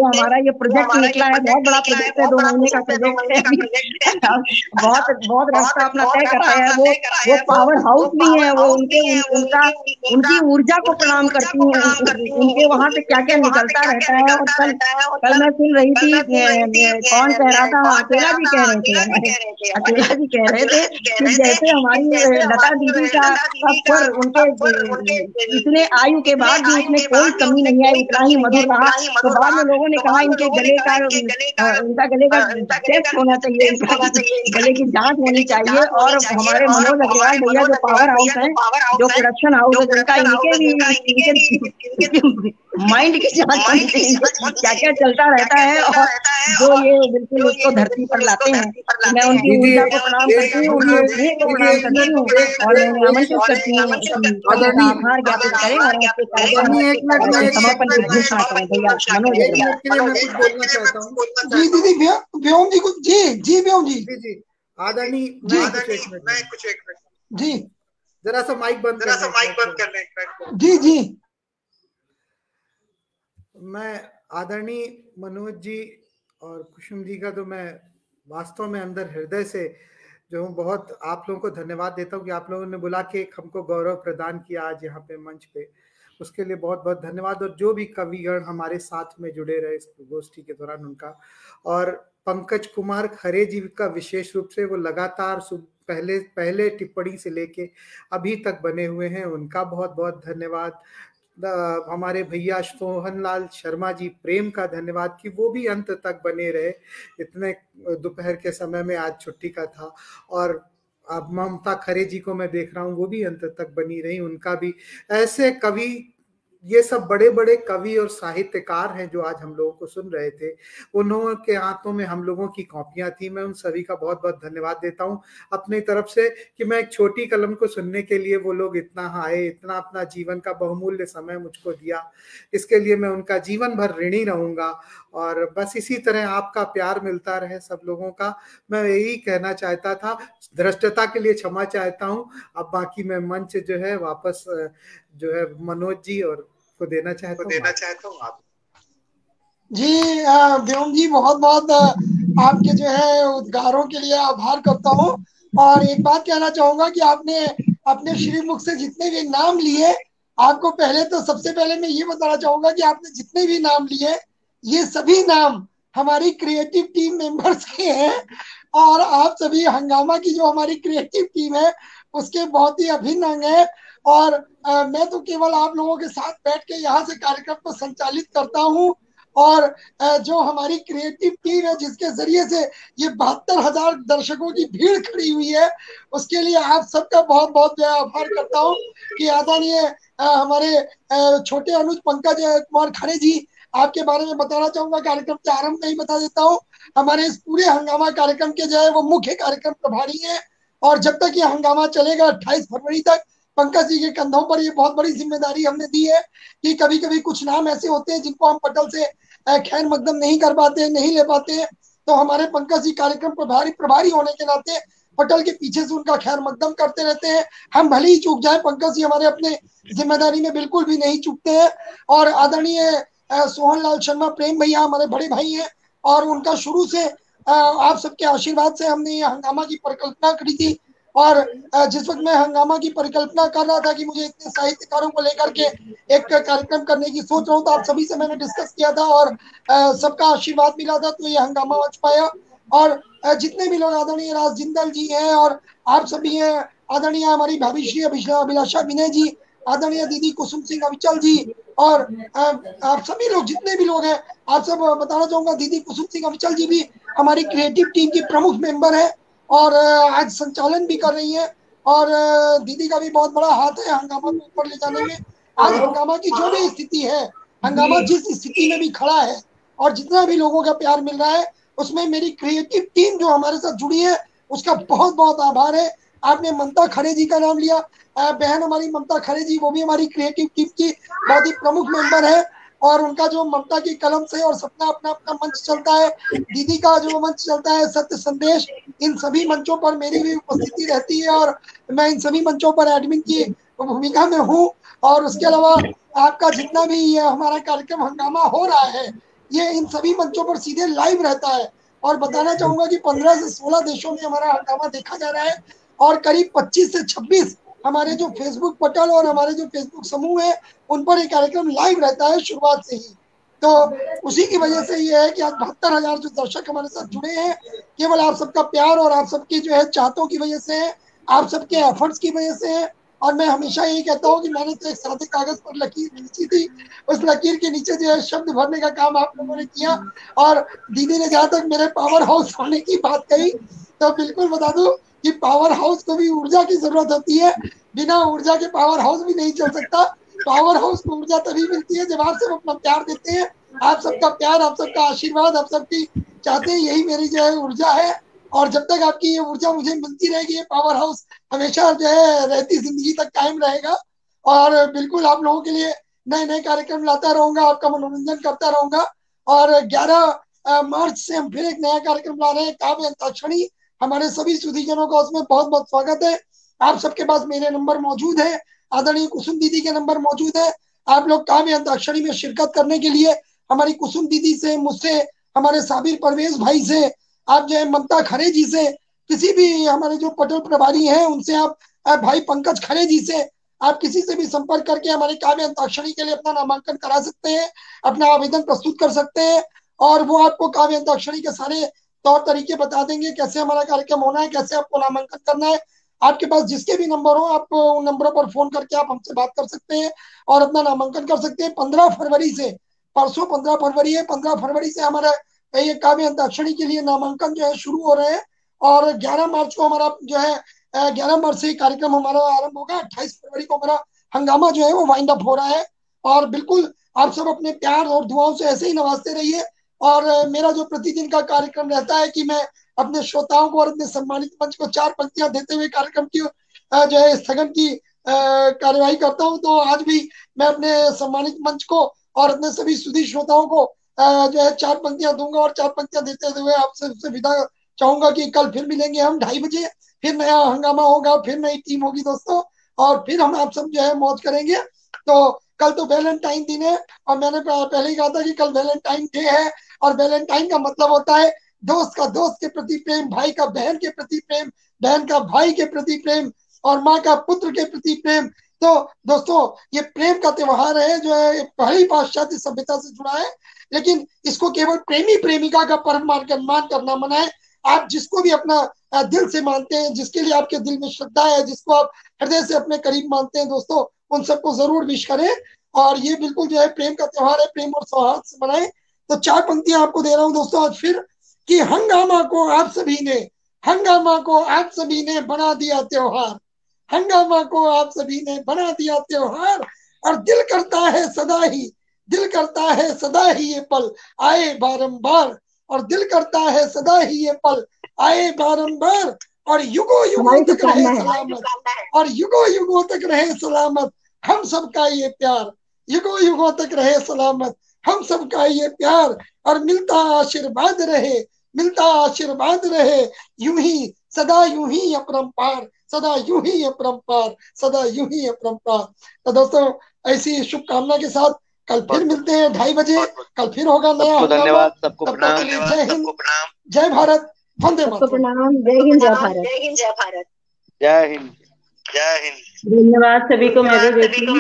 हमारा ये प्रोजेक्ट निकला है। बहुत बड़ा प्रोजेक्ट है, 2 महीने का प्रोजेक्ट है अभी। बहुत बहुत रास्ता अपना तय कराया है। वो पावर हाउस भी है, वो उनकी ऊर्जा को प्रणाम करती हूँ। उनके वहां से क्या क्या निकलता रहता है। और कल मैं सुन रही थी, कौन कह रहा था, अकेला जी कह रहे थे, हमारे अकेला जी कह रहे थे कि जैसे हमारी लता दीदी का स्वर, उनके इतने आयु के बाद भी उसमें कोई कमी नहीं आई, उतना ही मधुर रहा। तो बाद में लोगों ने कहा इनके गले का टेस्ट होना चाहिए, इनका गले की जांच होनी चाहिए। और हमारे मनोज अग्रवाल भैया जो पावर हाउस है, जो प्रोडक्शन हाउस है जिनका, इनके माइंड की जांच होनी चाहिए, क्या क्या चलता रहता है और जो ये बिल्कुल उसको धरती पर लाते हैं। तो मैं उनकी ऊर्जा को प्रणाम करती हूँ, उनके स्नेह को प्रणाम करती हूँ, और मैं आमंत्रित करती हूँ कि आभार ज्ञापित करें और आपके कार्यक्रम के समापन की घोषणा करें। भैया मनोज अग्रवाल। मैं कुछ बोलना चाहता हूँ। जी दीदी, व्योम जी कुछ, जी व्योम जी। जी आदरणीय, मैं कुछ एक मिनट जी, जरा सा माइक बंद कर लें। जी जी। मैं आदरणीय मनोज जी और कुसुम जी का तो मैं वास्तव में अंदर हृदय से जो हूँ बहुत आप लोगों को धन्यवाद देता हूँ कि आप लोगों ने बुला के हमको गौरव प्रदान किया आज यहाँ पे मंच पे, उसके लिए बहुत बहुत धन्यवाद। और जो भी कविगण हमारे साथ में जुड़े रहे इस गोष्ठी के दौरान, उनका, और पंकज कुमार खरे जी का विशेष रूप से, वो लगातार पहले टिप्पणी से लेके अभी तक बने हुए हैं, उनका बहुत बहुत धन्यवाद। हमारे भैया सोहन लाल शर्मा जी, प्रेम का धन्यवाद कि वो भी अंत तक बने रहे, इतने दोपहर के समय में, आज छुट्टी का था। और अब ममता खरे जी को मैं देख रहा हूँ, वो भी अंत तक बनी रही, उनका भी। ऐसे कवि, ये सब बड़े बड़े कवि और साहित्यकार हैं जो आज हम लोगों को सुन रहे थे, उन्होंने के हाथों में हम लोगों की कॉपियां थी। मैं उन सभी का बहुत बहुत धन्यवाद देता हूं अपनी तरफ से कि मैं एक छोटी कलम को सुनने के लिए वो लोग इतना आए, इतना अपना जीवन का बहुमूल्य समय मुझको दिया, इसके लिए मैं उनका जीवन भर ऋणी रहूंगा। और बस इसी तरह आपका प्यार मिलता रहे सब लोगों का, मैं यही कहना चाहता था। धृष्टता के लिए क्षमा चाहता हूं। अब बाकी मैं मंच जो है वापस जो है मनोज जी और को देना चाहता हूँ आप। जी व्योम जी, बहुत बहुत आपके जो है उद्गारों के लिए आभार करता हूँ। और एक बात कहना चाहूंगा कि आपने अपने श्रीमुख से जितने भी नाम लिए, आपको पहले तो सबसे पहले मैं ये बताना चाहूंगा कि आपने जितने भी नाम लिए, ये सभी नाम हमारी क्रिएटिव टीम मेंबर्स के हैं। और आप सभी हंगामा की जो हमारी क्रिएटिव टीम है उसके बहुत ही अभिन्न अंग है। और मैं तो केवल आप लोगों के साथ बैठ के यहाँ से कार्यक्रम को संचालित करता हूँ। और जो हमारी क्रिएटिव टीम है जिसके जरिए से ये 72,000 दर्शकों की भीड़ खड़ी हुई है, उसके लिए आप सबका बहुत बहुत जो है आभार करता हूँ कि आदरणीय हमारे छोटे अनुज पंकज कुमार खरे जी, आपके बारे में बताना चाहूंगा, कार्यक्रम के आरंभ में ही बता देता हूँ। हमारे इस पूरे हंगामा कार्यक्रम के जो है वो मुख्य कार्यक्रम प्रभारी है। और जब तक ये हंगामा चलेगा 28 फरवरी तक, पंकज जी के कंधों पर ये बहुत बड़ी जिम्मेदारी हमने दी है कि कभी कभी कुछ नाम ऐसे होते हैं जिनको हम पटल से खैर मकदम नहीं कर पाते, नहीं ले पाते, तो हमारे पंकज जी कार्यक्रम प्रभारी होने के नाते पटल के पीछे से उनका खैर मकदम करते रहते हैं। हम भले ही चूक जाए, पंकज जी हमारे अपने जिम्मेदारी में बिल्कुल भी नहीं चूकते हैं। और आदरणीय सोहन लाल शर्मा प्रेम भैया हमारे बड़े भाई हैं, और उनका शुरू से आप सबके आशीर्वाद से हमने ये हंगामा की परिकल्पना करी थी। और जिस वक्त मैं हंगामा की परिकल्पना कर रहा था कि मुझे इतने साहित्यकारों को लेकर के एक कार्यक्रम करने की सोच रहा हूँ, तो आप सभी से मैंने डिस्कस किया था और सबका आशीर्वाद मिला था, तो ये हंगामा बच पाया। और जितने भी लोग, आदरणीय राज जिंदल जी हैं और आप सभी हैं, आदरणीय हमारी भाभी श्री अभिलाषा विनय जी, आदरणीय दीदी कुसुम सिंह अविचल जी, और आप सभी लोग जितने भी लोग हैं, आप सब बताना चाहूंगा, दीदी कुसुम सिंह अविचल जी भी हमारी क्रिएटिव टीम की प्रमुख मेंबर है और आज संचालन भी कर रही है। और दीदी का भी बहुत बड़ा हाथ है हंगामा को ऊपर ले जाने में। आज हंगामा की जो भी स्थिति है, हंगामा जिस स्थिति में भी खड़ा है और जितना भी लोगों का प्यार मिल रहा है, उसमें मेरी क्रिएटिव टीम जो हमारे साथ जुड़ी है उसका बहुत बहुत आभार है। आपने ममता खरे जी का नाम लिया, बहन हमारी ममता खरे जी, वो भी हमारी क्रिएटिव टीम की बहुत ही प्रमुख मेंबर है। और उनका जो ममता की कलम से और सपना अपना अपना मंच चलता है, दीदी का जो मंच चलता है सत्य संदेश, इन सभी मंचों पर मेरी भी उपस्थिति रहती है और मैं इन सभी मंचों पर एडमिन की भूमिका में हूँ। और उसके अलावा आपका जितना भी ये हमारा कार्यक्रम हंगामा हो रहा है, ये इन सभी मंचों पर सीधे लाइव रहता है। और बताना चाहूंगा कि 15 से 16 देशों में हमारा हंगामा देखा जा रहा है और करीब 25 से 26 हमारे जो फेसबुक पटल और हमारे जो फेसबुक समूह है उन पर ये कार्यक्रम लाइव रहता है शुरुआत से ही। तो उसी की वजह से ये है कि आज 72,000 जो दर्शक हमारे साथ जुड़े हैं, केवल आप सबका प्यार और आप सबकी जो है चाहतों की वजह से है, आप सबके एफर्ट्स की वजह से है। और मैं हमेशा यही कहता हूँ कि मैंने तो एक सादे कागज पर लकीर खींची थी, उस लकीर के नीचे जो है शब्द भरने का काम आप लोगों ने किया। और दीदी ने जहाँ तक मेरे पावर हाउस होने की बात कही, तो बिल्कुल बता दूं कि पावर हाउस को भी ऊर्जा की जरूरत होती है, बिना ऊर्जा के पावर हाउस भी नहीं चल सकता। पावर हाउस को ऊर्जा तभी मिलती है जब आप सब अपना प्यार देते हैं। आप सबका प्यार, आप सबका आशीर्वाद, आप सबकी चाहते हैं, यही मेरी जो है ऊर्जा है। और जब तक आपकी ये ऊर्जा मुझे मिलती रहेगी, ये पावर हाउस हमेशा जो है रहती जिंदगी तक कायम रहेगा। और बिल्कुल आप लोगों के लिए नए नए कार्यक्रम लाता रहूंगा, आपका मनोरंजन करता रहूंगा। और 11 मार्च से हम फिर एक नया कार्यक्रम ला रहे हैं, काव्य अंताक्षरी। हमारे सभी सुधीजनों का उसमें बहुत बहुत स्वागत है। आप सबके पास मेरे नंबर मौजूद है, आदरणीय कुसुम दीदी के नंबर मौजूद है। आप लोग काव्य अंताक्षरी में शिरकत करने के लिए हमारी कुसुम दीदी से, मुझसे, हमारे साबिर परवेज भाई से, आप जो है ममता खरे जी से, किसी भी हमारे जो पटल प्रभारी हैं उनसे, आप भाई पंकज खरे जी से, आप किसी से भी संपर्क करके हमारे काव्य अंताक्षरी के लिए अपना नामांकन करा सकते हैं, अपना आवेदन प्रस्तुत कर सकते हैं। और वो आपको काव्य अंताक्षरी के सारे तौर तरीके बता देंगे, कैसे हमारा कार्यक्रम होना है, कैसे आपको नामांकन करना है। आपके पास जिसके भी नंबर हो, आप उन नंबरों पर फोन करके आप हमसे बात कर सकते हैं और अपना नामांकन कर सकते हैं। 15 फरवरी से, परसों 15 फरवरी है, 15 फरवरी से हमारा ये काव्य अंताक्षरी के लिए नामांकन जो है शुरू हो रहे हैं। और 11 मार्च को हमारा जो है 11 मार्च से कार्यक्रम हमारा आरंभ होगा। 28 फरवरी को हमारा हंगामा जो है वो वाइंड अप हो रहा है। और बिल्कुल आप सब अपने प्यार और दुआओं से ऐसे ही नवाजते रहिए। और मेरा जो प्रतिदिन का कार्यक्रम रहता है कि मैं अपने श्रोताओं को और अपने सम्मानित मंच को 4 पंक्तियां देते हुए कार्यक्रम की जो है स्थगन की कार्यवाही करता हूं। तो आज भी मैं अपने सम्मानित मंच को और अपने सभी सुधी श्रोताओं को जो है 4 पंक्तियां दूंगा और 4 पंक्तियां देते हुए आपसे विदा चाहूंगा कि कल फिर मिलेंगे हम 2:30 बजे, फिर नया हंगामा होगा, फिर नई टीम होगी दोस्तों, और फिर हम आप सब जो है मौज करेंगे। तो कल तो वैलेंटाइन दिन है और मैंने पहले ही कहा था कि कल वैलेंटाइन डे है। और वैलेंटाइन का मतलब होता है दोस्त का दोस्त के प्रति प्रेम, भाई का बहन के प्रति प्रेम, बहन का भाई के प्रति प्रेम, और माँ का पुत्र के प्रति प्रेम। तो दोस्तों ये प्रेम का त्योहार है जो है पहली पाश्चात्य सभ्यता से जुड़ा है, लेकिन इसको केवल प्रेमी प्रेमिका का पर्व मान करना मना है। आप जिसको भी अपना दिल से मानते हैं, जिसके लिए आपके दिल में श्रद्धा है, जिसको आप हृदय से अपने करीब मानते हैं दोस्तों, उन सबको जरूर विश करें। और ये बिल्कुल जो है प्रेम का त्योहार है, प्रेम और सौहार्द से मनाएं। तो 4 पंक्तियां आपको दे रहा हूं दोस्तों आज फिर, कि हंगामा को आप सभी ने, हंगामा को आप सभी ने बना दिया त्योहार, हंगामा को आप सभी ने बना दिया त्योहार, और दिल करता है सदा ही, दिल करता है सदा ही ये पल आए बारंबार, और दिल करता है सदा ही ये पल आए बारंबार, और युगों युगों तक रहे सलामत, और युगों युगों तक रहे सलामत हम सबका ये प्यार, युगों युगों तक रहे सलामत हम सबका ये प्यार, और मिलता आशीर्वाद रहे, मिलता आशीर्वाद रहे यूं ही सदा, यूं ही अपरंपार, सदा यूं ही अपरंपार, सदा यूं ही अपरंपार। तो दोस्तों ऐसी शुभकामना के साथ कल फिर मिलते हैं 2:30 बजे, कल फिर होगा नया। धन्यवाद, सबको प्रणाम, जय हिंद, जय भारत, वंदे मातरम। प्रणाम, जय हिंद, जय भारत, जय हिंद, जय हिंद, जय हिंद। धन्यवाद सभी को, मैं भी देखती हूँ।